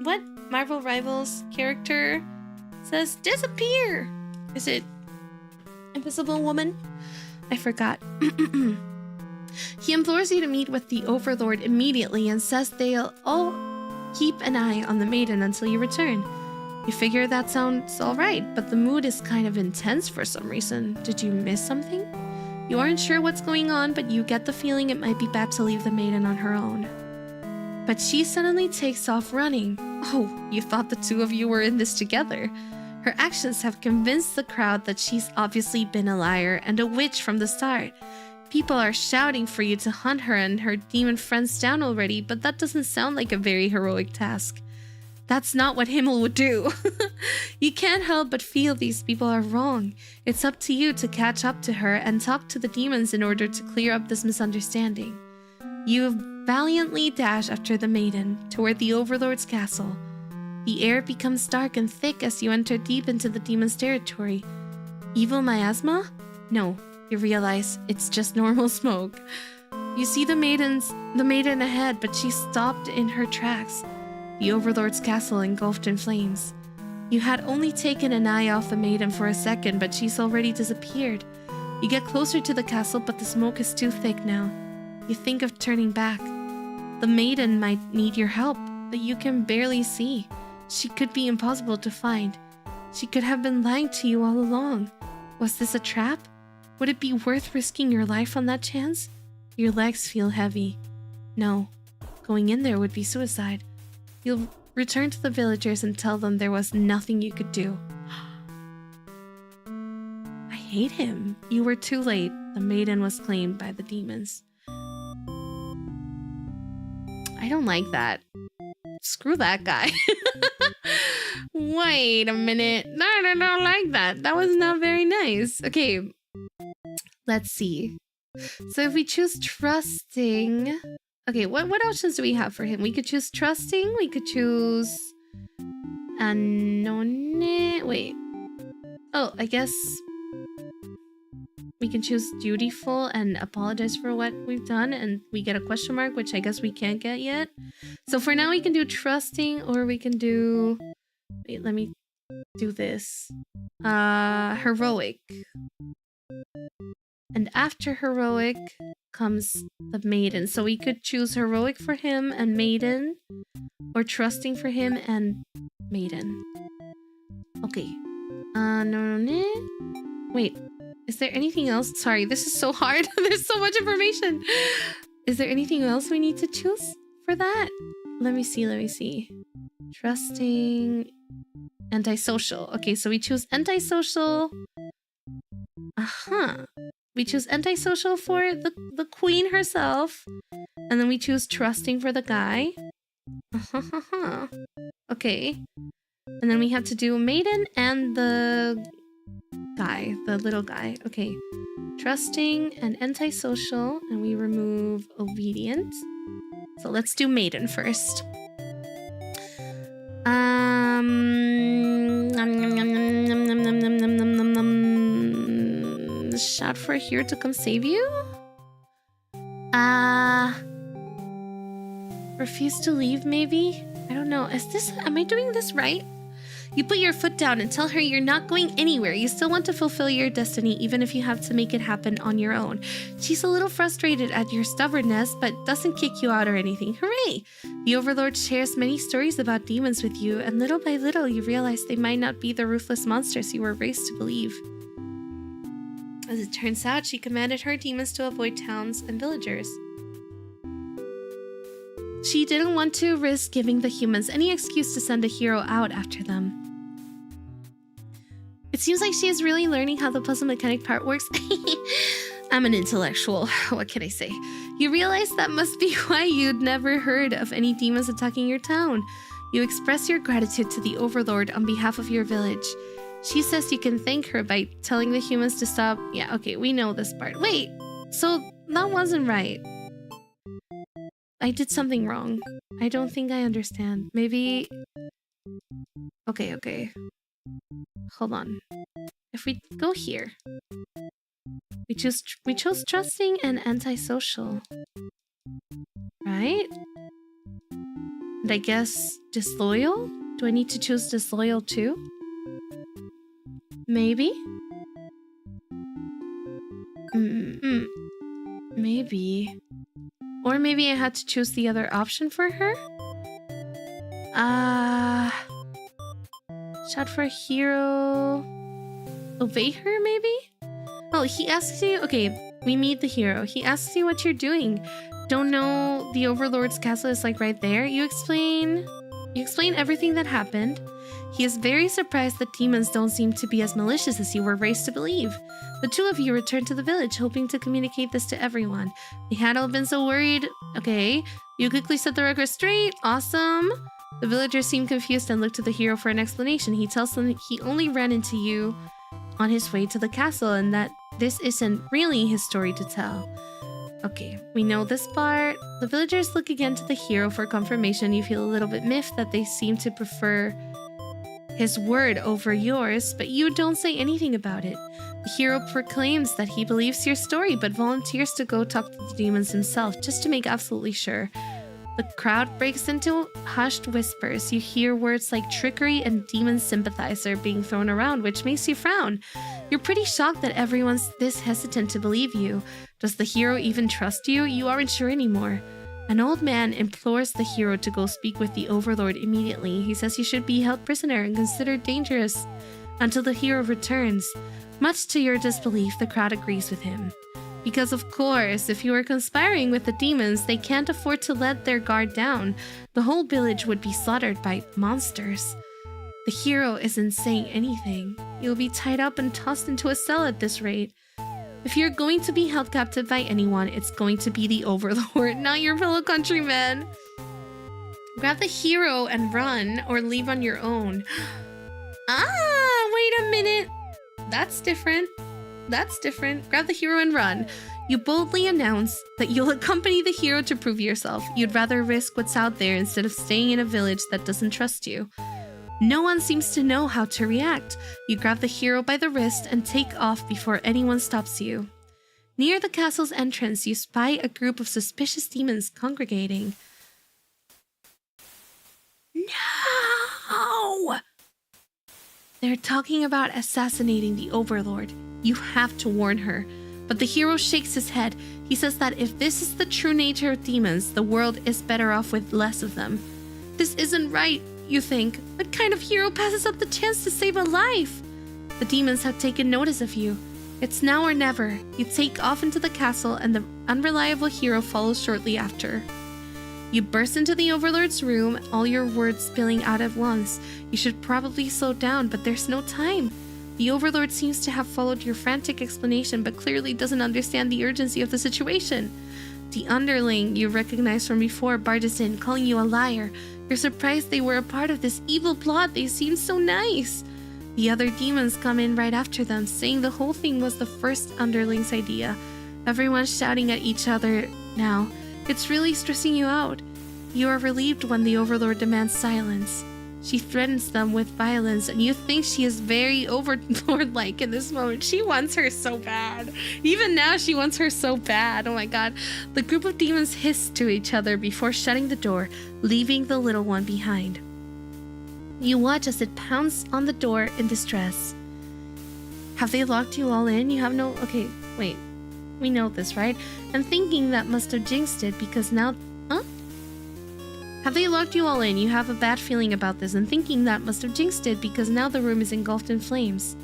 What? Marvel Rivals character says disappear! Is it Invisible Woman? I forgot. He implores you to meet with the Overlord immediately and says they'll all keep an eye on the maiden until you return. You figure that sounds alright, but the mood is kind of intense for some reason. Did you miss something? You aren't sure what's going on, but you get the feeling it might be bad to leave the maiden on her own. But she suddenly takes off running. Oh, you thought the two of you were in this together. Her actions have convinced the crowd that she's obviously been a liar and a witch from the start. People are shouting for you to hunt her and her demon friends down already, but that doesn't sound like a very heroic task. That's not what Himmel would do. You can't help but feel these people are wrong. It's up to you to catch up to her and talk to the demons in order to clear up this misunderstanding. You valiantly dash after the maiden toward the Overlord's castle. The air becomes dark and thick as you enter deep into the demon's territory. Evil miasma? No, you realize it's just normal smoke. You see the maiden ahead, but she's stopped in her tracks. The Overlord's castle engulfed in flames. You had only taken an eye off the maiden for a second, but she's already disappeared. You get closer to the castle, but the smoke is too thick now. You think of turning back. The maiden might need your help, but you can barely see. She could be impossible to find. She could have been lying to you all along. Was this a trap? Would it be worth risking your life on that chance? Your legs feel heavy. No, going in there would be suicide. You'll return to the villagers and tell them there was nothing you could do. I hate him. You were too late. The maiden was claimed by the demons. I don't like that. Screw that guy. Wait a minute. No, I don't like that. That was not very nice. Okay. Let's see. So if we choose trusting... Okay, what options do we have for him? We could choose trusting. We could choose... Anone... Wait. Oh, I guess... We can choose dutiful and apologize for what we've done, and we get a question mark, which I guess we can't get yet. So for now, we can do trusting, or we can do... Wait, let me do this. Heroic. And after heroic comes the maiden. So we could choose heroic for him and maiden, or trusting for him and maiden. Okay. No. Wait. Is there anything else? Sorry, this is so hard. There's so much information. Is there anything else we need to choose for that? Let me see. Trusting. Antisocial. Okay, so we choose antisocial. We choose antisocial for the queen herself. And then we choose trusting for the guy. Okay. And then we have to do maiden and the guy, the little guy. Okay. Trusting and antisocial, and we remove obedient. So let's do maiden first. Shout for a hero to come save you? Refuse to leave, maybe? I don't know. Am I doing this right? You put your foot down and tell her you're not going anywhere. You still want to fulfill your destiny, even if you have to make it happen on your own. She's a little frustrated at your stubbornness, but doesn't kick you out or anything. Hooray! The Overlord shares many stories about demons with you, and little by little you realize they might not be the ruthless monsters you were raised to believe. As it turns out, she commanded her demons to avoid towns and villagers. She didn't want to risk giving the humans any excuse to send a hero out after them. It seems like she is really learning how the puzzle mechanic part works. I'm an intellectual. What can I say? You realize that must be why you'd never heard of any demons attacking your town. You express your gratitude to the Overlord on behalf of your village. She says you can thank her by telling the humans to stop. Yeah, okay, we know this part. Wait, so that wasn't right. I did something wrong. I don't think I understand. Maybe... Okay. Hold on. If we go here... We chose trusting and antisocial. Right? And I guess disloyal? Do I need to choose disloyal too? Maybe? Maybe... Or maybe I had to choose the other option for her? Shout for a hero... Obey her, maybe? Oh, he asks you... Okay, we meet the hero. He asks you what you're doing. Don't know the Overlord's castle is like right there. You explain everything that happened. He is very surprised that demons don't seem to be as malicious as you were raised to believe. The two of you return to the village, hoping to communicate this to everyone. They had all been so worried. Okay, you quickly set the record straight. Awesome. The villagers seem confused and look to the hero for an explanation. He tells them he only ran into you on his way to the castle and that this isn't really his story to tell. Okay, we know this part. The villagers look again to the hero for confirmation. You feel a little bit miffed that they seem to prefer his word over yours, but you don't say anything about it. The hero proclaims that he believes your story, but volunteers to go talk to the demons himself, just to make absolutely sure. The crowd breaks into hushed whispers. You hear words like trickery and demon sympathizer being thrown around, which makes you frown. You're pretty shocked that everyone's this hesitant to believe you. Does the hero even trust you? You aren't sure anymore. An old man implores the hero to go speak with the overlord immediately. He says you should be held prisoner and considered dangerous until the hero returns. Much to your disbelief, the crowd agrees with him. Because of course, if you are conspiring with the demons, they can't afford to let their guard down. The whole village would be slaughtered by monsters. The hero isn't saying anything. You'll be tied up and tossed into a cell at this rate. If you're going to be held captive by anyone, it's going to be the overlord, not your fellow countrymen. Grab the hero and run, or leave on your own. Ah, wait a minute. That's different. That's different. Grab the hero and run. You boldly announce that you'll accompany the hero to prove yourself. You'd rather risk what's out there instead of staying in a village that doesn't trust you. No one seems to know how to react. You grab the hero by the wrist and take off before anyone stops you. Near the castle's entrance, you spy a group of suspicious demons congregating. No! They're talking about assassinating the overlord. You have to warn her. But the hero shakes his head. He says that if this is the true nature of demons, the world is better off with less of them. This isn't right, you think. What kind of hero passes up the chance to save a life? The demons have taken notice of you. It's now or never. You take off into the castle and the unreliable hero follows shortly after. You burst into the overlord's room, all your words spilling out at once. You should probably slow down, but there's no time. The overlord seems to have followed your frantic explanation, but clearly doesn't understand the urgency of the situation. The underling you recognize from before barges in, calling you a liar. You're surprised they were a part of this evil plot. They seem so nice. The other demons come in right after them, saying the whole thing was the first underling's idea. Everyone's shouting at each other now. It's really stressing you out. You are relieved when the overlord demands silence. She threatens them with violence, and you think she is very overlord-like in this moment. She wants her so bad. Even now, she wants her so bad. Oh my god. The group of demons hiss to each other before shutting the door, leaving the little one behind. You watch as it pounds on the door in distress. Have they locked you all in? You have no... Okay, wait. We know this, right? I'm thinking that must have jinxed it because now... Huh? Have they locked you all in? You have a bad feeling about this and thinking that must have jinxed it because now the room is engulfed in flames.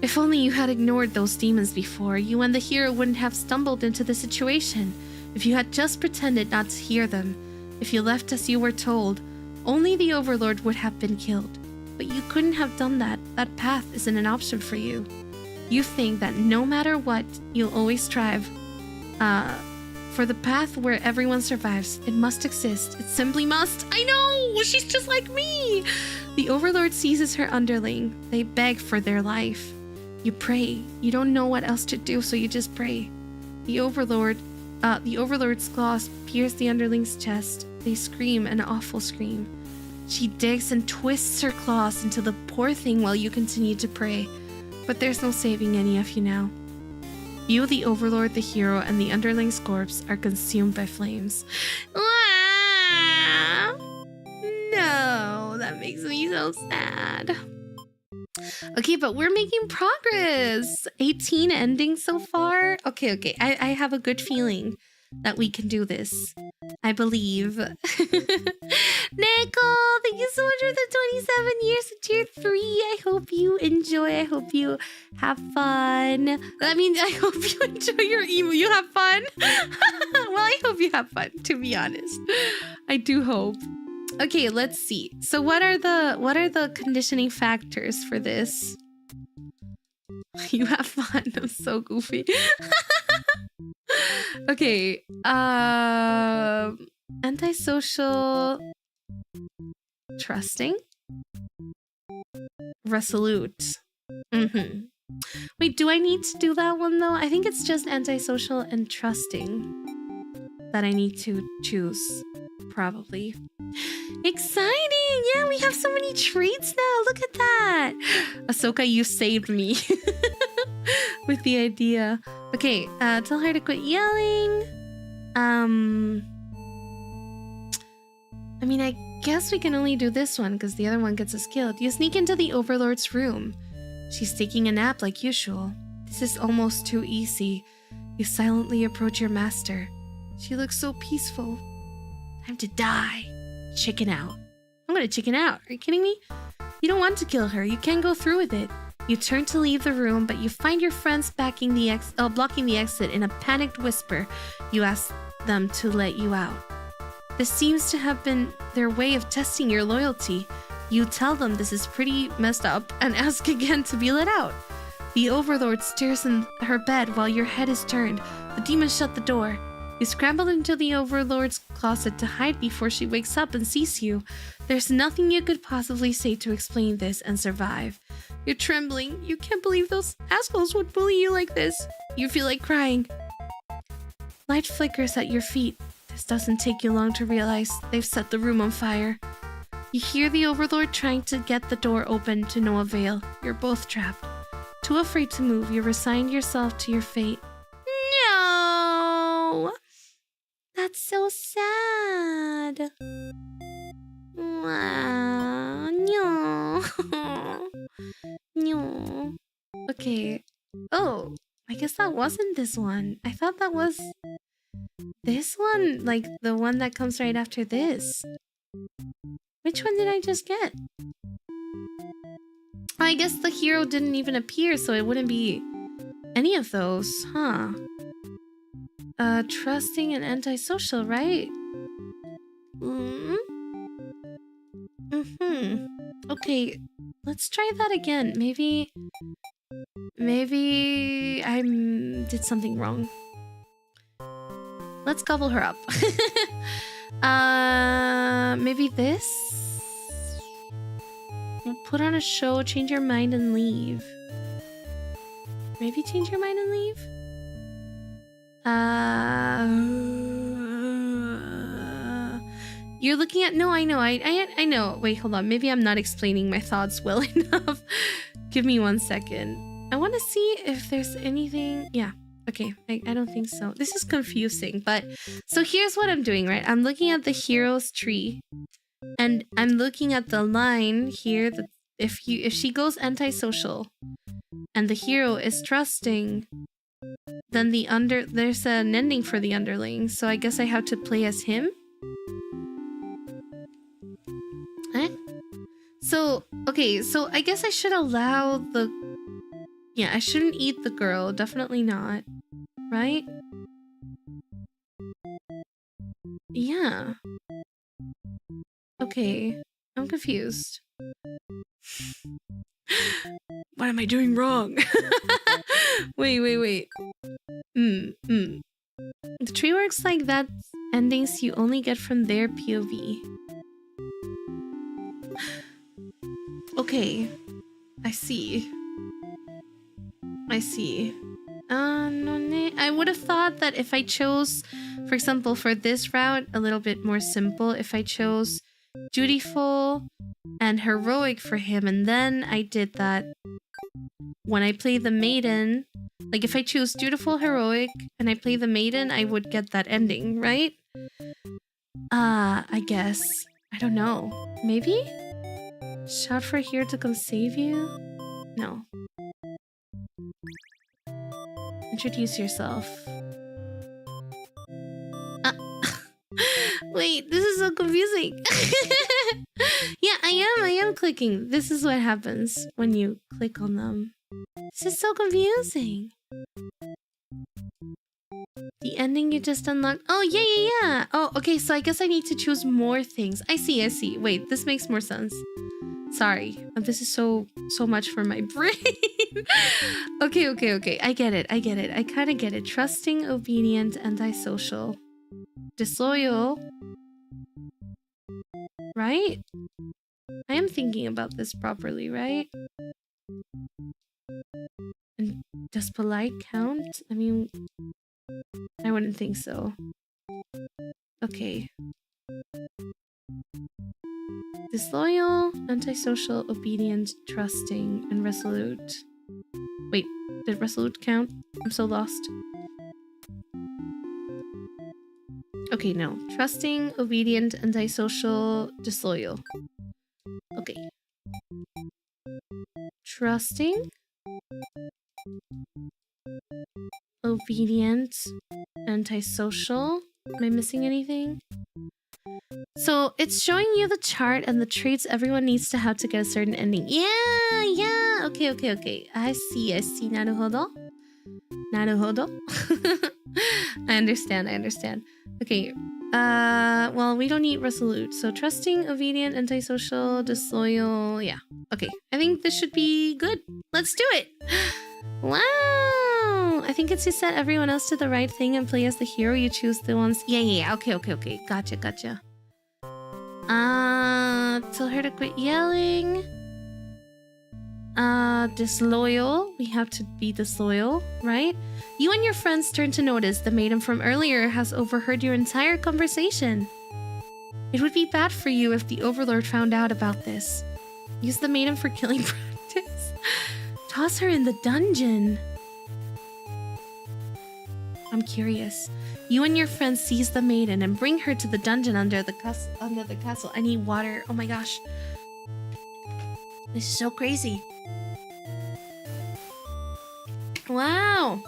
If only you had ignored those demons before, you and the hero wouldn't have stumbled into the situation. If you had just pretended not to hear them, if you left as you were told, only the overlord would have been killed. But you couldn't have done that. That path isn't an option for you. You think that no matter what, you'll always strive. For the path where everyone survives, it must exist. It simply must. I know! She's just like me! The overlord seizes her underling. They beg for their life. You pray. You don't know what else to do, so you just pray. The overlord's claws pierce the underling's chest. They scream an awful scream. She digs and twists her claws into the poor thing while you continue to pray. But there's no saving any of you now. You, the overlord, the hero, and the underling's corpse are consumed by flames. Ah! No, that makes me so sad. Okay, but we're making progress. 18 endings so far. Okay. I have a good feeling that we can do this. I believe. Nicole, thank you so much for the 27 years of tier 3. I hope you enjoy. I hope you have fun. I mean, I hope you enjoy your emo. You have fun? Well, I hope you have fun, to be honest. I do hope. Okay, let's see. So what are the conditioning factors for this? You have fun. I'm so goofy. Okay. Antisocial, trusting, resolute. Wait, do I need to do that one though? I think it's just antisocial and trusting that I need to choose, probably. Exciting! Yeah, we have so many traits now. Look at that. Ahsoka, you saved me with the idea. Okay, tell her to quit yelling. I mean, I guess we can only do this one because the other one gets us killed. You sneak into the Overlord's room. She's taking a nap like usual. This is almost too easy. You silently approach your master. She looks so peaceful. Time to die. Chicken out. I'm gonna chicken out. Are you kidding me? You don't want to kill her. You can't go through with it. You turn to leave the room, but you find your friends blocking the exit in a panicked whisper. You ask them to let you out. This seems to have been their way of testing your loyalty. You tell them this is pretty messed up and ask again to be let out. The Overlord stares in her bed while your head is turned. The demons shut the door. You scramble into the Overlord's closet to hide before she wakes up and sees you. There's nothing you could possibly say to explain this and survive. You're trembling. You can't believe those assholes would bully you like this. You feel like crying. Light flickers at your feet. This doesn't take you long to realize they've set the room on fire. You hear the Overlord trying to get the door open to no avail. You're both trapped. Too afraid to move, you resign yourself to your fate. No! That's so sad. Wow. No. No. Okay. Oh, I guess that wasn't this one. I thought that was this one, like the one that comes right after this. Which one did I just get? I guess the hero didn't even appear, so it wouldn't be any of those, huh? Trusting and antisocial, right? Okay, let's try that again. Maybe I did something wrong. Let's gobble her up. Maybe this? We'll put on a show, change your mind, and leave. Maybe change your mind and leave? You're looking at... No, I know. I know. Wait, hold on. Maybe I'm not explaining my thoughts well enough. Give me 1 second. I want to see if there's anything... Yeah. Okay, I don't think so. This is confusing, but... So here's what I'm doing, right? I'm looking at the hero's tree. And I'm looking at the line here that if she goes antisocial and the hero is trusting, then there's an ending for the underling. So I guess I have to play as him. So, okay, so I guess I should allow the... Yeah, I shouldn't eat the girl. Definitely not. Right? Yeah. Okay. I'm confused. What am I doing wrong? Wait. The tree works like that. Endings you only get from their POV. Okay. I see. I would have thought that if I chose, for example, for this route, a little bit more simple, if I chose dutiful and heroic for him, and then I did that when I play the maiden, like if I choose dutiful, heroic, and I play the maiden, I would get that ending, right? I guess. I don't know. Maybe? Shout for here to come save you? No. Introduce yourself. Wait, this is so confusing. Yeah, I am clicking. This is what happens when you click on them. This is so confusing. The ending you just unlocked. Oh, yeah. Oh, okay, so I guess I need to choose more things. I see. Wait, this makes more sense. Sorry, this is so much for my brain. Okay. I get it. I kind of get it. Trusting, obedient, antisocial. Disloyal. Right? I am thinking about this properly, right? And does polite count? I mean, I wouldn't think so. Okay. Disloyal, antisocial, obedient, trusting, and resolute. Wait, did resolute count? I'm so lost. Okay, no. Trusting, obedient, antisocial, disloyal. Okay. Trusting, obedient, antisocial. Am I missing anything? So it's showing you the chart and the traits everyone needs to have to get a certain ending. Yeah. Okay. I see. Naruhodo. I understand. Okay. Well, we don't need resolute. So trusting, obedient, antisocial, disloyal. Yeah. Okay. I think this should be good. Let's do it. Wow. I think it's to set everyone else to the right thing and play as the hero. You choose the ones. Yeah. Okay. Gotcha. Tell her to quit yelling. Disloyal. We have to be disloyal, right? You and your friends turn to notice the maiden from earlier has overheard your entire conversation. It would be bad for you if the Overlord found out about this. Use the maiden for killing practice. Toss her in the dungeon. I'm curious. You and your friends seize the maiden and bring her to the dungeon under the castle. I need water. Oh my gosh. This is so crazy. Wow.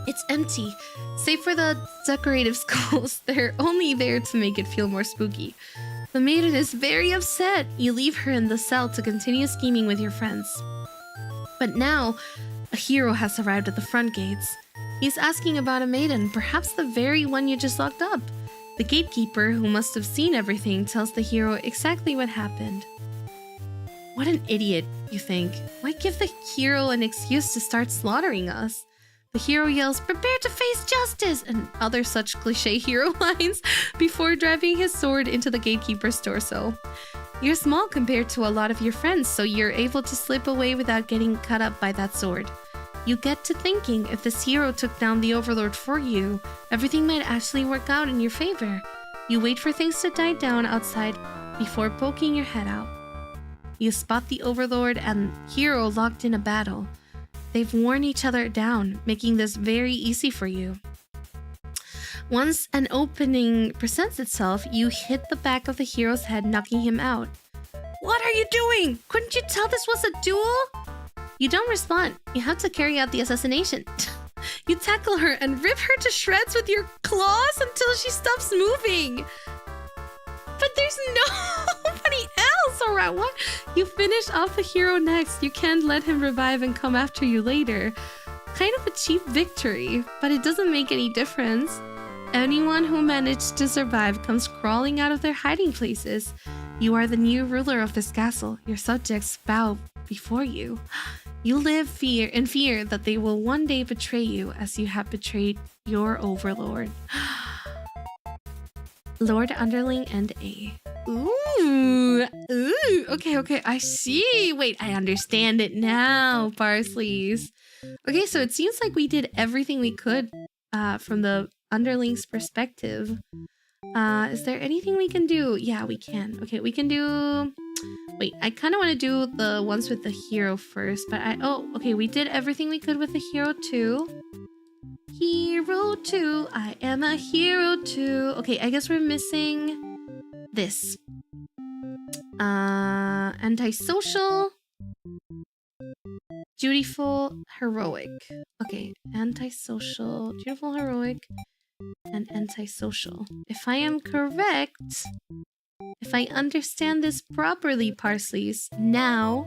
It's empty. Save for the decorative skulls. They're only there to make it feel more spooky. The maiden is very upset. You leave her in the cell to continue scheming with your friends. But now, a hero has arrived at the front gates. He's asking about a maiden, perhaps the very one you just locked up. The gatekeeper, who must have seen everything, tells the hero exactly what happened. What an idiot, you think. Why give the hero an excuse to start slaughtering us? The hero yells, "Prepare to face justice!" and other such cliché hero lines before driving his sword into the gatekeeper's torso. You're small compared to a lot of your friends, so you're able to slip away without getting cut up by that sword. You get to thinking, if this hero took down the Overlord for you, everything might actually work out in your favor. You wait for things to die down outside before poking your head out. You spot the Overlord and hero locked in a battle. They've worn each other down, making this very easy for you. Once an opening presents itself, you hit the back of the hero's head, knocking him out. What are you doing? Couldn't you tell this was a duel? You don't respond. You have to carry out the assassination. You tackle her and rip her to shreds with your claws until she stops moving. But there's nobody else around. What? You finish off the hero next. You can't let him revive and come after you later. Kind of a cheap victory, but it doesn't make any difference. Anyone who managed to survive comes crawling out of their hiding places. You are the new ruler of this castle. Your subjects bow before you. You live in fear that they will one day betray you as you have betrayed your Overlord. Lord Underling and A. Ooh, okay, I see. Wait, I understand it now, Parsleys. Okay, so it seems like we did everything we could from the Underling's perspective. Is there anything we can do? Yeah, we can. Okay, we can do... Wait, I kind of want to do the ones with the hero first, but okay, we did everything we could with the hero too. Hero 2, I am a hero too. Okay, I guess we're missing this. Antisocial, dutiful, heroic. Okay, antisocial, dutiful, heroic, and antisocial. If I am correct, if I understand this properly, Parsleys, now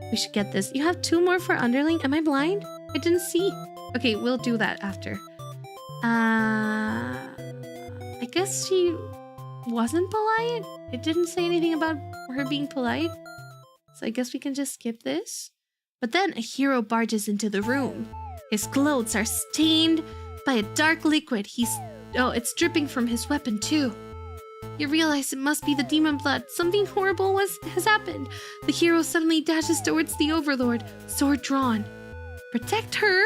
we should get this. You have 2 more for Underling. Am I blind? I didn't see. Okay, we'll do that after. I guess she wasn't polite. It didn't say anything about her being polite. So I guess we can just skip this. But then a hero barges into the room. His clothes are stained by a dark liquid. It's dripping from his weapon too. You realize it must be the demon blood. Something horrible has happened. The hero suddenly dashes towards the overlord, sword drawn. Protect her?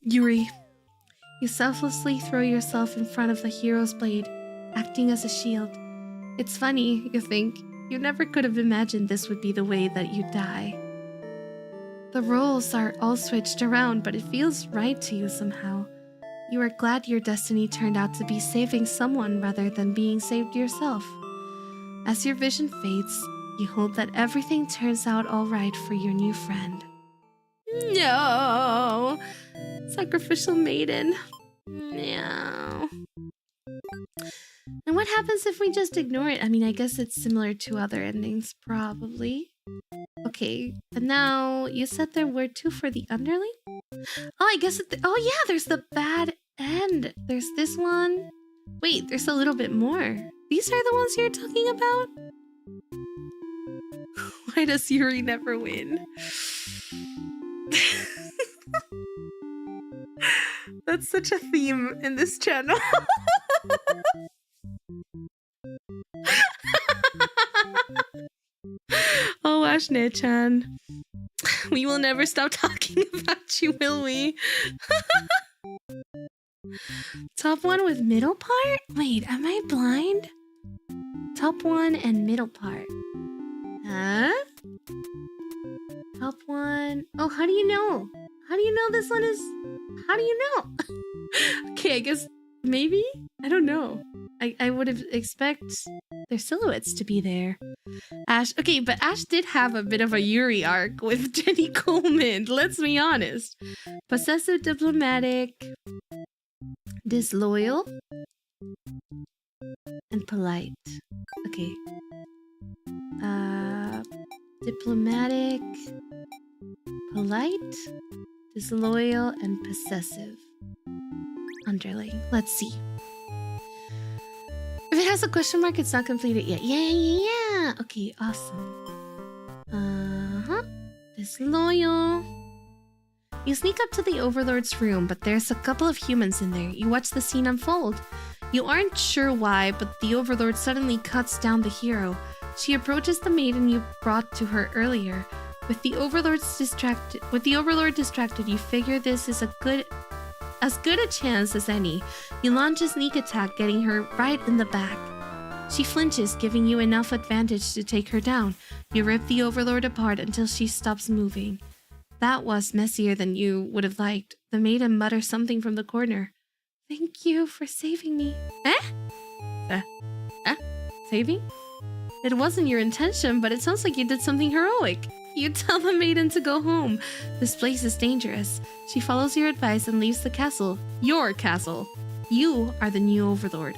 Yuri, you selflessly throw yourself in front of the hero's blade, acting as a shield. It's funny, you think. You never could have imagined this would be the way that you die. The roles are all switched around, but it feels right to you somehow. You are glad your destiny turned out to be saving someone rather than being saved yourself. As your vision fades, you hope that everything turns out all right for your new friend. No! Sacrificial maiden. No. And what happens if we just ignore it? I mean, I guess it's similar to other endings, probably. Okay, and now you said there were two for the underling? Oh, I guess oh yeah, there's the bad end. There's this one. Wait, there's a little bit more. These are the ones you're talking about? Why does Yuri never win? That's such a theme in this channel. Oh, Ashne-chan. We will never stop talking about you, will we? Top one with middle part? Wait, am I blind? Top one and middle part. Huh? Top one. Oh, how do you know? How do you know this one is... How do you know? Okay, I guess maybe? I don't know. I would have expect their silhouettes to be there. Ash, okay, but Ash did have a bit of a Yuri arc with Jenny Coleman, let's be honest. Possessive, diplomatic, disloyal, and polite. Okay. Diplomatic, polite, disloyal, and possessive. Underling. Let's see. If it has a question mark, it's not completed yet. Yeah. Okay, awesome. Disloyal. You sneak up to the Overlord's room, but there's a couple of humans in there. You watch the scene unfold. You aren't sure why, but the Overlord suddenly cuts down the hero. She approaches the maiden you brought to her earlier. With the Overlord distracted, you figure this is as good a chance as any. You launch a sneak attack, getting her right in the back. She flinches, giving you enough advantage to take her down. You rip the Overlord apart until she stops moving. That was messier than you would have liked. The maiden mutters something from the corner. Thank you for saving me. Saving? It wasn't your intention, but it sounds like you did something heroic. You tell the maiden to go home. This place is dangerous. She follows your advice and leaves the castle. Your castle. You are the new Overlord.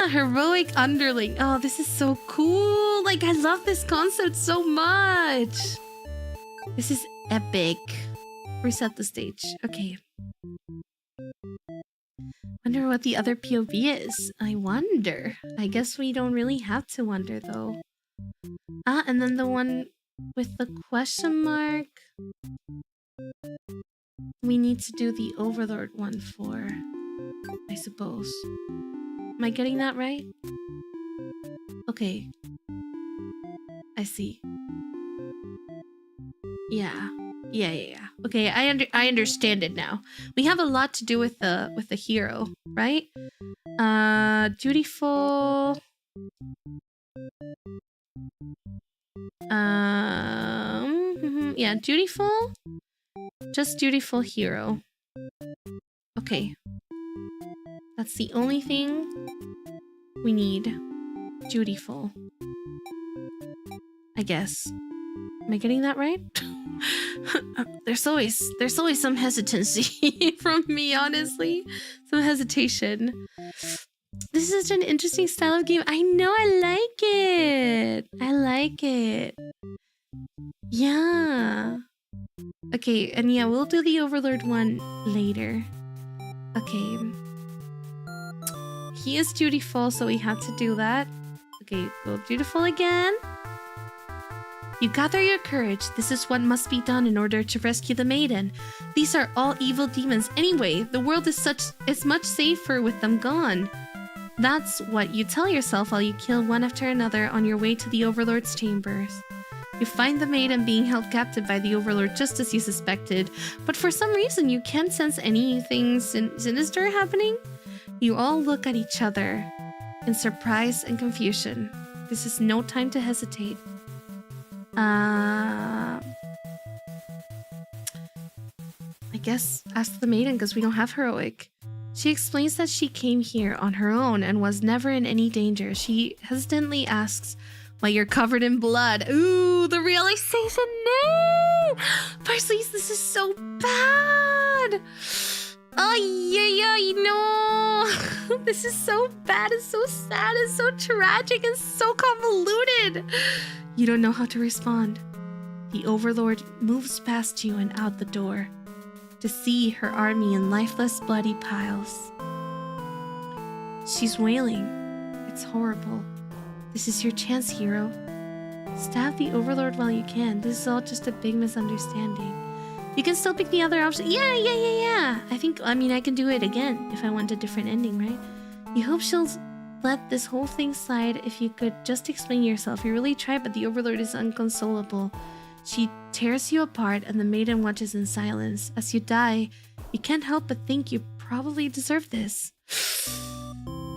Heroic underling. Oh, this is so cool. Like, I love this concept so much. This is epic. Reset the stage. Okay. Wonder what the other POV is. I wonder. I guess we don't really have to wonder, though. And then the one with the question mark. We need to do the Overlord one for, I suppose. Am I getting that right? Okay. I see. Yeah. Okay, I understand it now. We have a lot to do with the hero, right? Dutiful. Yeah, dutiful. Just dutiful hero. Okay. That's the only thing we need. Dutiful. I guess. Am I getting that right? There's always some hesitancy from me, honestly. Some hesitation. This is such an interesting style of game. I know, I like it. I like it. Yeah. Okay, and yeah, we'll do the Overlord one later. Okay. He is dutiful, so we have to do that. Okay, go dutiful again. You gather your courage. This is what must be done in order to rescue the maiden. These are all evil demons anyway. The world is much safer with them gone. That's what you tell yourself while you kill one after another on your way to the Overlord's chambers. You find the maiden being held captive by the Overlord just as you suspected, but for some reason you can't sense anything sinister happening. You all look at each other in surprise and confusion. This is no time to hesitate. I guess ask the maiden because we don't have heroic. She explains that she came here on her own and was never in any danger. She hesitantly asks why you're covered in blood. Ooh, the realization. No! Parsley, this is so bad. Oh, yeah, no. This is so bad and so sad and so tragic and so convoluted. You don't know how to respond. The Overlord moves past you and out the door to see her army in lifeless, bloody piles. She's wailing. It's horrible. This is your chance, hero. Stab the Overlord while you can. This is all just a big misunderstanding. You can still pick the other option. Yeah. I mean, I can do it again if I want a different ending, right? You hope she'll let this whole thing slide if you could just explain yourself. You really tried, but the Overlord is unconsolable. She tears you apart and the maiden watches in silence. As you die, you can't help but think you probably deserve this.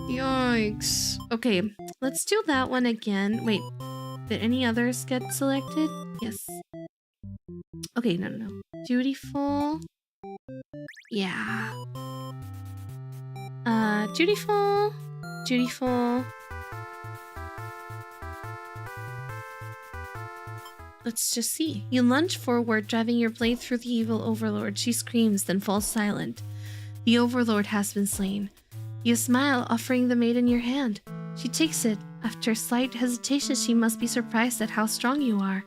Yikes. Okay, let's do that one again. Wait, did any others get selected? Yes. Okay, no. Dutiful. Yeah. Dutiful. Let's just see. You lunge forward, driving your blade through the evil Overlord. She screams, then falls silent. The Overlord has been slain. You smile, offering the maiden your hand. She takes it. After slight hesitation, she must be surprised at how strong you are.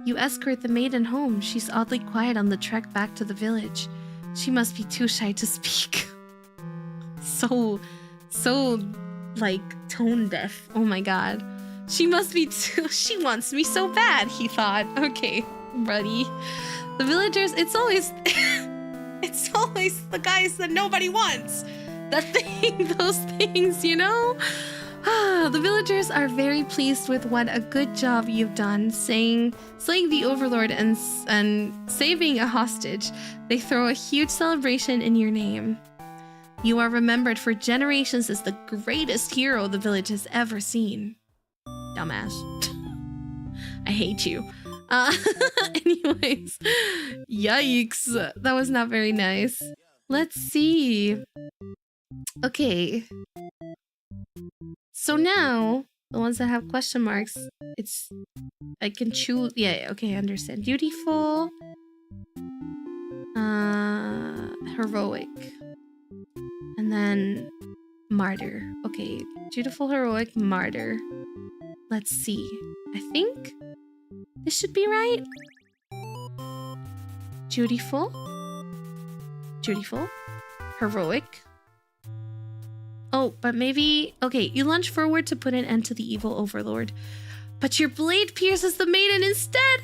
You escort the maiden home. She's oddly quiet on the trek back to the village. She must be too shy to speak. So, like, tone deaf. Oh my god. She must be too... She wants me so bad, he thought. Okay, buddy. The villagers, it's always... it's always the guys that nobody wants. Those things, you know? The villagers are very pleased with what a good job you've done, slaying the Overlord and saving a hostage. They throw a huge celebration in your name. You are remembered for generations as the greatest hero the village has ever seen. Dumbass. I hate you. Anyways. Yikes. That was not very nice. Let's see. Okay. So now, the ones that have question marks, I can choose. Yeah, okay, I understand. Dutiful. Heroic. And then martyr. Okay, dutiful, heroic, martyr. Let's see. I think this should be right. Dutiful. Heroic. Oh, but maybe... Okay, you lunge forward to put an end to the evil Overlord. But your blade pierces the maiden instead!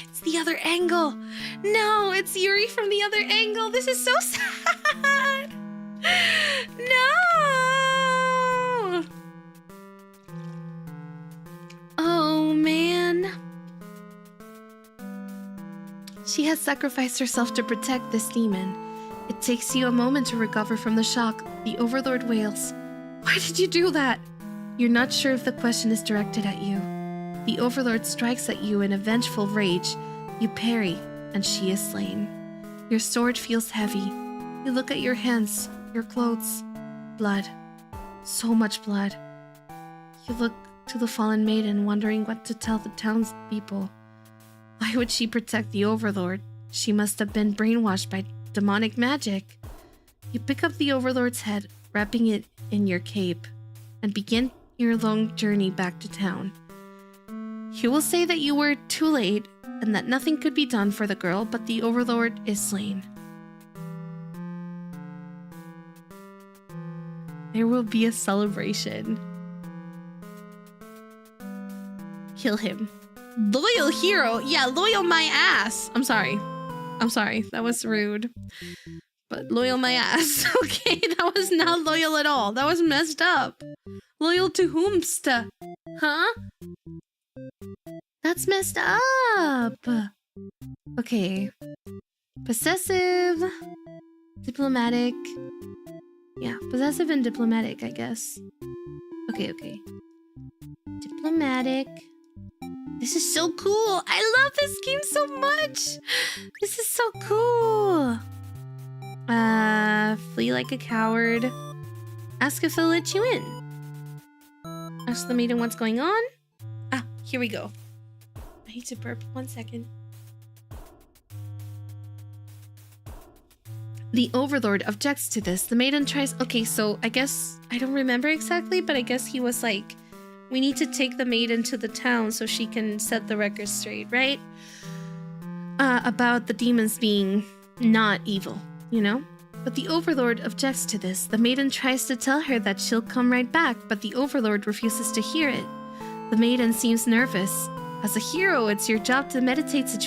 It's the other angle! No, it's Yuri from the other angle! This is so sad! No! Oh, man. She has sacrificed herself to protect this demon. It takes you a moment to recover from the shock. The Overlord wails. Why did you do that? You're not sure if the question is directed at you. The Overlord strikes at you in a vengeful rage. You parry, and she is slain. Your sword feels heavy. You look at your hands, your clothes. Blood. So much blood. You look to the fallen maiden, wondering what to tell the townspeople. Why would she protect the Overlord? She must have been brainwashed by demonic magic. You pick up the Overlord's head, wrapping it in your cape, and begin your long journey back to town. He will say that you were too late and that nothing could be done for the girl, but the Overlord is slain. There will be a celebration. Kill him. Loyal hero? Yeah, loyal my ass. I'm sorry. That was rude. But loyal my ass. Okay, that was not loyal at all. That was messed up. Loyal to whomsta? Huh? That's messed up. Okay. Possessive. Diplomatic. Yeah, possessive and diplomatic, I guess. Okay. Diplomatic. This is so cool. I love this game so much. This is so cool. Flee like a coward. Ask if they'll let you in. Ask the maiden what's going on. Ah, here we go. I need to burp. 1 second. The Overlord objects to this. The maiden tries... Okay, so I guess... I don't remember exactly, but I guess he was like... We need to take the maiden to the town so she can set the record straight, right? About the demons being not evil, you know? But the Overlord objects to this. The maiden tries to tell her that she'll come right back, but the Overlord refuses to hear it. The maiden seems nervous. As a hero, it's your job to mediate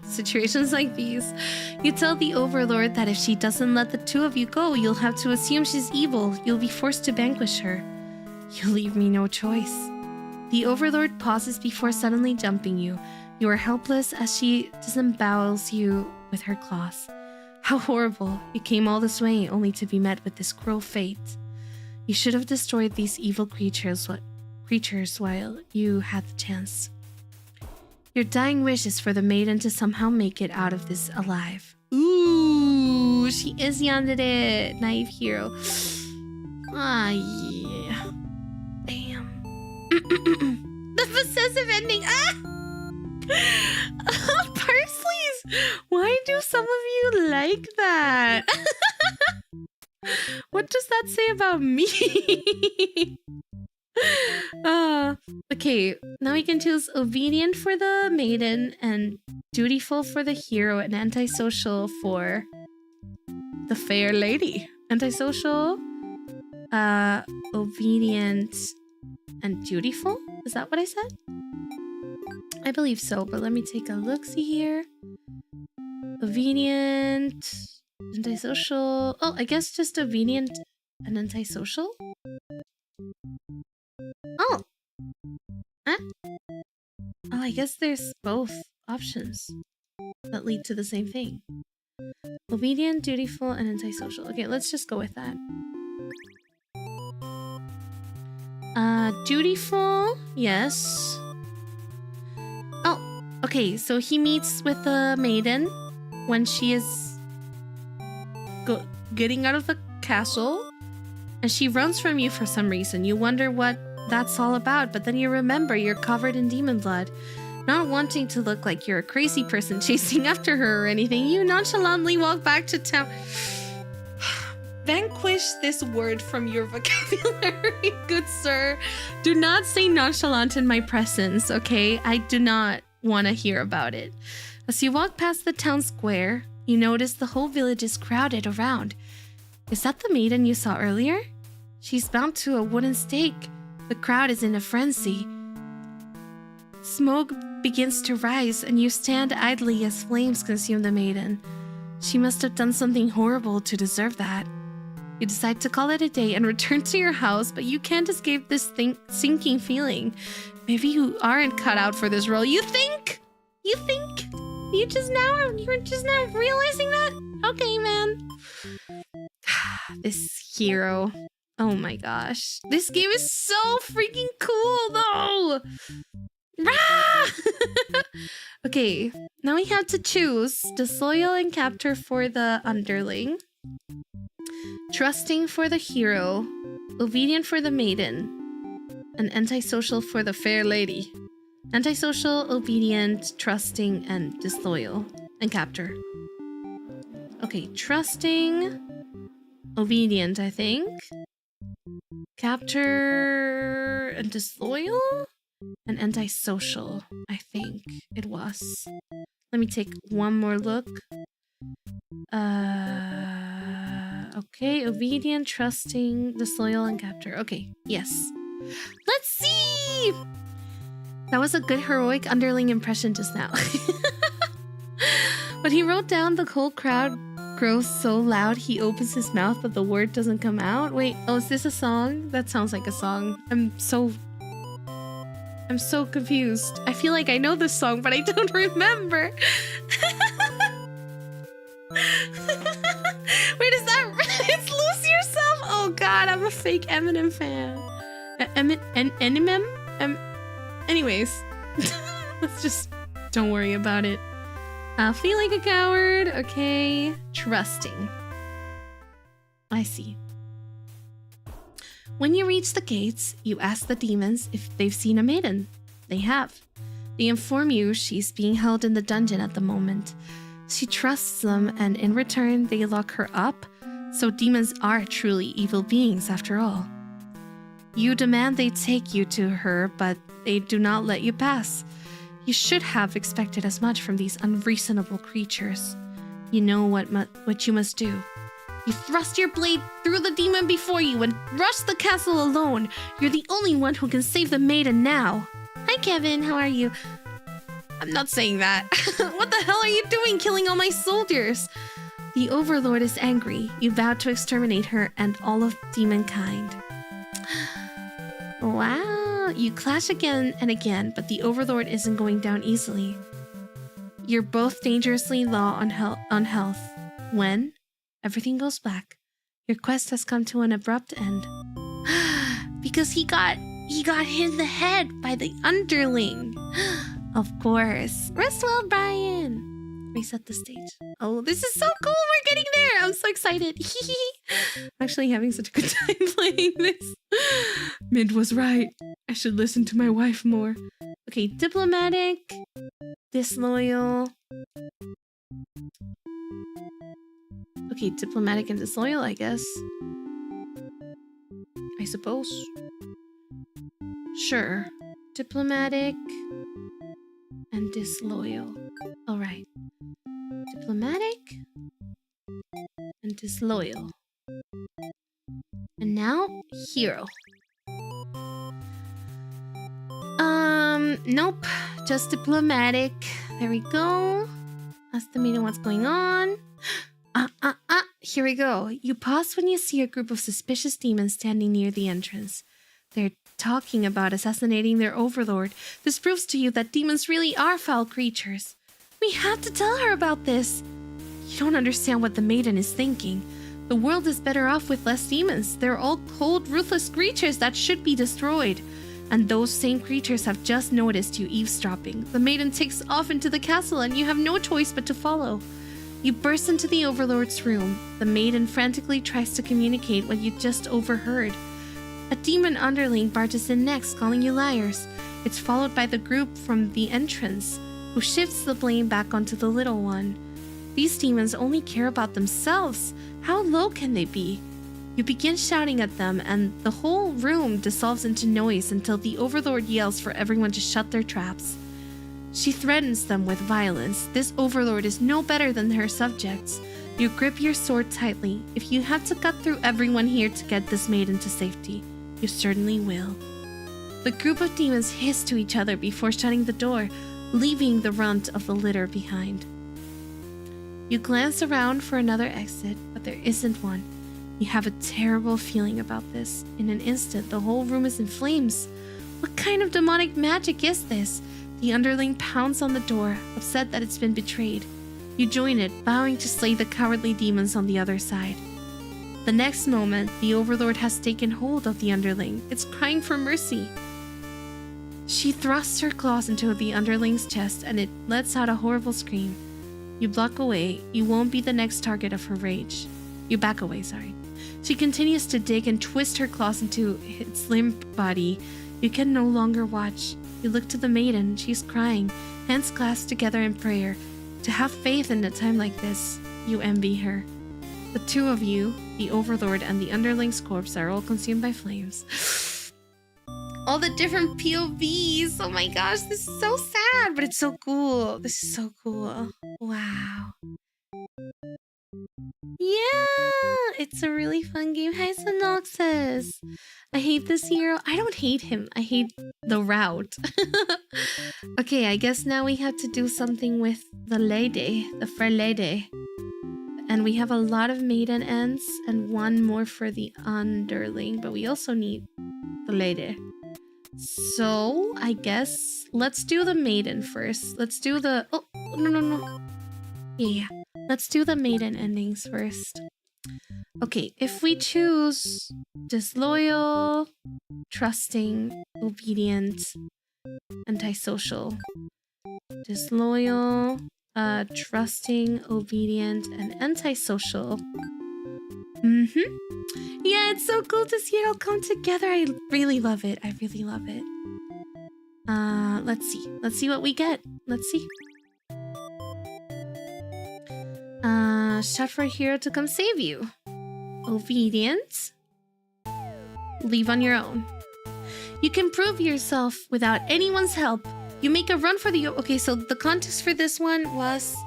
situations like these. You tell the Overlord that if she doesn't let the two of you go, you'll have to assume she's evil. You'll be forced to vanquish her. You leave me no choice. The Overlord pauses before suddenly jumping you. You are helpless as she disembowels you with her claws. How horrible. You came all this way only to be met with this cruel fate. You should have destroyed these evil creatures while you had the chance. Your dying wish is for the maiden to somehow make it out of this alive. Ooh, she is yandere, naive hero. Ah, yeah. Damn. The possessive ending. Ah! Parsley's. Why do some of you like that? What does that say about me? Okay, now we can choose obedient for the maiden and dutiful for the hero and antisocial for the fair lady. Antisocial, obedient, and dutiful? Is that what I said? I believe so, but let me take a look-see here. Obedient, antisocial. Oh, I guess just obedient and antisocial? Oh! Huh? Oh, I guess there's both options that lead to the same thing. Obedient, dutiful, and antisocial. Okay, let's just go with that. Dutiful, yes. Oh, okay, so he meets with the maiden when she is getting out of the castle, and she runs from you for some reason. You wonder what that's all about, but then you remember you're covered in demon blood. Not wanting to look like you're a crazy person chasing after her or anything, you nonchalantly walk back to town. Vanquish this word from your vocabulary, good sir. Do not say nonchalant in my presence, okay? I do not want to hear about it. As you walk past the town square, you notice the whole village is crowded around. Is that the maiden you saw earlier? She's bound to a wooden stake. The crowd is in a frenzy. Smoke begins to rise, and you stand idly as flames consume the maiden. She must have done something horrible to deserve that. You decide to call it a day and return to your house, but you can't escape this sinking feeling. Maybe you aren't cut out for this role. You think? You're just now realizing that? Okay, man. This hero. Oh my gosh. This game is so freaking cool, though! Rah! Okay, now we have to choose disloyal and captor for the underling, trusting for the hero, obedient for the maiden, and antisocial for the fair lady. Antisocial, obedient, trusting, and disloyal, and captor. Okay, trusting, obedient, I think. Capture and disloyal? And antisocial, I think it was. Let me take one more look. Okay, obedient, trusting, disloyal, and capture. Okay, yes. Let's see! That was a good heroic underling impression just now. When he wrote down, the whole crowd grows so loud he opens his mouth but the word doesn't come out. Wait, oh, is this a song? That sounds like a song. I'm so confused. I feel like I know this song, but I don't remember. Wait, is that it's Lose Yourself? Oh god, I'm a fake Eminem fan. Eminem? Anyways, let's just don't worry about it. Feeling a coward. Okay. Trusting. I see. When you reach the gates, you ask the demons if they've seen a maiden. They have. They inform you she's being held in the dungeon at the moment. She trusts them, and in return, they lock her up. So demons are truly evil beings after all. You demand they take you to her, but they do not let you pass. You should have expected as much from these unreasonable creatures. You know what you must do. You thrust your blade through the demon before you and rush the castle alone. You're the only one who can save the maiden now. Hi, Kevin. How are you? I'm not saying that. What the hell are you doing, killing all my soldiers? The Overlord is angry. You vowed to exterminate her and all of demonkind. Wow. You clash again and again, but the Overlord isn't going down easily. You're both dangerously low on health. When everything goes black, your quest has come to an abrupt end. Because he got hit in the head by the underling. Of course. Rest well, Brian. Reset the stage. Oh, this is so cool. We're getting there. I'm so excited. I'm actually having such a good time playing this. Mid was right. I should listen to my wife more. Okay, diplomatic, disloyal. Okay, diplomatic and disloyal, I guess. I suppose. Sure. Diplomatic and disloyal. Alright. Diplomatic and disloyal. And now, hero. Nope. Just diplomatic. There we go. Ask the maiden what's going on. Here we go. You pause when you see a group of suspicious demons standing near the entrance. They're talking about assassinating their overlord. This proves to you that demons really are foul creatures. We have to tell her about this. You don't understand what the maiden is thinking. The world is better off with less demons. They're all cold, ruthless creatures that should be destroyed. And those same creatures have just noticed you eavesdropping. The maiden takes off into the castle and you have no choice but to follow. You burst into the Overlord's room. The maiden frantically tries to communicate what you just overheard. A demon underling barges in next, calling you liars. It's followed by the group from the entrance, who shifts the blame back onto the little one. These demons only care about themselves. How low can they be? You begin shouting at them, and the whole room dissolves into noise until the Overlord yells for everyone to shut their traps. She threatens them with violence. This Overlord is no better than her subjects. You grip your sword tightly. If you have to cut through everyone here to get this maiden to safety, you certainly will. The group of demons hiss to each other before shutting the door, leaving the runt of the litter behind. You glance around for another exit, but there isn't one. You have a terrible feeling about this. In an instant, the whole room is in flames. What kind of demonic magic is this? The underling pounds on the door, upset that it's been betrayed. You join it, vowing to slay the cowardly demons on the other side. The next moment, the Overlord has taken hold of the underling. It's crying for mercy. She thrusts her claws into the underling's chest and it lets out a horrible scream. You block away. You won't be the next target of her rage. You back away, sorry. She continues to dig and twist her claws into its limp body. You can no longer watch. You look to the maiden. She's crying, hands clasped together in prayer. To have faith in a time like this, You envy her. The two of you, the Overlord and the Underling's corpse, are all consumed by flames. All the different POVs. Oh my gosh, this is so sad, but it's so cool. This is so cool. Wow. Yeah, it's a really fun game. Hi, Synoxis. I hate this hero. I don't hate him. I hate the route. Okay, I guess now we have to do something with the lady, the fair lady. And we have a lot of maiden ends and one more for the underling, but we also need the lady. So, I guess let's do the maiden first. Let's do the... Oh, no. Yeah. Let's do the maiden endings first. Okay, if we choose disloyal, trusting, obedient, antisocial. Disloyal, trusting, obedient, and antisocial. Yeah, it's so cool to see it all come together. I really love it. I really love it. Let's see. Let's see what we get. Let's see. Shout for a hero to come save you. Obedient. Leave on your own. You can prove yourself without anyone's help. You make a run for the... Okay, so the context for this one was...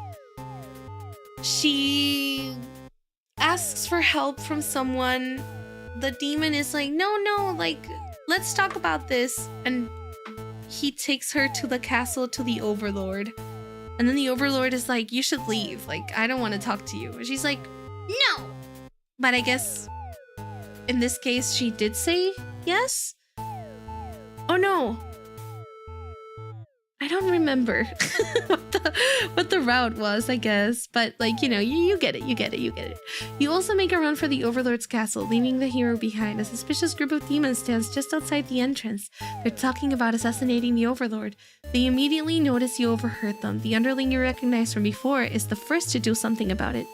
She asks for help from someone. The demon is like, no, like, let's talk about this. And he takes her to the castle to the Overlord. And then the Overlord is like, you should leave. Like, I don't want to talk to you. And she's like, no. But I guess in this case, she did say yes. Oh no. I don't remember what the route was, I guess. But like, you know, you get it. You also make a run for the Overlord's castle, leaving the hero behind. A suspicious group of demons stands just outside the entrance. They're talking about assassinating the Overlord. They immediately notice you overheard them. The underling you recognize from before is the first to do something about it.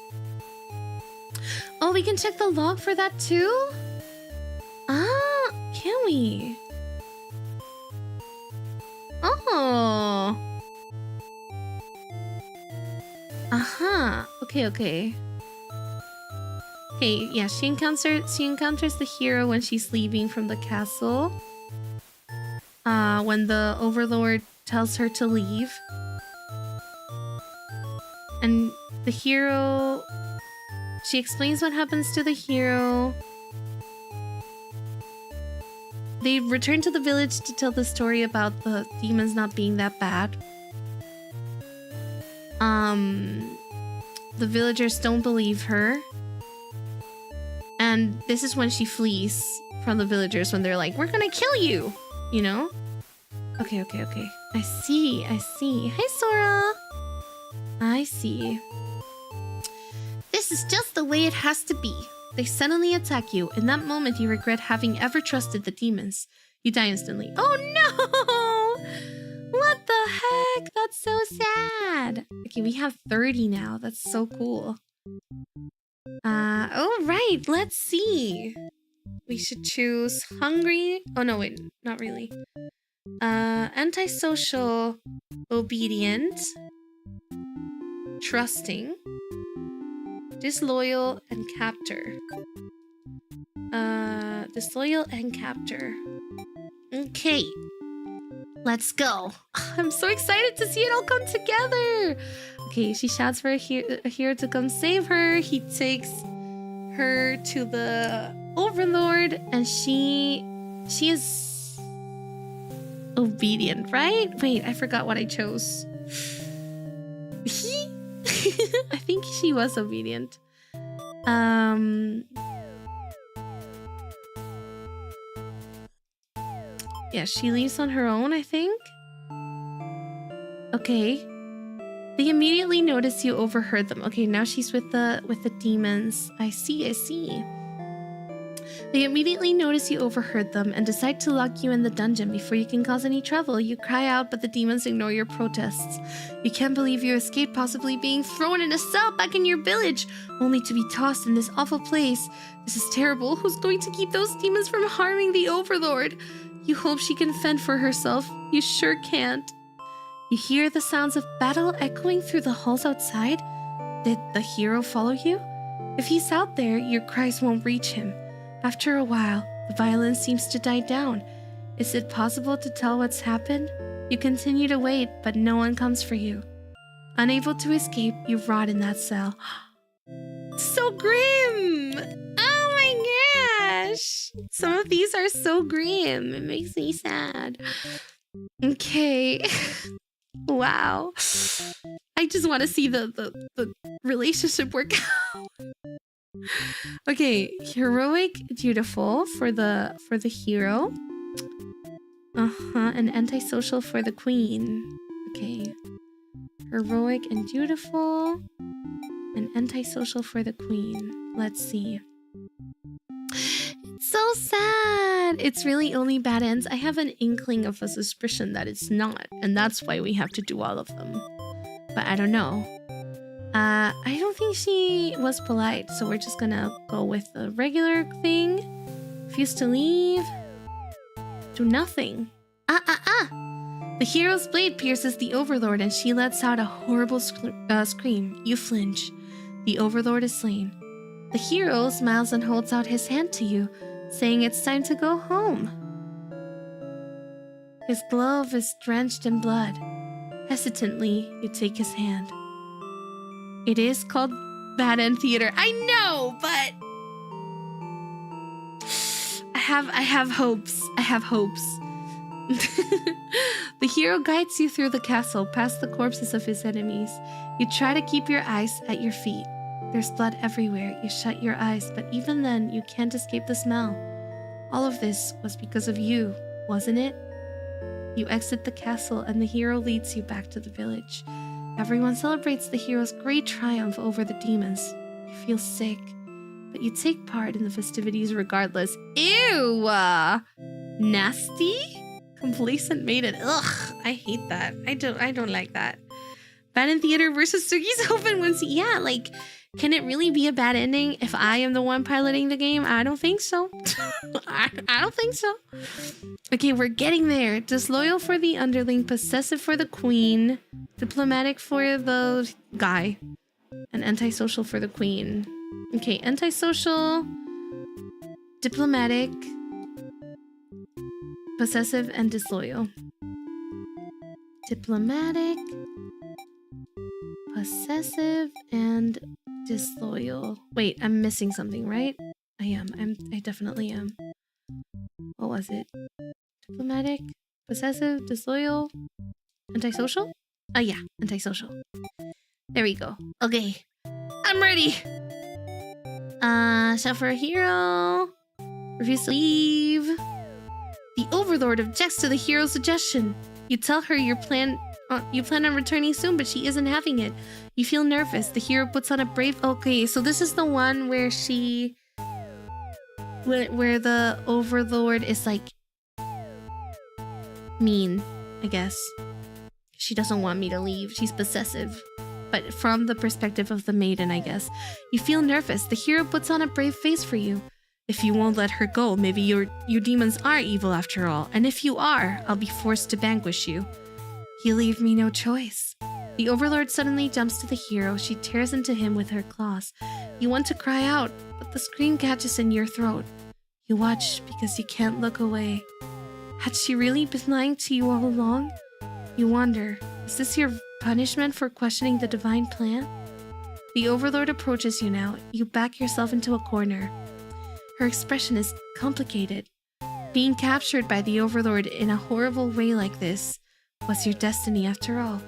Oh, we can check the log for that too? Ah, can we? Oh. Okay. Okay, yeah, she encounters the hero when she's leaving from the castle. When the Overlord tells her to leave. And the hero... She explains what happens to the hero. They return to the village to tell the story about the demons not being that bad. The villagers don't believe her. And this is when she flees from the villagers when they're like, we're gonna kill you! You know? Okay. I see. Hi, Sora! I see. This is just the way it has to be. They suddenly attack you. In that moment, you regret having ever trusted the demons. You die instantly. Oh no! What the heck? That's so sad. Okay, we have 30 now. That's so cool. Oh right, let's see. We should choose hungry. Oh no, wait, not really. Antisocial, obedient, trusting, disloyal, and captor. Disloyal and captor. Okay. Let's go. I'm so excited to see it all come together. Okay, she shouts for a hero to come save her. He takes her to the Overlord, and she is obedient, right? Wait, I forgot what I chose. I think she was obedient. Yeah, she leaves on her own, I think. Okay. They immediately notice you overheard them. Okay, now she's with the demons. I see. They immediately notice you overheard them and decide to lock you in the dungeon before you can cause any trouble. You cry out, but the demons ignore your protests. You can't believe you escaped possibly being thrown in a cell back in your village, only to be tossed in this awful place. This is terrible. Who's going to keep those demons from harming the Overlord? You hope she can fend for herself. You sure can't. You hear the sounds of battle echoing through the halls outside. Did the hero follow you? If he's out there, your cries won't reach him. After a while, the violence seems to die down. Is it possible to tell what's happened? You continue to wait, but no one comes for you. Unable to escape, you rot in that cell. So grim! Oh my gosh! Some of these are so grim. It makes me sad. Okay. Wow. I just want to see the relationship work out. Okay, heroic, dutiful for the hero. And antisocial for the queen. Okay. Heroic and dutiful. And antisocial for the queen. Let's see. It's so sad. It's really only bad ends. I have an inkling of a suspicion that it's not. And that's why we have to do all of them. But I don't know. I don't think she was polite. So we're just gonna go with the regular thing. Refuse to leave. Do nothing. The hero's blade pierces the Overlord and she lets out a horrible scream. You flinch. The Overlord is slain. The hero smiles and holds out his hand to you, saying it's time to go home. His glove is drenched in blood. Hesitantly, you take his hand. It is called Bad End Theater. I know, but I have hopes. I have hopes. The hero guides you through the castle, past the corpses of his enemies. You try to keep your eyes at your feet. There's blood everywhere. You shut your eyes, but even then, you can't escape the smell. All of this was because of you, wasn't it? You exit the castle, and the hero leads you back to the village. Everyone celebrates the hero's great triumph over the demons. You feel sick, but you take part in the festivities regardless. Ew! Nasty? Complacent maiden. Ugh, I hate that. I don't like that. Bad End Theater versus Sugi's Open Whimsy. Yeah, like, can it really be a bad ending if I am the one piloting the game? I don't think so. I don't think so. Okay, we're getting there. Disloyal for the underling, possessive for the queen, diplomatic for the guy, and antisocial for the queen. Okay, antisocial, diplomatic, possessive, and disloyal. Diplomatic, possessive, and disloyal. Wait, I'm missing something, right? I am. I definitely am. What was it? Diplomatic, possessive, disloyal, antisocial? Oh yeah, antisocial. There we go. Okay. I'm ready! Shout for a hero. Refuse to leave. The Overlord objects to the hero's suggestion. You tell her you plan on returning soon, but she isn't having it. You feel nervous. The hero puts on a brave... Okay, so this is the one where she... Where the Overlord is like... mean, I guess. She doesn't want me to leave. She's possessive. But from the perspective of the maiden, I guess. You feel nervous. The hero puts on a brave face for you. If you won't let her go, maybe your demons are evil after all. And if you are, I'll be forced to vanquish you. You leave me no choice. The Overlord suddenly jumps to the hero. She tears into him with her claws. You want to cry out, but the scream catches in your throat. You watch because you can't look away. Had she really been lying to you all along? You wonder, is this your punishment for questioning the divine plan? The Overlord approaches you now. You back yourself into a corner. Her expression is complicated. Being captured by the Overlord in a horrible way like this was your destiny after all.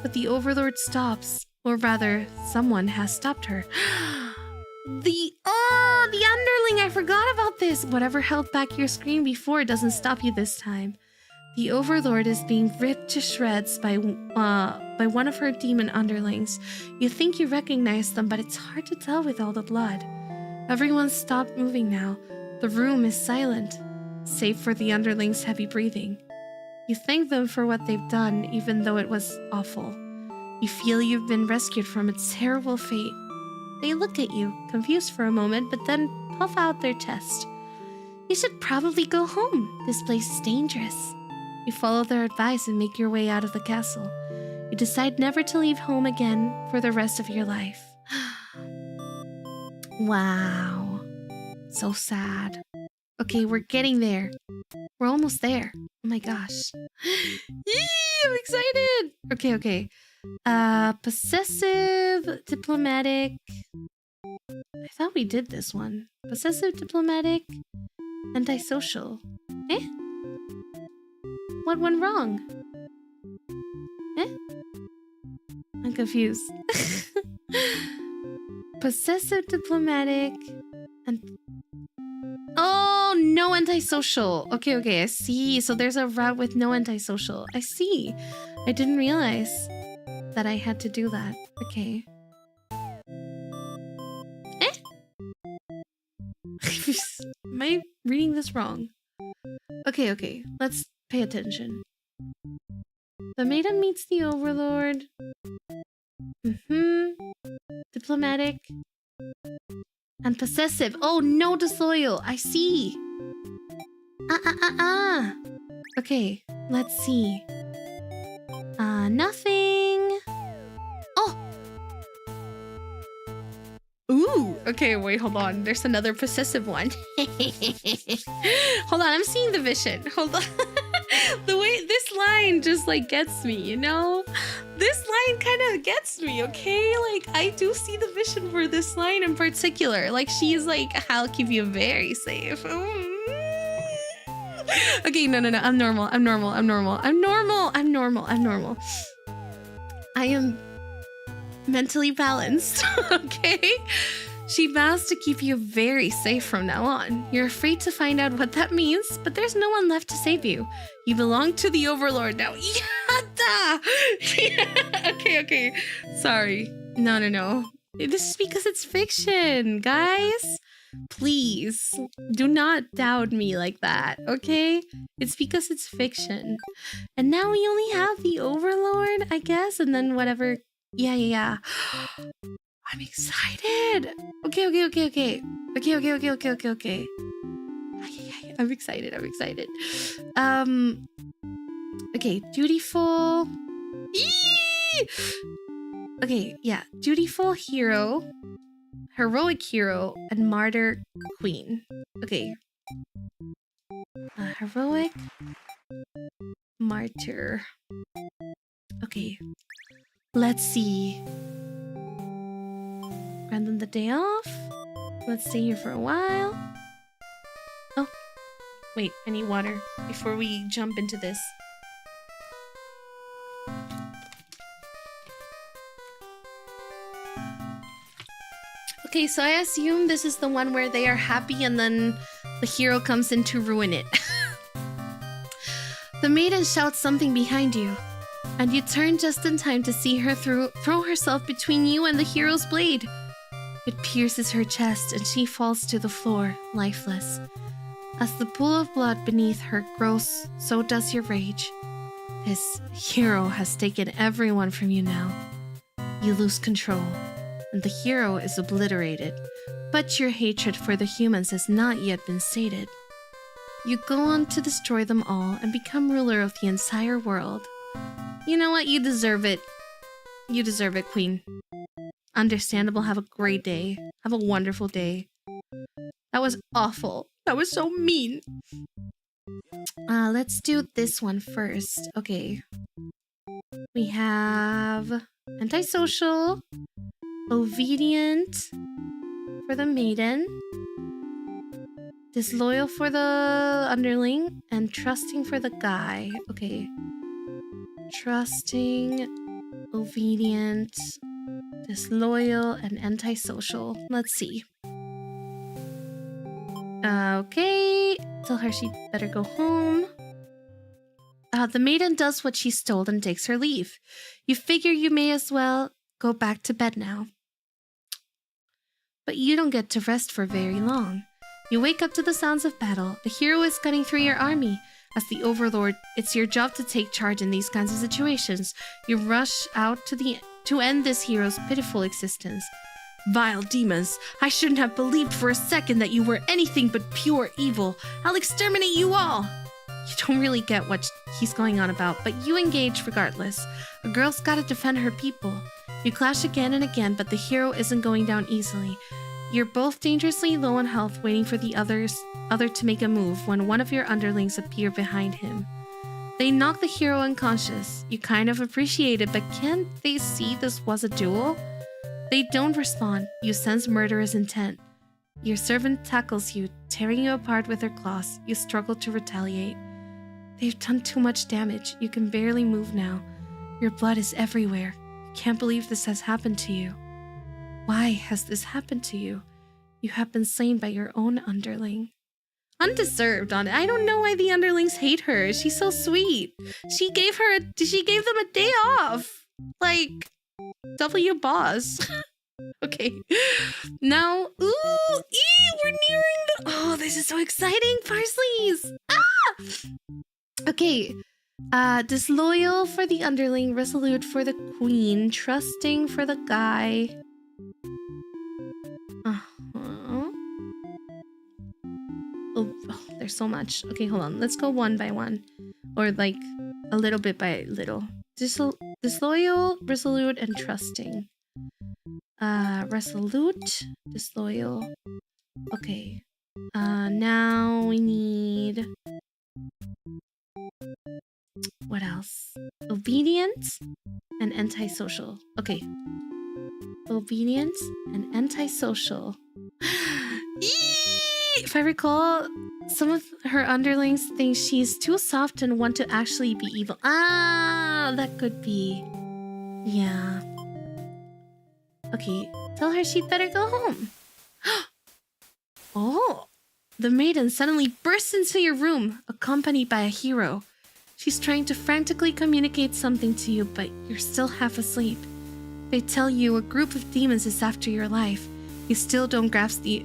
But the Overlord stops, or rather, someone has stopped her. The underling! I forgot about this! Whatever held back your scream before doesn't stop you this time. The Overlord is being ripped to shreds by one of her demon underlings. You think you recognize them, but it's hard to tell with all the blood. Everyone's stopped moving now. The room is silent, save for the underlings' heavy breathing. You thank them for what they've done, even though it was awful. You feel you've been rescued from a terrible fate. They look at you, confused for a moment, but then puff out their chest. You should probably go home. This place is dangerous. You follow their advice and make your way out of the castle. You decide never to leave home again for the rest of your life. Wow. So sad. Okay, we're getting there. We're almost there. Oh my gosh. Yee, I'm excited. Okay. Possessive, diplomatic. I thought we did this one. Possessive, diplomatic, antisocial. Eh? What went wrong? Eh? I'm confused. Possessive, diplomatic, and oh, no antisocial. Okay, I see. So there's a route with no antisocial. I see. I didn't realize that I had to do that. Okay. Eh? Am I reading this wrong? Okay. Let's pay attention. The maiden meets the overlord. Diplomatic. And possessive. Oh, no disloyal. I see. Okay, let's see. Nothing. Oh. Ooh. Okay, wait, hold on. There's another possessive one. Hold on, I'm seeing the vision. Hold on. The way this line just like gets me, you know? This line kind of gets me, okay? Like, I do see the vision for this line in particular. Like, she's like, I'll keep you very safe. Okay, no. I'm normal. I am mentally balanced, okay? She vows to keep you very safe from now on. You're afraid to find out what that means, but there's no one left to save you. You belong to the Overlord now. Yatta! Okay. Sorry. No. This is because it's fiction, guys. Please, do not doubt me like that, okay? It's because it's fiction. And now we only have the Overlord, I guess, and then whatever. Yeah. I'm excited. Okay. I'm excited. Okay, dutiful. Eee! Okay, yeah, dutiful hero, heroic hero, and martyr queen. Okay. Heroic, martyr. Okay, let's see. Grant them the day off. Let's stay here for a while. Oh, wait, I need water before we jump into this. Okay, so I assume this is the one where they are happy and then the hero comes in to ruin it. The maiden shouts something behind you, and you turn just in time to see her throw herself between you and the hero's blade. It pierces her chest and she falls to the floor, lifeless. As the pool of blood beneath her grows, so does your rage. This hero has taken everyone from you now. You lose control, and the hero is obliterated, but your hatred for the humans has not yet been sated. You go on to destroy them all and become ruler of the entire world. You know what? You deserve it. You deserve it, Queen. Understandable. Have a great day. Have a wonderful day. That was awful. That was so mean. Let's do this one first. Okay. We have antisocial, obedient for the maiden, disloyal for the underling, and trusting for the guy. Okay. Trusting, obedient, disloyal, and antisocial. Let's see. Okay. Tell her she better go home. The maiden does what she's told and takes her leave. You figure you may as well go back to bed now. But you don't get to rest for very long. You wake up to the sounds of battle. The hero is cutting through your army. As the Overlord, it's your job to take charge in these kinds of situations. You rush out to end this hero's pitiful existence. Vile demons, I shouldn't have believed for a second that you were anything but pure evil. I'll exterminate you all! You don't really get what he's going on about, but you engage regardless. A girl's gotta defend her people. You clash again and again, but the hero isn't going down easily. You're both dangerously low on health, waiting for the other to make a move when one of your underlings appear behind him. They knock the hero unconscious. You kind of appreciate it, but can't they see this was a duel? They don't respond. You sense murderous intent. Your servant tackles you, tearing you apart with her claws. You struggle to retaliate. They've done too much damage. You can barely move now. Your blood is everywhere. You can't believe this has happened to you. Why has this happened to you? You have been slain by your own underling. Undeserved. I don't know why the underlings hate her. She's so sweet. She gave them a day off. Like, W boss. Okay. Now, we're nearing the... Oh, this is so exciting. Parsley's. Okay. Disloyal for the underling, resolute for the queen, trusting for the guy. Oh, there's so much. Okay, hold on. Let's go one by one. Or like a little bit by little. Disloyal, resolute, and trusting. Resolute, disloyal. Okay. Now we need... What else? Obedient and antisocial. Okay. Obedient and antisocial. If I recall, some of her underlings think she's too soft and want to actually be evil. That could be. Yeah. Okay, tell her she'd better go home. Oh, the maiden suddenly bursts into your room, accompanied by a hero. She's trying to frantically communicate something to you, but you're still half asleep. They tell you a group of demons is after your life. You still don't grasp the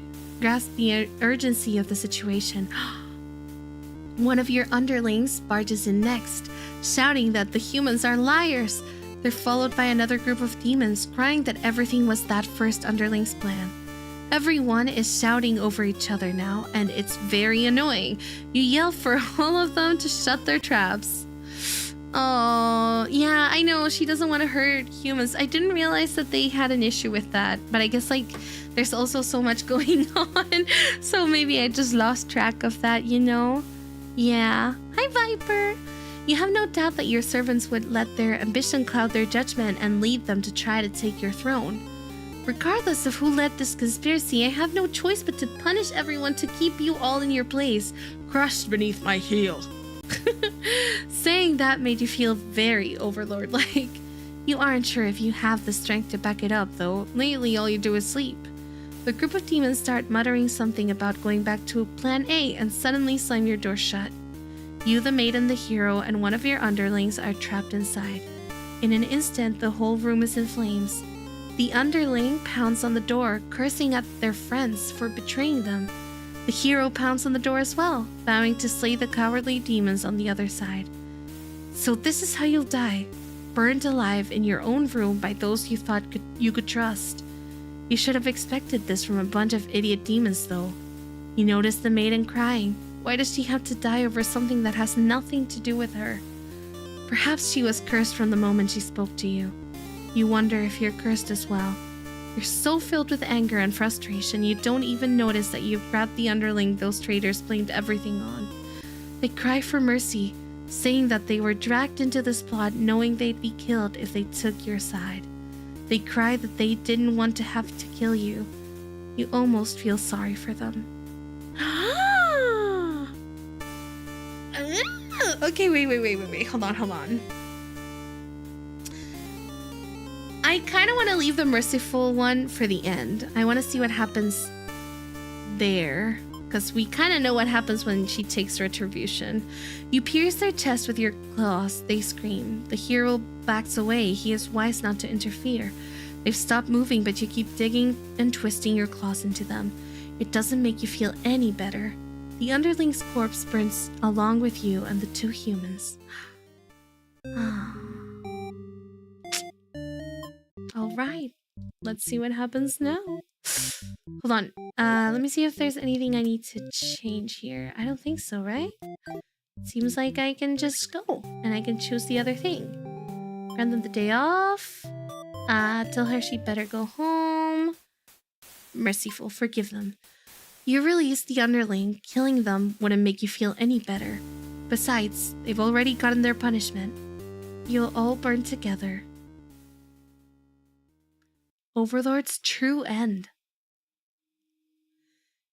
urgency of the situation. One of your underlings barges in next, shouting that the humans are liars. They're followed by another group of demons, crying that everything was that first underling's plan. Everyone is shouting over each other now, and it's very annoying. You yell for all of them to shut their traps. Oh, yeah, I know, she doesn't want to hurt humans. I didn't realize that they had an issue with that, but I guess, like, there's also so much going on, so maybe I just lost track of that, you know? Yeah. Hi, Viper! You have no doubt that your servants would let their ambition cloud their judgment and lead them to try to take your throne. Regardless of who led this conspiracy, I have no choice but to punish everyone to keep you all in your place, crushed beneath my heel. Saying that made you feel very overlord-like. You aren't sure if you have the strength to back it up, though. Lately, all you do is sleep. The group of demons start muttering something about going back to Plan A and suddenly slam your door shut. You, the maiden, the hero, and one of your underlings are trapped inside. In an instant, the whole room is in flames. The underling pounds on the door, cursing at their friends for betraying them. The hero pounds on the door as well, vowing to slay the cowardly demons on the other side. So this is how you'll die, burned alive in your own room by those you thought you could trust. You should have expected this from a bunch of idiot demons, though. You notice the maiden crying. Why does she have to die over something that has nothing to do with her? Perhaps she was cursed from the moment she spoke to you. You wonder if you're cursed as well. You're so filled with anger and frustration, you don't even notice that you've grabbed the underling those traitors blamed everything on. They cry for mercy, saying that they were dragged into this plot knowing they'd be killed if they took your side. They cry that they didn't want to have to kill you. You almost feel sorry for them. Okay, wait. Hold on. I kind of want to leave the merciful one for the end. I want to see what happens there, because we kind of know what happens when she takes retribution. You pierce their chest with your claws. They scream. The hero backs away. He is wise not to interfere. They've stopped moving, but you keep digging and twisting your claws into them. It doesn't make you feel any better. The underling's corpse burns along with you and the two humans. Alright, let's see what happens now. Hold on, let me see if there's anything I need to change here. I don't think so, right? Seems like I can just go, and I can choose the other thing. Grant them the day off. Tell her she'd better go home. Merciful, forgive them. You release the underling. Killing them wouldn't make you feel any better. Besides, they've already gotten their punishment. You'll all burn together. Overlord's true end.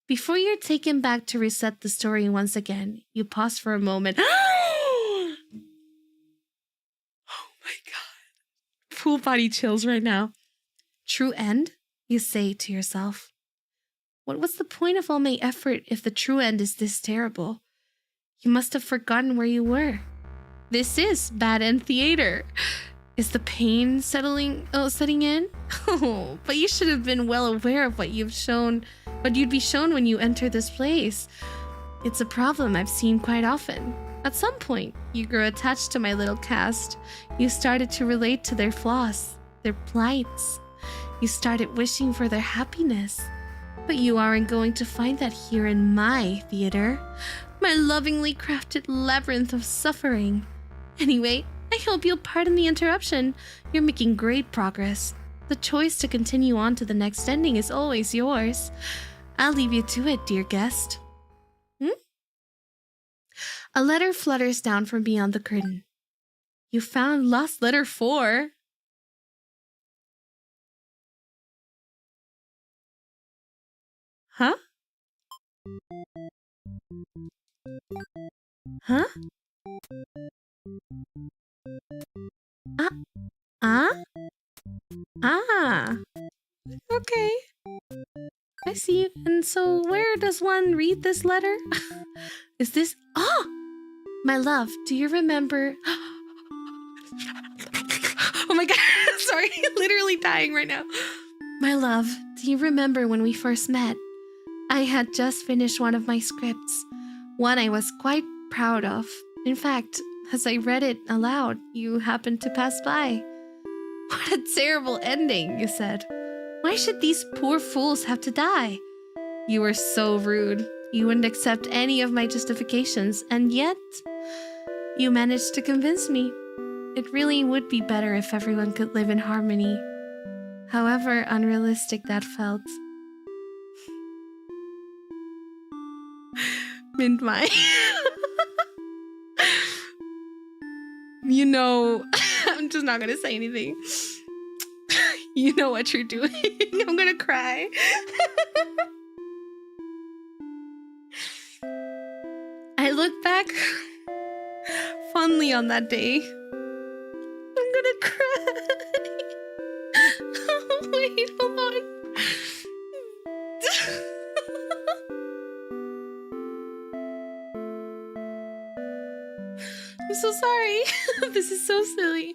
Before you're taken back to reset the story once again, you pause for a moment. Oh my god. Full body chills right now. True end? You say to yourself. What was the point of all my effort if the true end is this terrible? You must have forgotten where you were. This is bad end theater. Is the pain setting in? Oh, but you should have been well aware of what you'd be shown when you enter this place. It's a problem I've seen quite often. At some point, you grew attached to my little cast. You started to relate to their flaws, their plights. You started wishing for their happiness. But you aren't going to find that here in my theater. My lovingly crafted labyrinth of suffering. Anyway, I hope you'll pardon the interruption. You're making great progress. The choice to continue on to the next ending is always yours. I'll leave you to it, dear guest. A letter flutters down from beyond the curtain. You found lost letter 4. Huh? Huh? Okay. I see. And so where does one read this letter? Is this... Oh! My love, do you remember... Oh my god, sorry, literally dying right now. My love, do you remember when we first met? I had just finished one of my scripts, one I was quite proud of. In fact, as I read it aloud, you happened to pass by. What a terrible ending, you said. Why should these poor fools have to die? You were so rude. You wouldn't accept any of my justifications, and yet you managed to convince me. It really would be better if everyone could live in harmony. However unrealistic that felt. Mint my. You know, I'm just not gonna say anything. You know what you're doing. I'm gonna cry. I look back fondly on that day. I'm gonna cry. Oh, wait, hold on. I'm so sorry. This is so silly.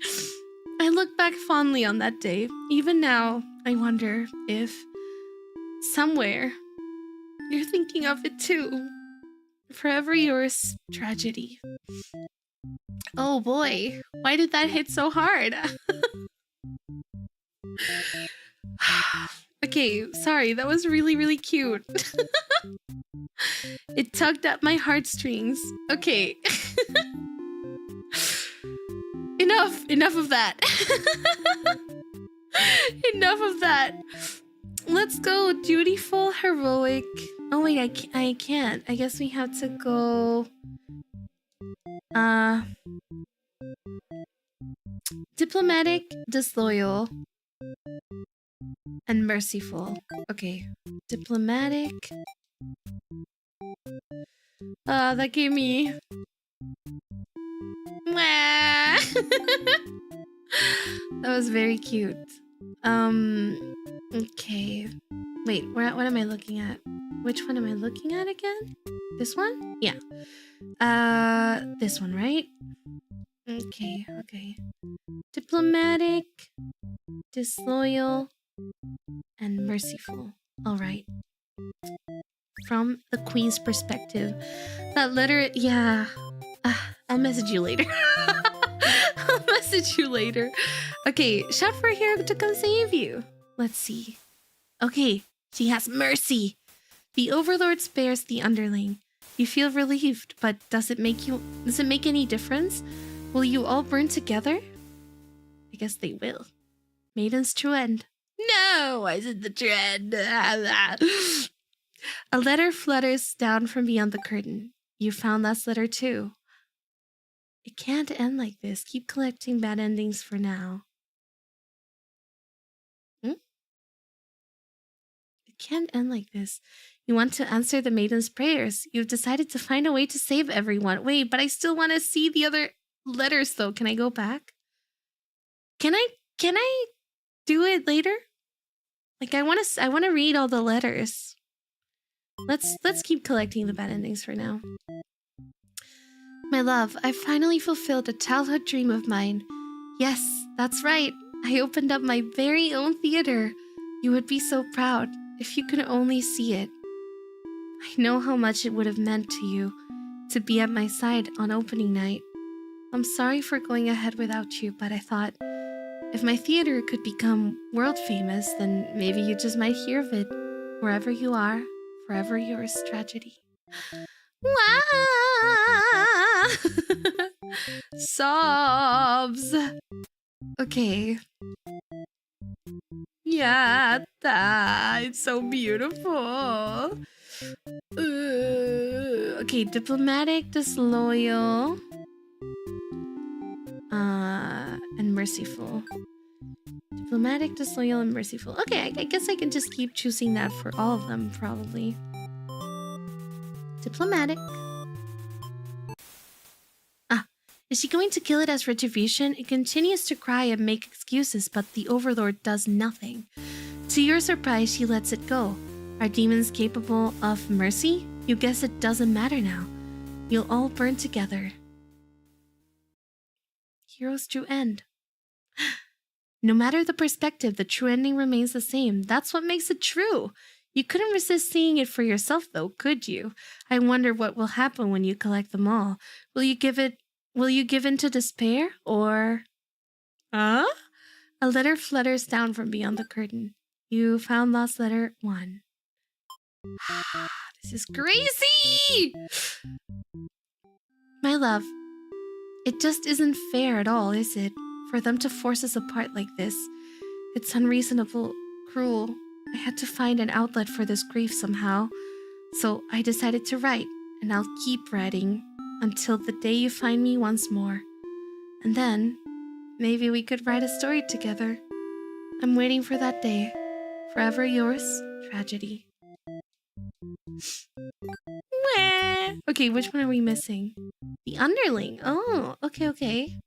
I look back fondly on that day. Even now, I wonder if somewhere you're thinking of it too. Forever yours, tragedy. Oh boy, why did that hit so hard? Okay, sorry, that was really, really cute. It tugged at my heartstrings. Okay. Enough of that. Enough of that. Let's go dutiful, heroic. Oh wait, I can't. I guess we have to go diplomatic, disloyal, and merciful. Okay. Diplomatic. That gave me that was very cute. Okay. Wait, what am I looking at? Which one am I looking at again? This one? Yeah. This one, right? Okay. Diplomatic, disloyal, and merciful. All right. From the queen's perspective, that letter, yeah. I'll message you later. I'll message you later. Okay, chef, we're here to come save you. Let's see. Okay, she has mercy. The overlord spares the underling. You feel relieved, but does it make any difference? Will you all burn together? guess they will. Maiden's true end. No, I said the true end. A letter flutters down from beyond the curtain. You found last letter too. It can't end like this. Keep collecting bad endings for now. It can't end like this. You want to answer the maiden's prayers. You've decided to find a way to save everyone. Wait, but I still want to see the other letters though. Can I go back? Can I do it later? Like I want to read all the letters. Let's keep collecting the bad endings for now. My love, I finally fulfilled a childhood dream of mine. Yes, that's right. I opened up my very own theater. You would be so proud if you could only see it. I know how much it would have meant to you to be at my side on opening night. I'm sorry for going ahead without you, but I thought if my theater could become world famous, then maybe you just might hear of it. Wherever you are, forever yours, tragedy. Wow! Sobs. Okay. Yeah, it's so beautiful. Okay, diplomatic, disloyal, and merciful. Diplomatic, disloyal, and merciful. Okay, I guess I can just keep choosing that for all of them, probably. Diplomatic. Is she going to kill it as retribution? It continues to cry and make excuses, but the Overlord does nothing. To your surprise, she lets it go. Are demons capable of mercy? You guess it doesn't matter now. You'll all burn together. Hero's true end. No matter the perspective, the true ending remains the same. That's what makes it true. You couldn't resist seeing it for yourself, though, could you? I wonder what will happen when you collect them all. Will you give in to despair, or... A letter flutters down from beyond the curtain. You found lost letter 1. This is crazy! My love, it just isn't fair at all, is it? For them to force us apart like this. It's unreasonable, cruel. I had to find an outlet for this grief somehow. So I decided to write, and I'll keep writing until the day you find me once more. And then, maybe we could write a story together. I'm waiting for that day. Forever yours, tragedy. Okay, which one are we missing? The underling. Oh, okay.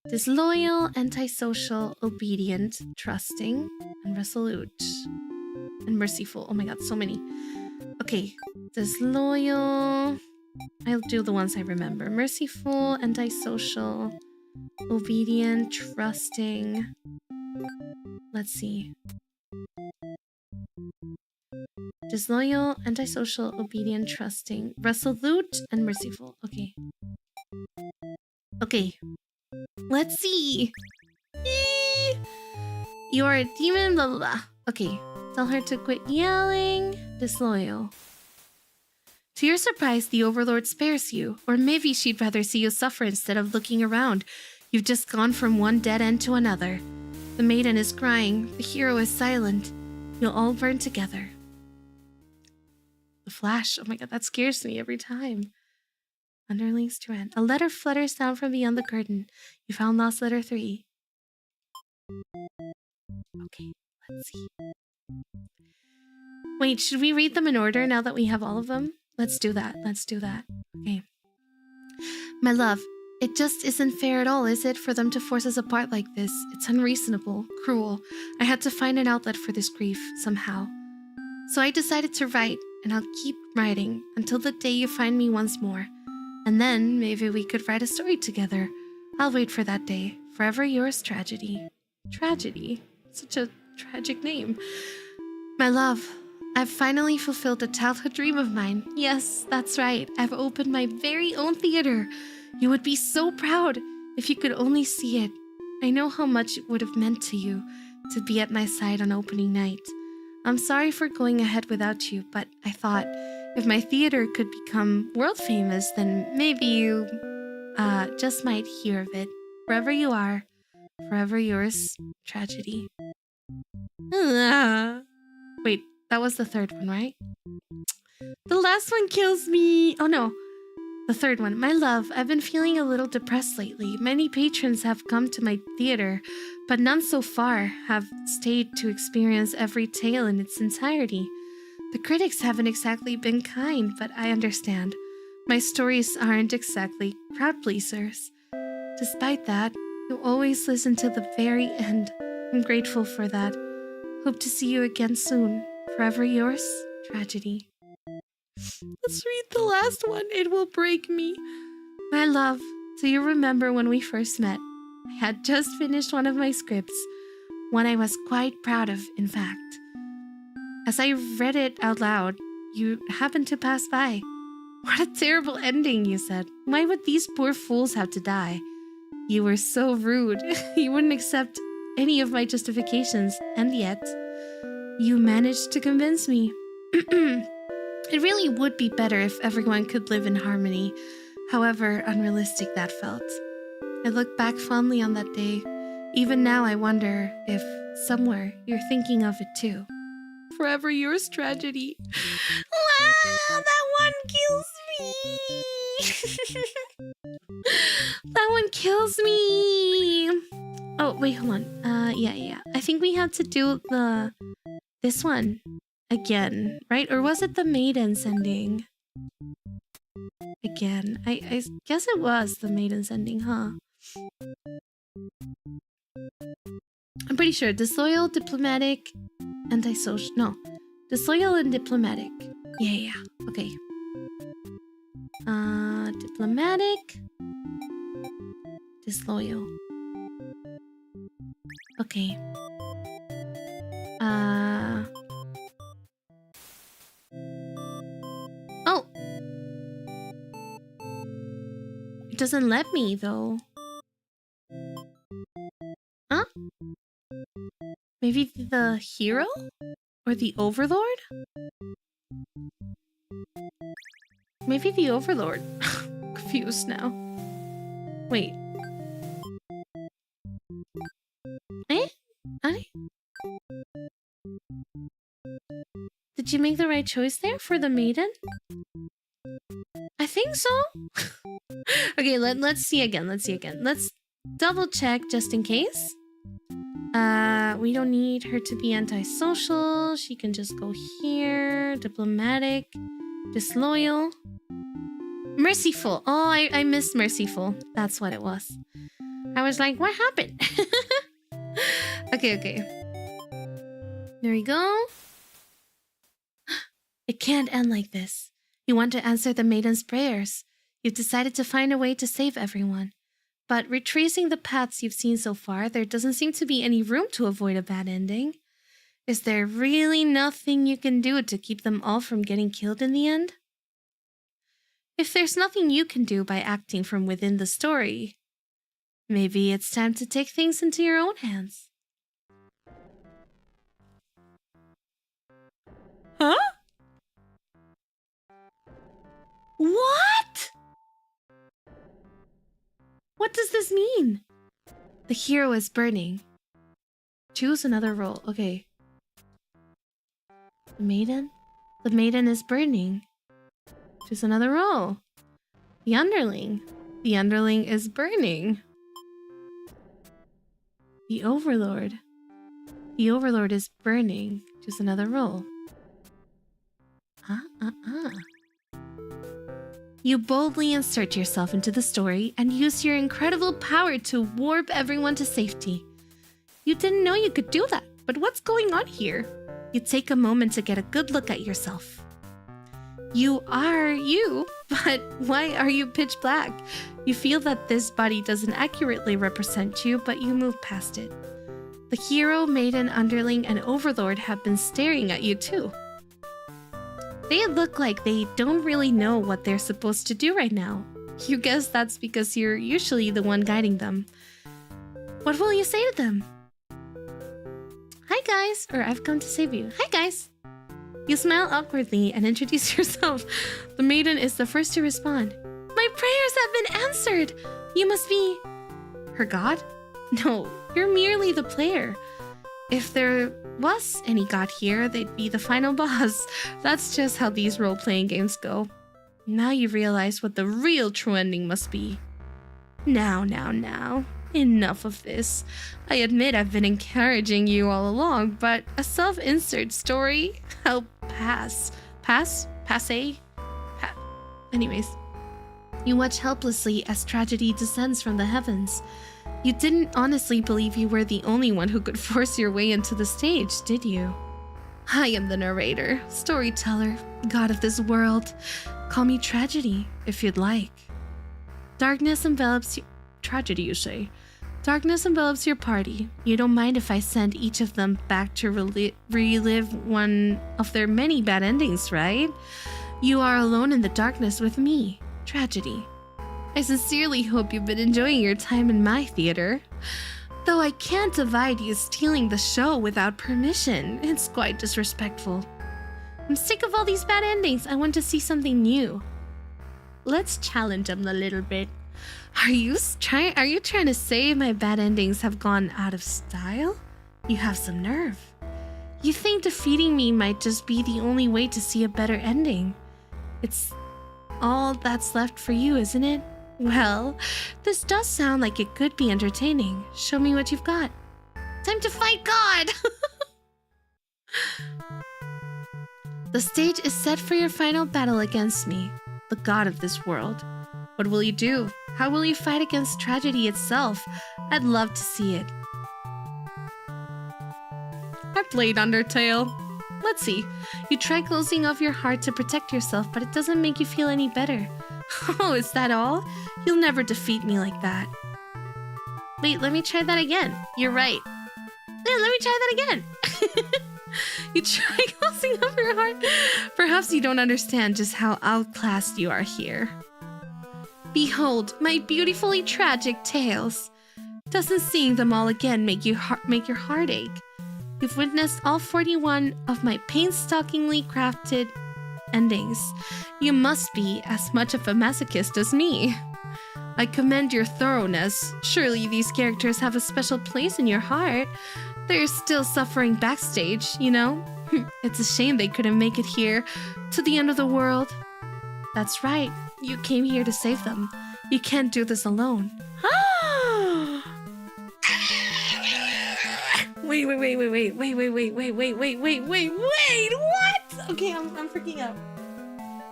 Disloyal, antisocial, obedient, trusting, and resolute. And merciful. Oh my god, so many. Okay, disloyal. I'll do the ones I remember. Merciful, antisocial, obedient, trusting. Let's see. Disloyal, antisocial, obedient, trusting, resolute, and merciful. Okay. Okay. Let's see. You're a demon, blah, blah, blah. Okay. Tell her to quit yelling. Disloyal. To your surprise, the Overlord spares you. Or maybe she'd rather see you suffer instead of looking around. You've just gone from one dead end to another. The maiden is crying. The hero is silent. You'll all burn together. The flash. Oh my god, that scares me every time. Underling's to end. A letter flutters down from beyond the curtain. You found lost letter 3. Okay, let's see. Wait, should we read them in order now that we have all of them? Let's do that. Okay. My love, it just isn't fair at all, is it, for them to force us apart like this? It's unreasonable, cruel. I had to find an outlet for this grief, somehow. So I decided to write, and I'll keep writing until the day you find me once more. And then, maybe we could write a story together. I'll wait for that day. Forever yours, tragedy. Tragedy? Such a tragic name. My love, I've finally fulfilled a childhood dream of mine. Yes, that's right. I've opened my very own theater. You would be so proud if you could only see it. I know how much it would have meant to you to be at my side on opening night. I'm sorry for going ahead without you, but I thought if my theater could become world famous, then maybe you just might hear of it. Wherever you are, forever yours, tragedy. Wait, that was the third one, right? The last one kills me. Oh no, the third one. My love, I've been feeling a little depressed lately. Many patrons have come to my theater, but none so far have stayed to experience every tale in its entirety. The critics haven't exactly been kind, but I understand. My stories aren't exactly crowd pleasers. Despite that, you always listen to the very end. I'm grateful for that. Hope to see you again soon. Forever yours, Tragedy. Let's read the last one. It will break me. My love, do you remember when we first met? I had just finished one of my scripts, one I was quite proud of, in fact. As I read it out loud, you happened to pass by. What a terrible ending, you said. Why would these poor fools have to die? You were so rude. You wouldn't accept any of my justifications, and yet, you managed to convince me. It really would be better if everyone could live in harmony, however unrealistic that felt. I look back fondly on that day. Even now I wonder if, somewhere, you're thinking of it too. Forever yours, Tragedy. Wow, that one kills me! That one kills me! Oh, wait, hold on. Yeah. I think we have to do this one again, right? Or was it the Maiden's ending? Again. I guess it was the Maiden's ending, huh? I'm pretty sure. Disloyal, diplomatic, antisocial. No. Disloyal and diplomatic. Yeah. Okay. Diplomatic. Disloyal. Okay. Oh! It doesn't let me, though. Huh? Maybe the hero? Or the overlord? Maybe the overlord. Confused now. Wait. Did you make the right choice there for the maiden? I think so. Okay, let's see again. Let's double check just in case. We don't need her to be antisocial. She can just go here. Diplomatic. Disloyal. Merciful. Oh, I missed merciful. That's what it was. I was like, what happened? Okay. There we go. It can't end like this. You want to answer the maiden's prayers. You've decided to find a way to save everyone. But retracing the paths you've seen so far, there doesn't seem to be any room to avoid a bad ending. Is there really nothing you can do to keep them all from getting killed in the end? If there's nothing you can do by acting from within the story, maybe it's time to take things into your own hands. Huh? What? What does this mean? The hero is burning. Choose another role. Okay. The maiden? The maiden is burning. Choose another role. The underling. The underling is burning. The overlord. The overlord is burning. Choose another role. You boldly insert yourself into the story and use your incredible power to warp everyone to safety. You didn't know you could do that, but what's going on here? You take a moment to get a good look at yourself. You are you, but why are you pitch black? You feel that this body doesn't accurately represent you, but you move past it. The hero, maiden, underling, and overlord have been staring at you too. They look like they don't really know what they're supposed to do right now. You guess that's because you're usually the one guiding them. What will you say to them? Hi guys, or I've come to save you. Hi guys! You smile awkwardly and introduce yourself. The maiden is the first to respond. My prayers have been answered! You must be... her god? No, you're merely the player. If there was any god here, they'd be the final boss. That's just how these role-playing games go. Now you realize what the real true ending must be. Now. Enough of this. I admit I've been encouraging you all along, but a self-insert story? I'll pass. Anyways. You watch helplessly as tragedy descends from the heavens. You didn't honestly believe you were the only one who could force your way into the stage, did you? I am the narrator, storyteller, god of this world. Call me Tragedy, if you'd like. Darkness envelops you. Tragedy, you say? Darkness envelops your party. You don't mind if I send each of them back to relive one of their many bad endings, right? You are alone in the darkness with me, Tragedy. I sincerely hope you've been enjoying your time in my theater. Though I can't divide you stealing the show without permission. It's quite disrespectful. I'm sick of all these bad endings. I want to see something new. Let's challenge them a little bit. Are you trying to say my bad endings have gone out of style? You have some nerve. You think defeating me might just be the only way to see a better ending. It's all that's left for you, isn't it? Well, this does sound like it could be entertaining. Show me what you've got. Time to fight God! The stage is set for your final battle against me, the god of this world. What will you do? How will you fight against tragedy itself? I'd love to see it. I played Undertale. Let's see. You try closing off your heart to protect yourself, but it doesn't make you feel any better. Oh, is that all? You'll never defeat me like that. Wait, let me try that again. You're right. Yeah, let me try that again. You try closing off your heart. Perhaps you don't understand just how outclassed you are here. Behold, my beautifully tragic tales. Doesn't seeing them all again make your heart ache? You've witnessed all 41 of my painstakingly crafted endings. You must be as much of a masochist as me. I commend your thoroughness. Surely these characters have a special place in your heart. They're still suffering backstage, you know? It's a shame they couldn't make it here to the end of the world. That's right. You came here to save them. You can't do this alone. Wait, what? Okay, I'm freaking out.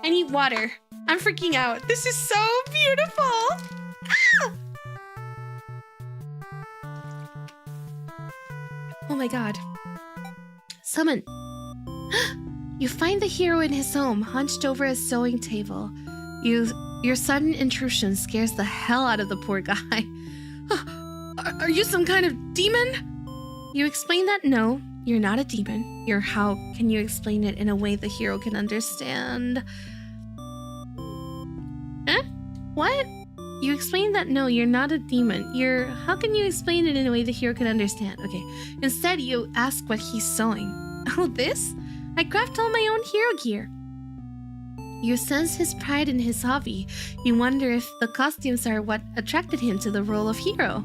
I need water. I'm freaking out. This is so beautiful. Ah! Oh my god. Summon. You find the hero in his home, hunched over a sewing table. Your sudden intrusion scares the hell out of the poor guy. Are you some kind of demon? You explain that no, you're not a demon. How can you explain it in a way the hero can understand? What? You explain that no, you're not a demon. How can you explain it in a way the hero can understand? Okay. Instead, you ask what he's sewing. Oh, this? I craft all my own hero gear. You sense his pride in his hobby. You wonder if the costumes are what attracted him to the role of hero.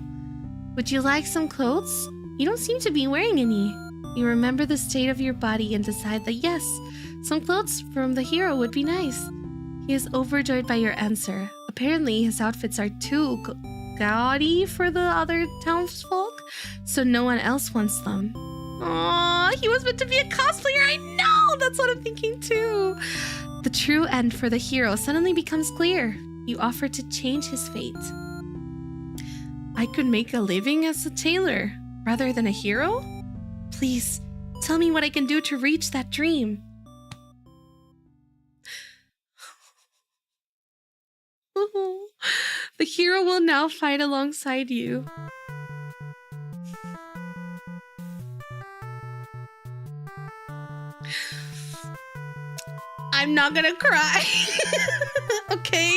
Would you like some clothes? You don't seem to be wearing any. You remember the state of your body and decide that yes, some clothes from the hero would be nice. He is overjoyed by your answer. Apparently, his outfits are too gaudy for the other townsfolk, so no one else wants them. Aww, he was meant to be a cosplayer, I know! That's what I'm thinking too. The true end for the hero suddenly becomes clear. You offer to change his fate. I could make a living as a tailor, rather than a hero? Please, tell me what I can do to reach that dream. The hero will now fight alongside you. I'm not gonna cry. Okay?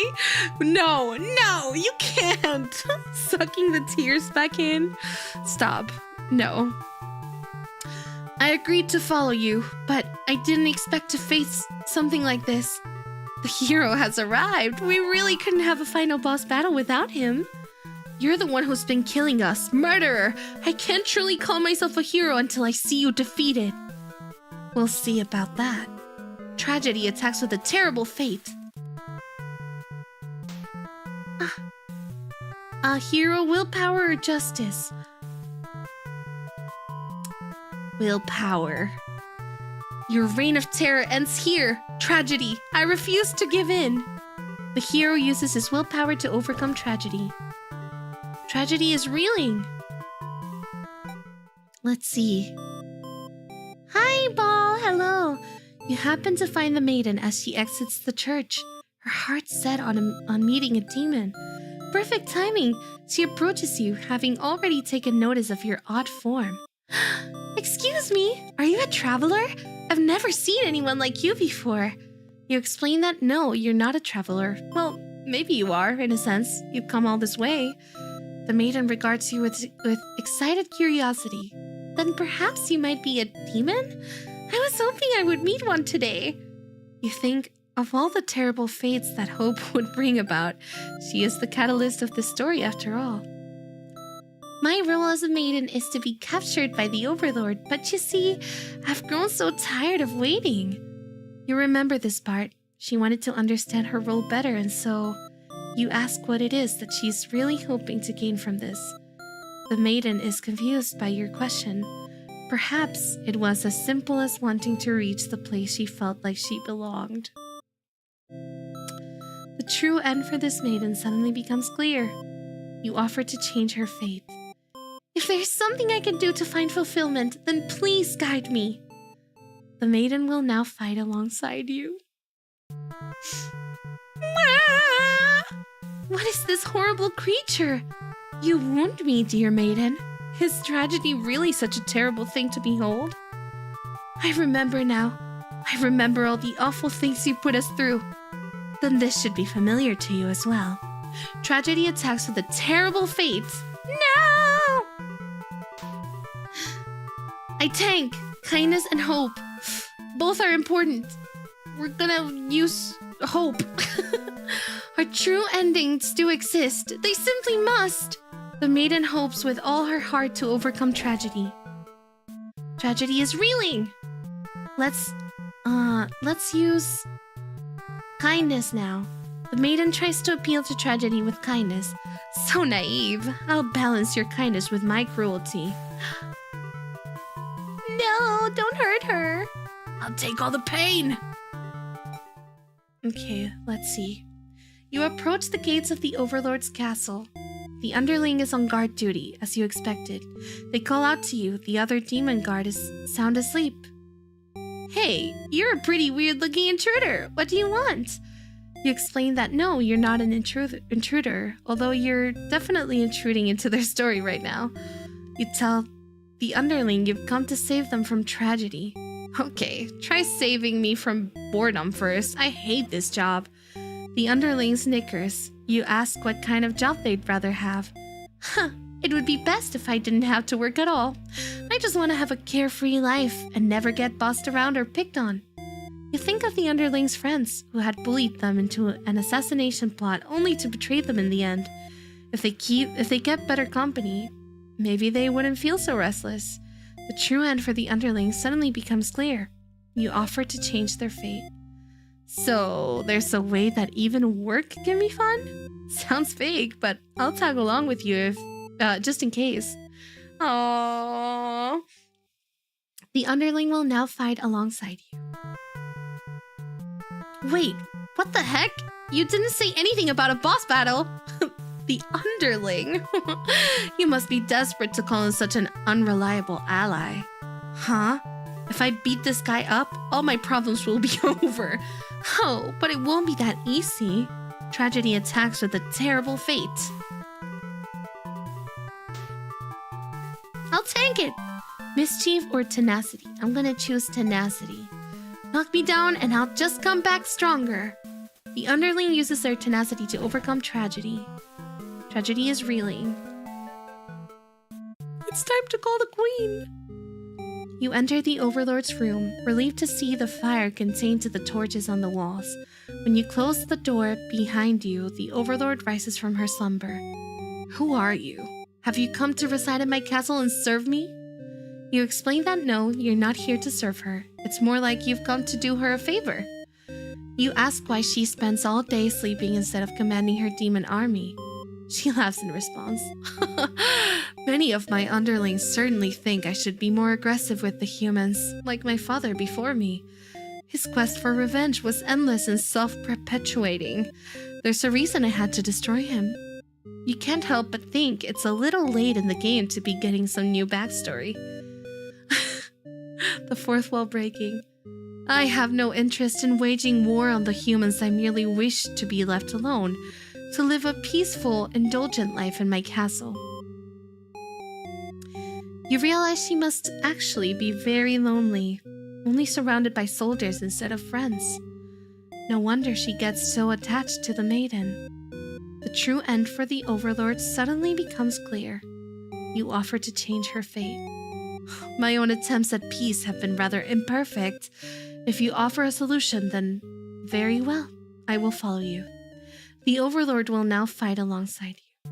No, you can't. Sucking the tears back in. Stop. No. I agreed to follow you, but I didn't expect to face something like this. The hero has arrived. We really couldn't have a final boss battle without him. You're the one who's been killing us. Murderer! I can't truly call myself a hero until I see you defeated. We'll see about that. Tragedy attacks with a terrible fate. A hero, willpower, or justice? Willpower. Your reign of terror ends here. Tragedy. I refuse to give in. The hero uses his willpower to overcome tragedy. Tragedy is reeling. Let's see. Hi, Ball. Hello. You happen to find the maiden as she exits the church. Her heart set on meeting a demon. Perfect timing. She approaches you, having already taken notice of your odd form. Excuse me, are you a traveler? I've never seen anyone like you before. You explain that no, you're not a traveler. Well, maybe you are, in a sense. You've come all this way. The maiden regards you with excited curiosity. Then perhaps you might be a demon? I was hoping I would meet one today. You think, of all the terrible fates that hope would bring about, she is the catalyst of the story after all. My role as a maiden is to be captured by the Overlord, but you see, I've grown so tired of waiting. You remember this part. She wanted to understand her role better, and so you ask what it is that she's really hoping to gain from this. The maiden is confused by your question. Perhaps it was as simple as wanting to reach the place she felt like she belonged. The true end for this maiden suddenly becomes clear. You offer to change her fate. If there's something I can do to find fulfillment, then please guide me. The maiden will now fight alongside you. What is this horrible creature? You wound me, dear maiden. Is tragedy really such a terrible thing to behold? I remember now. I remember all the awful things you put us through. Then this should be familiar to you as well. Tragedy attacks with a terrible fate. No! I tank. Kindness and hope. Both are important. We're gonna use hope. Our true endings do exist. They simply must. The maiden hopes with all her heart to overcome tragedy. Tragedy is reeling. Let's use kindness now. The maiden tries to appeal to tragedy with kindness. So naive. I'll balance your kindness with my cruelty. No, don't hurt her. I'll take all the pain. Okay, let's see. You approach the gates of the Overlord's castle. The underling is on guard duty, as you expected. They call out to you. The other demon guard is sound asleep. Hey, you're a pretty weird-looking intruder. What do you want? You explain that no, you're not an intruder, although you're definitely intruding into their story right now. You tell the underling you've come to save them from tragedy. Okay, try saving me from boredom first. I hate this job. The underling snickers. You ask what kind of job they'd rather have. Huh, it would be best if I didn't have to work at all. I just want to have a carefree life and never get bossed around or picked on. You think of the underling's friends who had bullied them into an assassination plot only to betray them in the end. If they kept better company, maybe they wouldn't feel so restless. The true end for the underling suddenly becomes clear. You offer to change their fate. So, there's a way that even work can be fun? Sounds fake, but I'll tag along with you if, just in case. Aww. The underling will now fight alongside you. Wait, what the heck? You didn't say anything about a boss battle! The underling? You must be desperate to call in such an unreliable ally. Huh? If I beat this guy up, all my problems will be over. Oh, but it won't be that easy. Tragedy attacks with a terrible fate. I'll tank it! Mischief or tenacity? I'm gonna choose tenacity. Knock me down and I'll just come back stronger. The underling uses their tenacity to overcome tragedy. Tragedy is reeling. It's time to call the queen. You enter the Overlord's room, relieved to see the fire contained to the torches on the walls. When you close the door behind you, the Overlord rises from her slumber. Who are you? Have you come to reside in my castle and serve me? You explain that no, you're not here to serve her. It's more like you've come to do her a favor. You ask why she spends all day sleeping instead of commanding her demon army. She laughs in response. Many of my underlings certainly think I should be more aggressive with the humans, like my father before me. His quest for revenge was endless and self-perpetuating. There's a reason I had to destroy him. You can't help but think it's a little late in the game to be getting some new backstory. The fourth wall breaking. I have no interest in waging war on the humans. I merely wish to be left alone, to live a peaceful, indulgent life in my castle. You realize she must actually be very lonely, only surrounded by soldiers instead of friends. No wonder she gets so attached to the maiden. The true end for the Overlord suddenly becomes clear. You offer to change her fate. My own attempts at peace have been rather imperfect. If you offer a solution, then very well, I will follow you. The Overlord will now fight alongside you.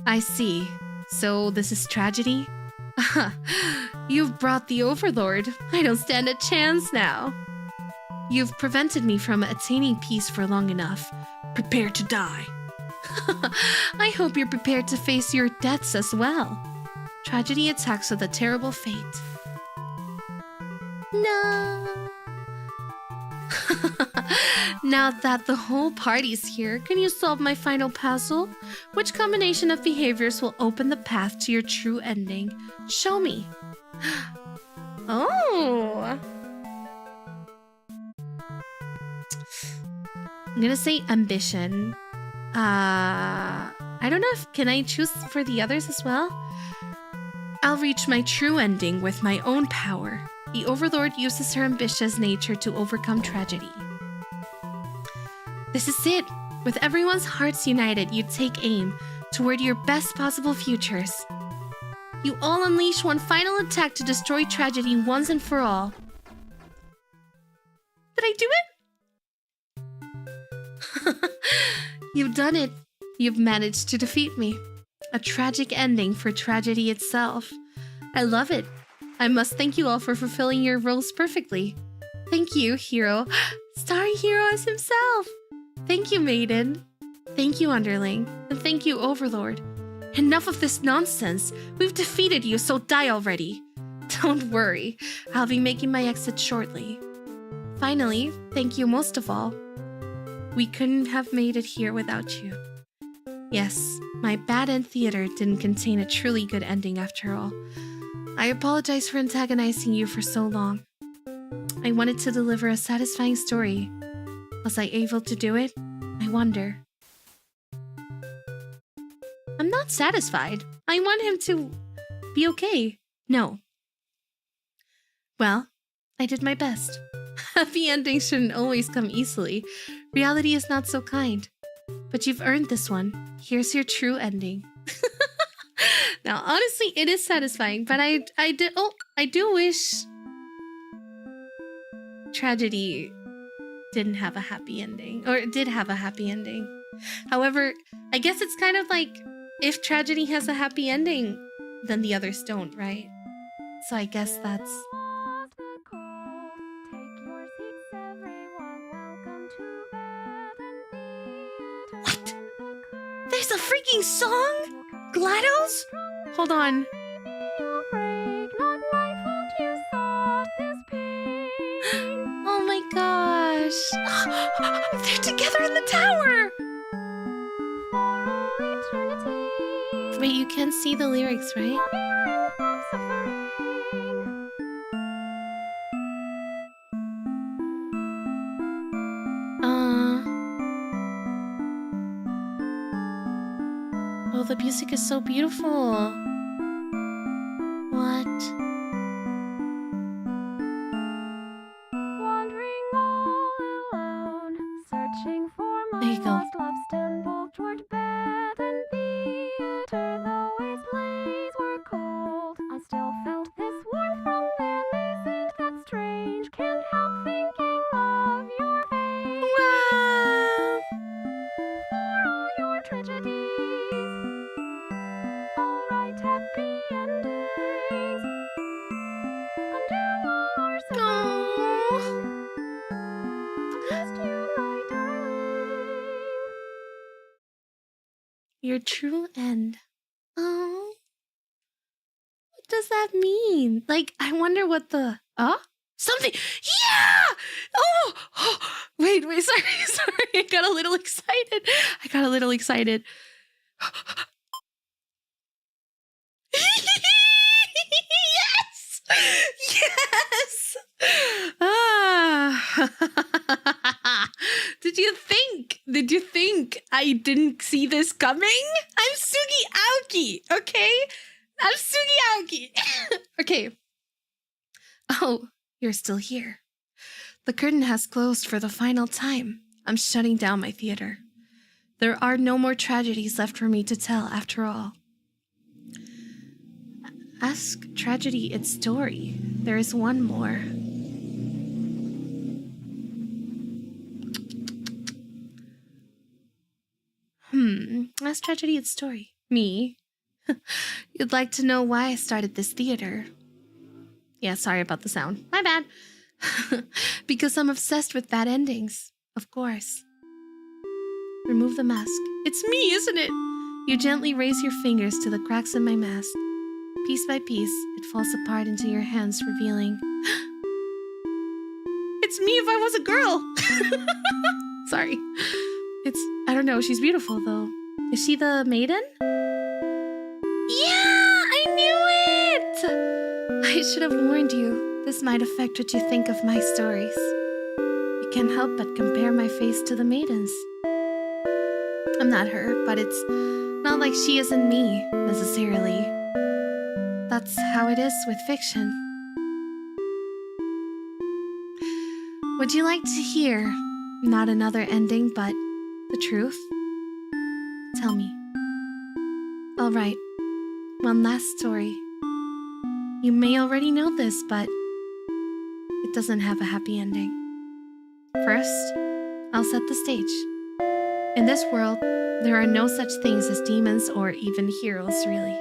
I see. So this is tragedy? You've brought the Overlord. I don't stand a chance now. You've prevented me from attaining peace for long enough. Prepare to die. I hope you're prepared to face your deaths as well. Tragedy attacks with a terrible fate. No. Now that the whole party's here, can you solve my final puzzle? Which combination of behaviors will open the path to your true ending? Show me. Oh. I'm gonna say ambition. I don't know if can I choose for the others as well? I'll reach my true ending with my own power. The Overlord uses her ambitious nature to overcome tragedy. This is it. With everyone's hearts united, you take aim toward your best possible futures. You all unleash one final attack to destroy tragedy once and for all. Did I do it? You've done it. You've managed to defeat me. A tragic ending for tragedy itself. I love it. I must thank you all for fulfilling your roles perfectly. Thank you, hero. Starry Hero as himself. Thank you, maiden. Thank you, underling. And thank you, Overlord. Enough of this nonsense. We've defeated you, so die already. Don't worry. I'll be making my exit shortly. Finally, thank you most of all. We couldn't have made it here without you. Yes, my bad end theater didn't contain a truly good ending after all. I apologize for antagonizing you for so long. I wanted to deliver a satisfying story. Was I able to do it? I wonder. I'm not satisfied. I want him to be okay. No. Well, I did my best. Happy endings shouldn't always come easily. Reality is not so kind. But you've earned this one. Here's your true ending. Now, honestly, it is satisfying, but I do wish tragedy didn't have a happy ending, or did have a happy ending. However, I guess it's kind of like if tragedy has a happy ending, then the others don't, right? So I guess that's... What? There's a freaking song? GLaDOS? Hold on. Oh my gosh. They're together in the tower. Wait, you can't see the lyrics, right? Oh, the music is so beautiful. What? Wandering all alone, searching for my There you go. lost love, stumbled toward bed and theater. Though its lays were cold, I still felt this your true end. Oh. What does that mean? Like, I wonder what the... Something... Yeah! Oh! Wait, sorry. I got a little excited. Yes! Did you think I didn't see this coming? I'm Sugi Aoki, okay? I'm Sugi Aoki. Okay. Oh, you're still here. The curtain has closed for the final time. I'm shutting down my theater. There are no more tragedies left for me to tell after all. Ask tragedy its story. There is one more. Ask tragedy its story. Me? You'd like to know why I started this theater. Yeah, sorry about the sound. My bad. Because I'm obsessed with bad endings. Of course. Remove the mask. It's me, isn't it? You gently raise your fingers to the cracks in my mask. Piece by piece, it falls apart into your hands, revealing... It's me if I was a girl! Sorry. I don't know, she's beautiful though. Is she the maiden? Yeah, I knew it! I should have warned you. This might affect what you think of my stories. You can't help but compare my face to the maiden's. I'm not her, but it's not like she isn't me, necessarily. That's how it is with fiction. Would you like to hear not another ending, but the truth? Tell me. All right. One last story. You may already know this, but it doesn't have a happy ending. First, I'll set the stage. In this world, there are no such things as demons or even heroes, really.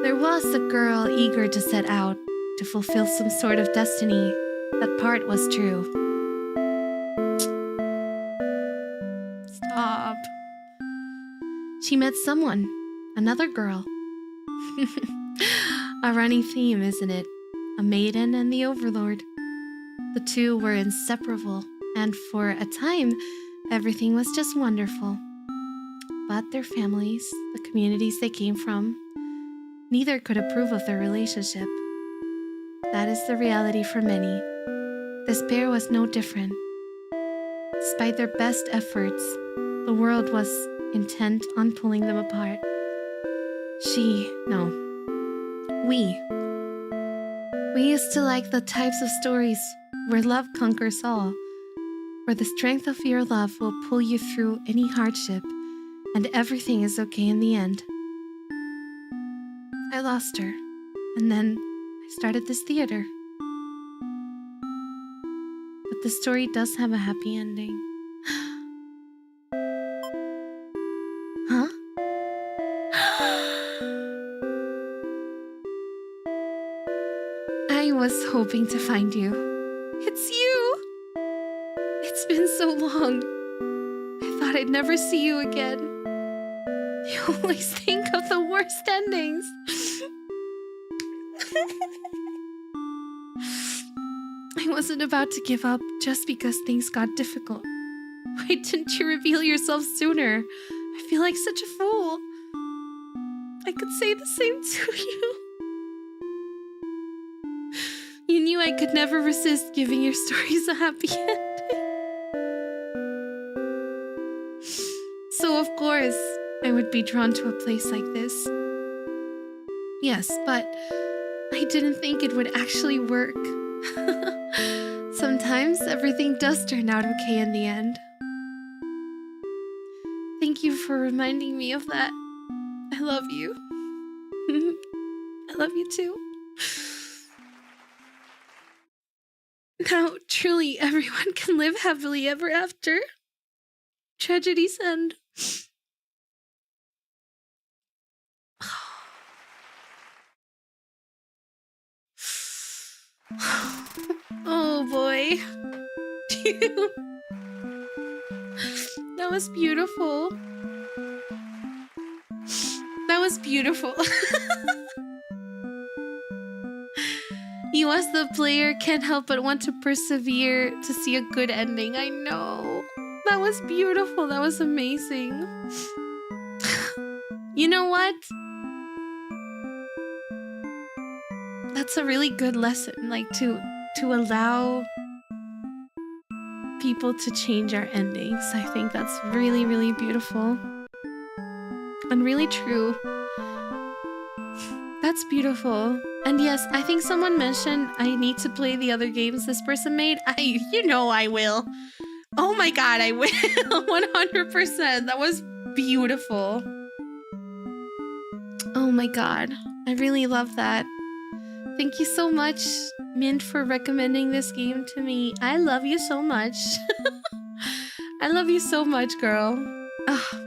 There was a girl eager to set out to fulfill some sort of destiny. That part was true. Stop. She met someone, another girl. A running theme, isn't it? A maiden and the overlord. The two were inseparable, and for a time, everything was just wonderful. But their families, the communities they came from, neither could approve of their relationship. That is the reality for many. This pair was no different. Despite their best efforts, the world was intent on pulling them apart. We used to like the types of stories where love conquers all, where the strength of your love will pull you through any hardship, and everything is okay in the end. I lost her, and then I started this theater. But the story does have a happy ending. Huh? I was hoping to find you. It's you! It's been so long. I thought I'd never see you again. You always think of the worst endings. I wasn't about to give up just because things got difficult. Why didn't you reveal yourself sooner? I feel like such a fool. I could say the same to you. You knew I could never resist giving your stories a happy ending. So of course, I would be drawn to a place like this. Yes, but I didn't think it would actually work. Sometimes everything does turn out okay in the end. Thank you for reminding me of that. I love you. I love you too. Now, truly, everyone can live happily ever after. Tragedies end. Oh boy. That was beautiful. was beautiful. You as the player can't help but want to persevere to see a good ending. I know. That was beautiful. That was amazing. You know what? That's a really good lesson, like to allow people to change our endings. I think that's really, really beautiful and really true. That's beautiful. And yes, I think someone mentioned I need to play the other games this person made. You know I will. Oh my god, I will. 100%. That was beautiful. Oh my god. I really love that. Thank you so much, Mint, for recommending this game to me. I love you so much. I love you so much, girl. Ugh.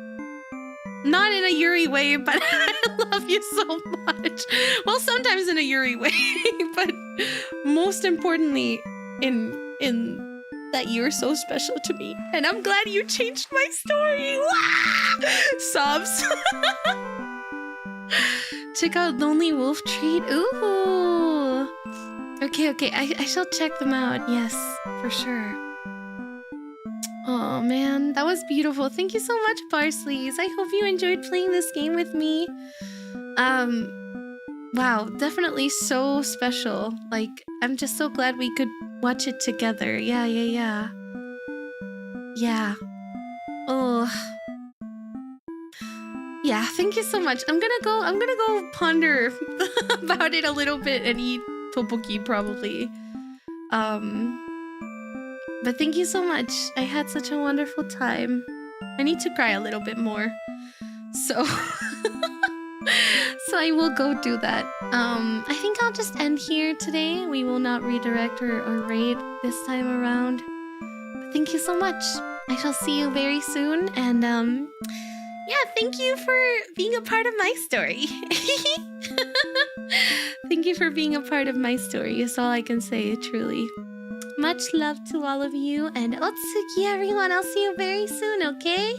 Not in a Yuri way, but I love you so much. Well, sometimes in a Yuri way, but most importantly, in that you're so special to me. And I'm glad you changed my story. Sobs. Check out Lonely Wolf Treat. Ooh. Okay. I shall check them out. Yes, for sure. Oh man, that was beautiful. Thank you so much, Parsleys. I hope you enjoyed playing this game with me. Wow, definitely so special. Like, I'm just so glad we could watch it together. Yeah. Oh. Yeah, thank you so much. I'm gonna go ponder about it a little bit and eat tteokbokki probably. But thank you so much. I had such a wonderful time. I need to cry a little bit more. So so I will go do that. I think I'll just end here today. We will not redirect or raid this time around. But thank you so much. I shall see you very soon, and yeah, thank you for being a part of my story. Thank you for being a part of my story is all I can say, truly. Much love to all of you, and Otsuki, everyone. I'll see you very soon, okay?